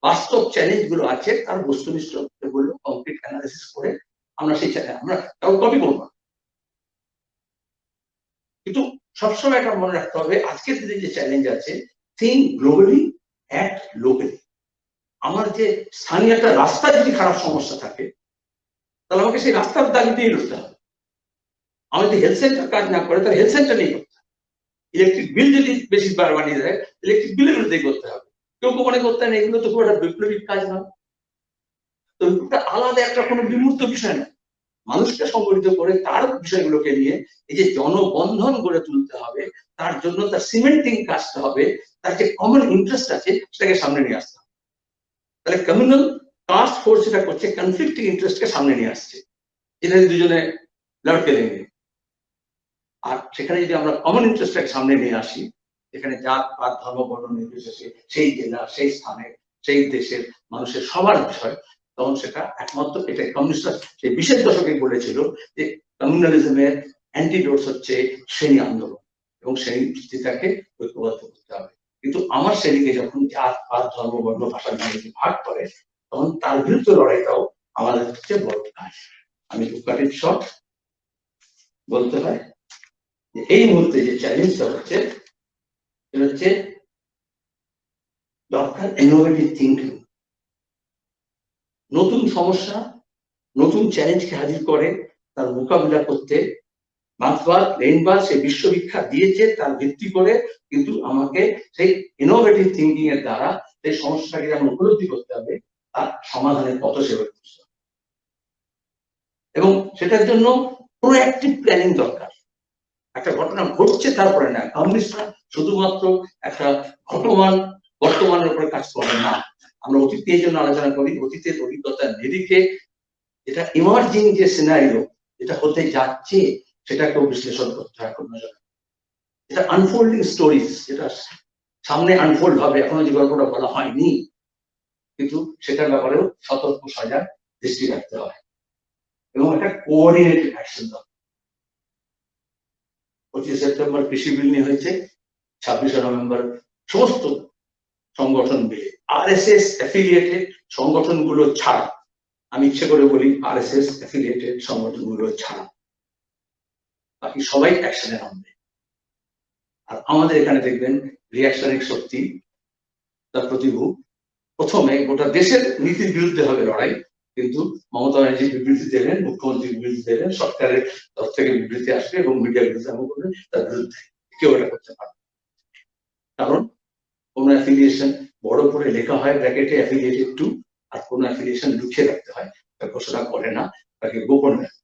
বাস্তব চ্যালেঞ্জ গুলো আছে তার বস্তুনিষ্ঠ বললো কমপ্লিট অ্যানালিসিস করে আমরা সেই আমরা কপি করবো। কিন্তু সবসময় একটা মনে রাখতে হবে আজকের দিনে যে চ্যালেঞ্জ আছে, থিঙ্ক গ্লোবালি, অ্যাক্ট লোকালি। আমার যে স্থানীয় একটা রাস্তা যদি খারাপ সমস্যা থাকে তাহলে আমাকে সেই রাস্তার দাবি দিয়ে লড়তে হবে। আমি যদি হেলথ সেন্টার কাজ না করে তাহলে হেলথ সেন্টার নিয়ে করতে হবে। ইলেকট্রিক বিল যদি বেশি বাড়িয়ে দেয় ইলেকট্রিক বিলের বিরুদ্ধে করতে হবে। কেউ মনে করতে না এগুলো তো খুব একটা বৈপ্লবিক কাজ না। তো আলাদা একটা কোনো বিমূর্ত বিষয় না। মানুষকে সংগঠিত করে তার বিষয়গুলোকে নিয়ে এই যে জনবন্ধন গড়ে তুলতে হবে, তার জন্য তার সিমেন্টিং কাজটা হবে, তার যে কমন ইন্টারেস্ট আছে সেটাকে সামনে নিয়ে আসতে হবে। তাহলে কমিউনাল টাস্ক ফোর্স যেটা করছে কনফ্লিক্টিং ইন্টারেস্টকে সামনে নিয়ে আসছে, যেটা দুজনে লড়কে লেগে। আর সেখানে যদি আমরা কমন ইন্টারেস্টটাকে সামনে নিয়ে আসি, যেখানে জাত পাত ধর্ম বর্ণ নির্বিশেষে সেই জেলা, সেই স্থানে, সেই দেশের মানুষের সবার বিষয়, তখন সেটা একমাত্র এটা কমিউনিস্টরা সেই 20-এর দশকে বলেছিল যে কমিউনালিজমের অ্যান্টিডোটস হচ্ছে শ্রেণী আন্দোলন এবং শ্রেণী ভিত্তিটাকে ঐক্যবদ্ধ করতে হবে। কিন্তু আমার শ্রেণীকে যখন জাত পাত ধর্ম বর্ণ ভাষা নামে ভাগ করে তখন তার বিরুদ্ধে লড়াইটাও আমাদের হচ্ছে বড় কাজ। আমি দুকাটির শট বলতে হয় এই মুহূর্তে যে চ্যালেঞ্জটা হচ্ছে সেটা হচ্ছে দরকার ইনোভেটিভ থিঙ্কিং। নতুন সমস্যা, নতুন চ্যালেঞ্জকে হাজির করে তার মোকাবিলা করতে মার্ক্সবাদ, লেনিনবাদ সে বিশ্ববিখ্যাত দিয়েছে, তার ভিত্তি করে কিন্তু আমাকে সেই ইনোভেটিভ থিঙ্কিং এর দ্বারা সেই সমস্যাটাকে যেমন উপলব্ধি করতে হবে তার সমাধানের পথ সেবা করতে হবে। এবং সেটার জন্য প্রোঅ্যাক্টিভ প্ল্যানিং দরকার। একটা ঘটনা ঘটছে তারপরে না, কমিউনিস্টরা শুধুমাত্র একটা ঘটমান বর্তমানের উপরে কাজ করে না। আমরা অতীতে এই জন্য আলোচনা করি, অতীতের অভিজ্ঞতার নিরিখে এটা ইমার্জিং যে সিনারিও যেটা হতে যাচ্ছে সেটাকেও বিশ্লেষণ করতে হয়। এটা আনফোল্ডিং স্টোরিজ, যেটা সামনে আনফোল্ড হবে, এখনো যে গল্পটা বলা হয়নি, কিন্তু সেটার ব্যাপারেও সতর্ক সজাগ দৃষ্টি রাখতে হয় এবং একটা কোঅর্ডিনেটেড অ্যাকশন দরকার। 25 সেপ্টেম্বর কৃষি বিল নিয়ে হয়েছে, 26শে নভেম্বর সমস্ত সংগঠন মিলে আরএসএস অ্যাফিলিয়েটেড সংগঠনগুলো ছাড়া, আমি ইচ্ছে করে বলি আরএসএস অ্যাফিলিয়েটেড সংগঠনগুলো ছাড়া বাকি সবাই অ্যাকশনে নামবে। আর আমাদের এখানে দেখবেন রিঅ্যাকশনিক শক্তি তার প্রতিভূ। প্রথমে গোটা দেশের নীতির বিরুদ্ধে হবে লড়াই, কিন্তু মমতা ব্যানার্জি বিবৃতি দেবেন, মুখ্যমন্ত্রী বিবৃতি দেবেন, সরকারের তরফ থেকে বিবৃতি আসবে এবং মিডিয়ার বিরুদ্ধে করবে, তার বিরুদ্ধে কেউ এটা করতে পারবে। কারণ কোন অ্যাফিলিয়েশন বড় করে লেখা হয় ব্র্যাকেটে অ্যাফিলিয়েটেড টু, আর কোন অ্যাফিলিয়েশন লুকিয়ে রাখতে হয়, তা ঘোষণা করে না, তাকে গোপন রাখে।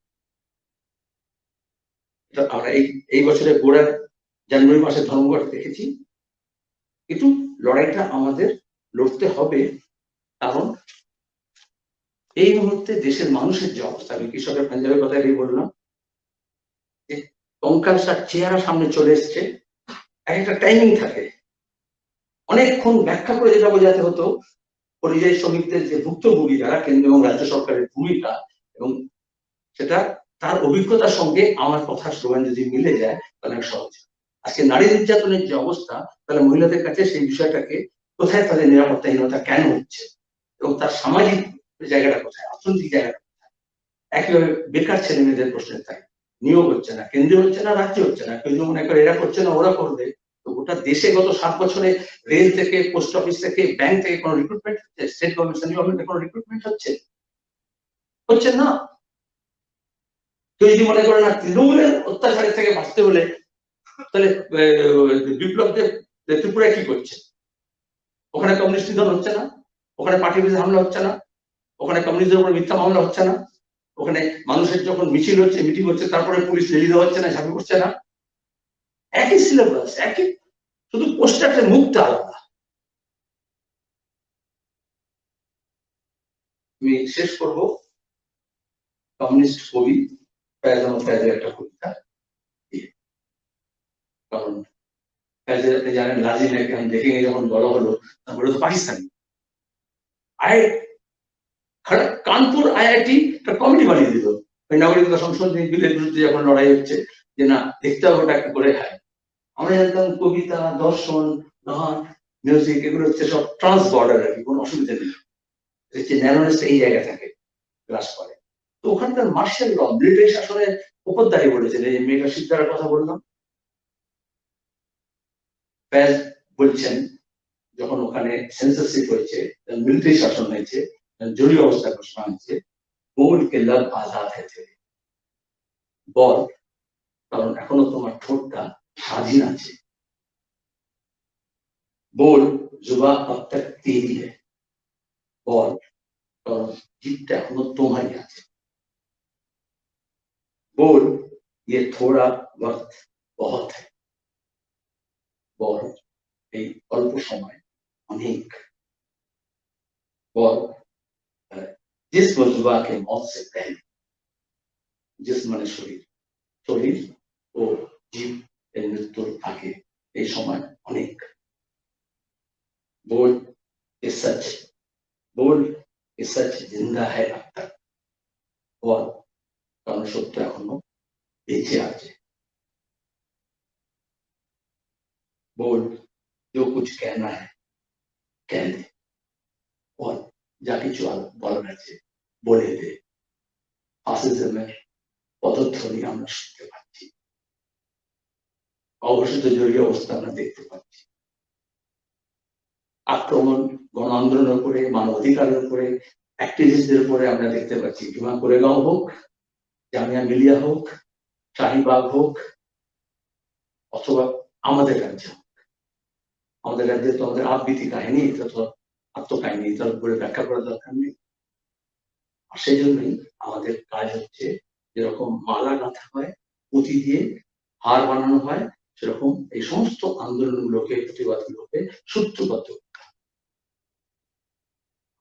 আমরা এই বছরের গোড়ার জানুয়ারি মাসে ধর্মঘট দেখেছি, কিন্তু লড়াইটা আমাদের লড়তে হবে। কারণ এই মুহূর্তে দেশের মানুষের যে অবস্থা, আমি কৃষকের পাঞ্জাবের কথা বললাম, যে কঙ্কালসার চেহারা সামনে চলে এসছে, একটা টাইমিং থাকে, অনেকক্ষণ ব্যাখ্যা করে যেটা বোঝাতে হতো পরিযায়ী শ্রমিকদের যে ভুক্তভোগী যারা কেন্দ্র এবং রাজ্য সরকারের ভূমিকা, এবং সেটা তার অভিজ্ঞতার সঙ্গে আমার কথার শ্রবণ যদি মিলে যায় তাহলে অনেক সহজ। আজকে নারী নির্যাতনের যে অবস্থা, তাহলে মহিলাদের কাছে সেই বিষয়টাকে কোথায় তাদের নিরাপত্তাহীনতা কেন হচ্ছে এবং তার সামাজিক জায়গাটা কোথায়, অর্থনৈতিক জায়গাটা কোথায়। একইভাবে বেকার ছেলে মেয়েদের প্রশ্নের তাই নিয়োগ হচ্ছে না, কেন্দ্রে হচ্ছে না, রাজ্যে হচ্ছে না, কেউ মনে করে এরা করছে না ওরা করবে। তো গোটা দেশে গত 7 বছরে রেল থেকে, পোস্ট অফিস থেকে, ব্যাংক থেকে কোনো রিক্রুটমেন্ট হচ্ছে? স্টেট গভর্নমেন্ট, সেন্ট্রাল গভর্নমেন্টে কোনো রিক্রুটমেন্ট হচ্ছে না। কেউ যদি মনে করে না তৃণমূলের অত্যাচারের থেকে বাঁচতে হলে তাহলে বিপ্লবদের ত্রিপুরায় কি করছে? ওখানে কমিউনিস্ট নিধন হচ্ছে না, ওখানে পার্টি অফিসে হামলা হচ্ছে না, ওখানে কমিউনিস্টদের উপর মিথ্যা মামলা হচ্ছে না, ওখানে মানুষের যখন মিছিল হচ্ছে, মিটিং হচ্ছে, তারপরে পুলিশ রেলি দেওয়া হচ্ছে না, ঝাঁপি করছে না। একই সিলেবাস, একই, শুধু পোস্টারের মুখটা আলাদা। আমি শেষ করব কমিউনিস্ট কবি ফয়েজ আহমদ ফয়েজের একটা কবিতা। কারণ ফয়েজের, আপনি জানেন, লাজি নাকি আমি দেখে যখন বড় হলো তারপরে তো পাকিস্তানি কানপুর আইআইটি একটা কমিটি বানিয়ে দিল ওই নাগরিকতা সংশোধনী বিলের বিরুদ্ধে যখন লড়াই হচ্ছে, যে না দেখতে হবে ওটা করে হয়। আমরা জানতাম কবিতা, দর্শন, গান, মিউজিক এগুলো হচ্ছে সব ট্রান্স বর্ডার আর কি, কোনো অসুবিধা নেই, হচ্ছে ন্যারোনেস এই জায়গা থাকে ক্লাস করে। তো ওখানকার মার্শাল ল, মিলিটারি শাসনের উপর দাঁড়িয়ে বলেছেন, এই মেঘা সিদ্ধার কথা বললাম। ফয়েজ বলছেন যখন ওখানে সেন্সরশিপ হয়েছে, মিলিটারি শাসন হয়েছে, জরুরি অবস্থা ঘোষণা হয়েছে, बोल के लब आजाद है तेरे, বল কারণ এখনো তোমার ঠোঁটটা স্বাধীন আছে। बोल जुबा अब तक तेरी है, বল কারণ জিতটা এখনো তোমারই আছে। बोल ये थोड़ा वक्त बहुत है, বল এই অল্প সময় অনেক। বল जिस्म जुबा के मौत से पहले, जिस्म মানে শরীর, শরীর ও জীব এর মৃত্যুর আগে এই সময় অনেক। बोल ये सच, बोल ये सच जिंदा है अब तक, বল কারণ সত্য এখনো বেঁচে আছে। बोल जो कुछ कहना है कह दे, বল যা কিছু বলার আছে বলে দে। ফাসিজমের পদধ্বনি আমরা শুনতে পাচ্ছি, অঘোষিত জরুরি অবস্থা আমরা দেখতে পাচ্ছি, আক্রমণ গণ আন্দোলনের উপরে, মানবাধিকারের উপরে, অ্যাক্টিভিস্টদের উপরে আমরা দেখতে পাচ্ছি। ভীমা কোরেগাঁও হোক, জামিয়া মিলিয়া হোক, শাহিবাগ হোক, অথবা আমাদের রাজ্যে হোক। আমাদের রাজ্যে তো আমাদের আবৃত্তি কাহিনী, এটা তো আত্মকাহিনী, তার উপরে ব্যাখ্যা করার দরকার নেই। আর সেই জন্যই আমাদের কাজ হচ্ছে, যেরকম মালা গাঁথা হয়, পুঁতি দিয়ে হার বানানো হয়, সেরকম এই সমস্ত আন্দোলনগুলোকে, প্রতিবাদগুলোকে সূত্রবদ্ধ।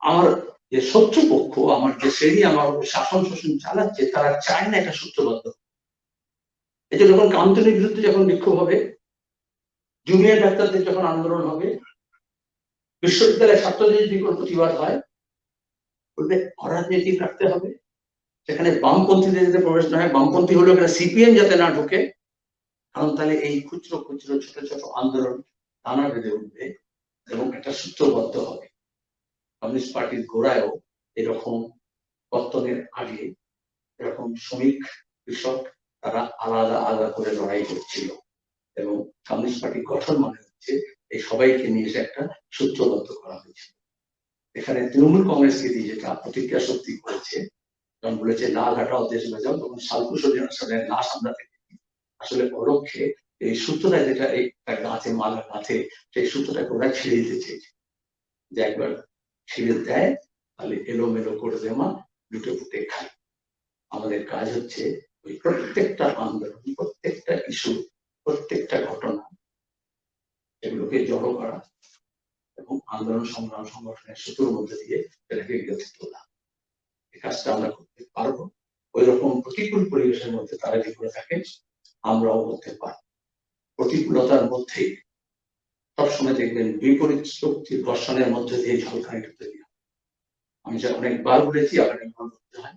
আমার যে শত্রুপক্ষ, আমার যে শ্রেণী আমার শাসন শোষণ চালাচ্ছে, তারা চায় না এটা সূত্রবদ্ধ। এই যে যখন কান্তনের বিরুদ্ধে যখন বিক্ষোভ হবে, জুনিয়র ডাক্তারদের যখন আন্দোলন হবে, বিশ্ববিদ্যালয়ের ছাত্রদের যদি কোনো প্রতিবাদ হয়, বলবে অরাজনৈতিক রাখতে হবে, সেখানে বামপন্থীদের যাতে প্রবেশ না হয়, বামপন্থী হলেও এখানে সিপিএম যাতে না ঢুকে, কারণ তাহলে এই খুচরো খুচরো ছোট ছোট আন্দোলন টানা বেঁধে উঠবে এবং একটা সূত্রবদ্ধ হবে। কমিউনিস্ট পার্টির গোড়ায়ও এরকম পত্তনের আগে এরকম শ্রমিক, কৃষক তারা আলাদা আলাদা করে লড়াই করছিল এবং কমিউনিস্ট পার্টির গঠন মানে হচ্ছে এই সবাইকে নিয়ে এসে একটা সূত্রবদ্ধ করা হয়েছিল। এখানে তৃণমূল কংগ্রেসকে দিয়ে যেটা প্রতিক্রিয়া শক্তি করেছে, যখন বলেছে লাল হাটাও দেশ বাজাও, তখন সালকুশলের লাশ আমরা দেখেছি। আসলে অলক্ষ্যে এই সূত্রটা, যেটা এই গাছে মালা গাছে, সেই সূত্রটাকে ওরা ছিঁড়ে দিতে চেয়েছে, যে একবার ছিঁড়ে দেয় তাহলে এলোমেলো করে দেওয়া, লুটে ফুটে খায়। আমাদের কাজ হচ্ছে ওই প্রত্যেকটা আন্দোলন, প্রত্যেকটা ইস্যু, প্রত্যেকটা ঘটনা, এগুলোকে জড়ো করা এবং আন্দোলন সংগ্রাম সংগঠনের সূত্রের মধ্যে দিয়ে সেটাকে গড়ে তোলা। এই কাজটা আমরা করতে পারবো। ওই রকম প্রতিকূল পরিবেশের মধ্যে তারা যে করে থাকে, আমরাও করতে পারি। প্রতিকূলতার মধ্যে সবসময় দেখবেন বিপরীত শক্তির ঘর্ষণের মধ্যে দিয়ে ঝলকানি তৈরি হয়। আমি যা অনেকবার বলেছি, আবার একবার বলতে হয়,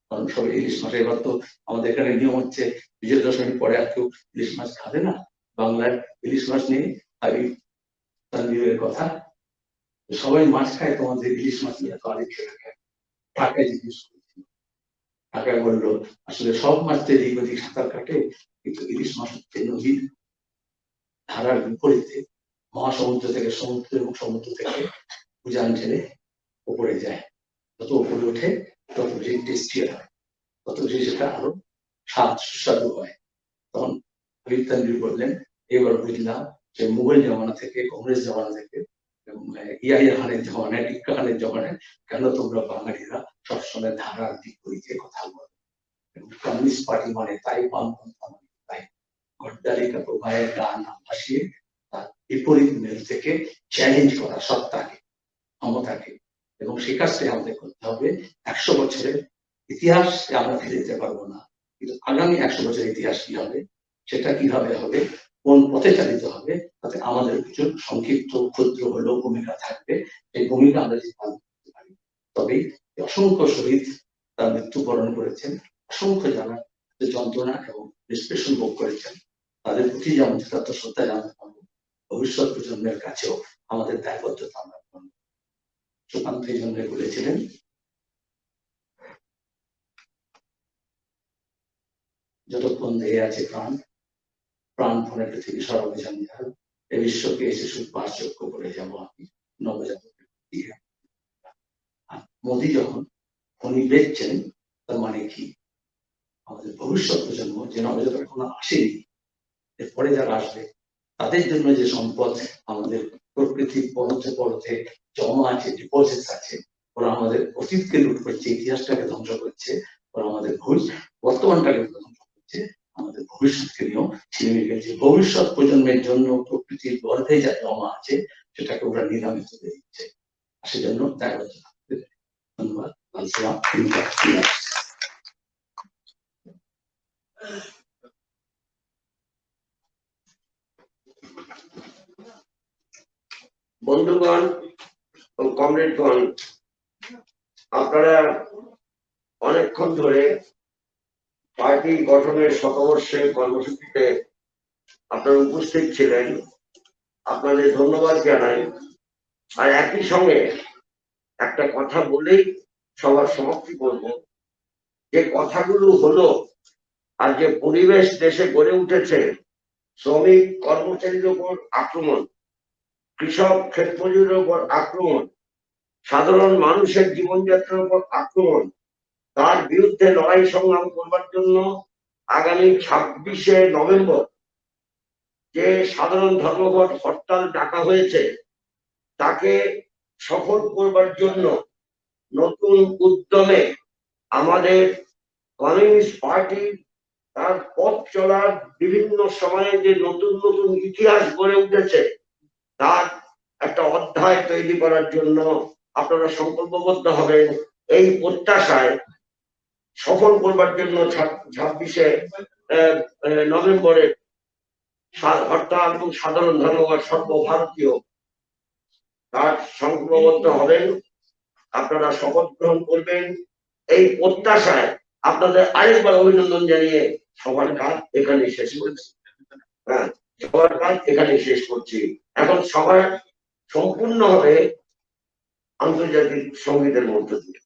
কারণ সবাই ইলিশ মাছ, এবার তো আমাদের এখানে নিয়ম হচ্ছে বিজয় দশমীর পরে আর কেউ ইলিশ মাছ খাবে না, বাংলার ইলিশ মাছ নিয়ে আমি তানভীরের কথা, সবাই মাছ খায়, তোমাদের ইলিশ মাছ নিয়ে তো আরেক খেয়ে খায়। ঢাকায় জিজ্ঞেস করেছিল, ঢাকায় বললো আসলে সব মাছ তো এদিক ওদিক সাঁতার কাটে, কিন্তু ইলিশ মাছ হচ্ছে নদীর ধারার বিপরীতে মহাসমুদ্র থেকে সমুদ্র এবং সমুদ্র থেকে উজান ঠেলে উপরে যায়, যত উপরে ওঠে তত বেশি টেস্টি হয়, তত বেশি সেটা আরো স্বাদ সুস্বাদু হয়। তখন হাবিব তানভীর বললেন এবার বুঝলাম যে মুঘল জমানা থেকে, কংগ্রেস জমানা থেকে, ইয়াহিয়া খানের জমানায়, টিক্কা খানের জমানায় কেন তোমরা বাঙালিরা সবসময় ধারার বিপরীতে কথা বলো। কমিউনিস্ট পার্টি মানে তাই, বামপন্থা মানে তাই, গড্ডালিকা প্রবাহের গান ভাসিয়ে তার বিপরীত মেরু থেকে চ্যালেঞ্জ করা সত্তাকে, ক্ষমতাকে, এবং সে কাজটা আমাদের করতে হবে। 100 বছরের ইতিহাস আমরা ফিরে যেতে পারবো না, কিন্তু আগামী 100 বছরের ইতিহাস কি হবে, সেটা কিভাবে হবে, কোন পথে চালিত হবে, তাতে আমাদের কিছু সংক্ষিপ্ত ক্ষুদ্র হলেও ভূমিকা থাকবে। এই ভূমিকা আমরা যদি পালন করতে পারি, তবেই অসংখ্য শহীদ তার মৃত্যুবরণ করেছেন, অসংখ্য যারা যন্ত্রণা এবং নিষ্পেষণ ভোগ করেছেন, তাদের প্রতি যেমন যথার্থ শ্রদ্ধা জানাতে পারবো, ভবিষ্যৎ প্রজন্মের কাছেও আমাদের দায়বদ্ধতা আমরা পালন। সুকান্ত এই জন্য বলেছিলেন, যতক্ষণ দেহে আছে প্রাণ, প্রাণপণে পৃথিবী সর্বজন এ বিশ্বকে এসে সুপারযোগ্য করে যাবো আমি নবজাতকের দিকে। মোদী যখন উনি বেচছেন, তার মানে কি আমাদের ভবিষ্যৎ প্রজন্ম যে নবজাতক এখনো আসেনি, এরপরে যারা আসবে তাদের জন্য যে সম্পদ আমাদের প্রকৃতির পরতে পরতে জমা আছে, ডিপোজিট আছে, ওরা আমাদের অতীতকে লুট করছে, ইতিহাসটাকে ধ্বংস করছে, ওরা আমাদের বর্তমানটাকে ধ্বংস করছে, আমাদের ভবিষ্যৎকে নিয়েও ছিনিয়ে গেছে। ভবিষ্যৎ প্রজন্মের জন্য প্রকৃতির গর্ভে যা জমা আছে সেটাকে ওরা নিলামে তুলে দিচ্ছে, সেজন্য দায়বদ্ধ থাকতে। ধন্যবাদ। বন্ধুগণ ও কমরেডগণ, আপনারা অনেকক্ষণ ধরে পার্টি গঠনের শতবর্ষের কর্মসূচিতে আপনারা উপস্থিত ছিলেন, আপনাদের ধন্যবাদ জানাই। আর একই সঙ্গে একটা কথা বলেই সবার সমাপ্তি করব, যে কথাগুলো হলো আর যে পরিবেশ দেশে গড়ে উঠেছে, শ্রমিক কর্মচারীর উপর আক্রমণ, কৃষক ক্ষেতমজুরের উপর আক্রমণ, সাধারণ মানুষের জীবনযাত্রার উপর আক্রমণ, তার বিরুদ্ধে লড়াই সংগ্রাম করবার জন্য আগামী 26শে নভেম্বর যে সাধারণ ধর্মঘট হরতাল ডাকা হয়েছে, তাকে সফল করবার জন্য নতুন উদ্যমে আমাদের কমিউনিস্ট পার্টি তার পথ চলার বিভিন্ন সময়ে যে নতুন নতুন ইতিহাস গড়ে উঠেছে, তার একটা অধ্যায় তৈরি করার জন্য আপনারা সংকল্পবদ্ধ হবেন। এই প্রত্যাশায় সফল করবার জন্য 26শে নভেম্বরের হরতাল এবং সাধারণ ধর্মঘট সর্বভারতীয়, তার সংকল্পবদ্ধ হবেন। আপনারা শপথ গ্রহণ করবেন। এই প্রত্যাশায় আপনাদের আরেকবার অভিনন্দন জানিয়ে সবার কাজ এখানে শেষ করছি। সবার কাজ এখানে শেষ করছি। এখন সবার সম্পূর্ণ হবে আন্তর্জাতিক সঙ্গীতের মধ্য দিয়ে।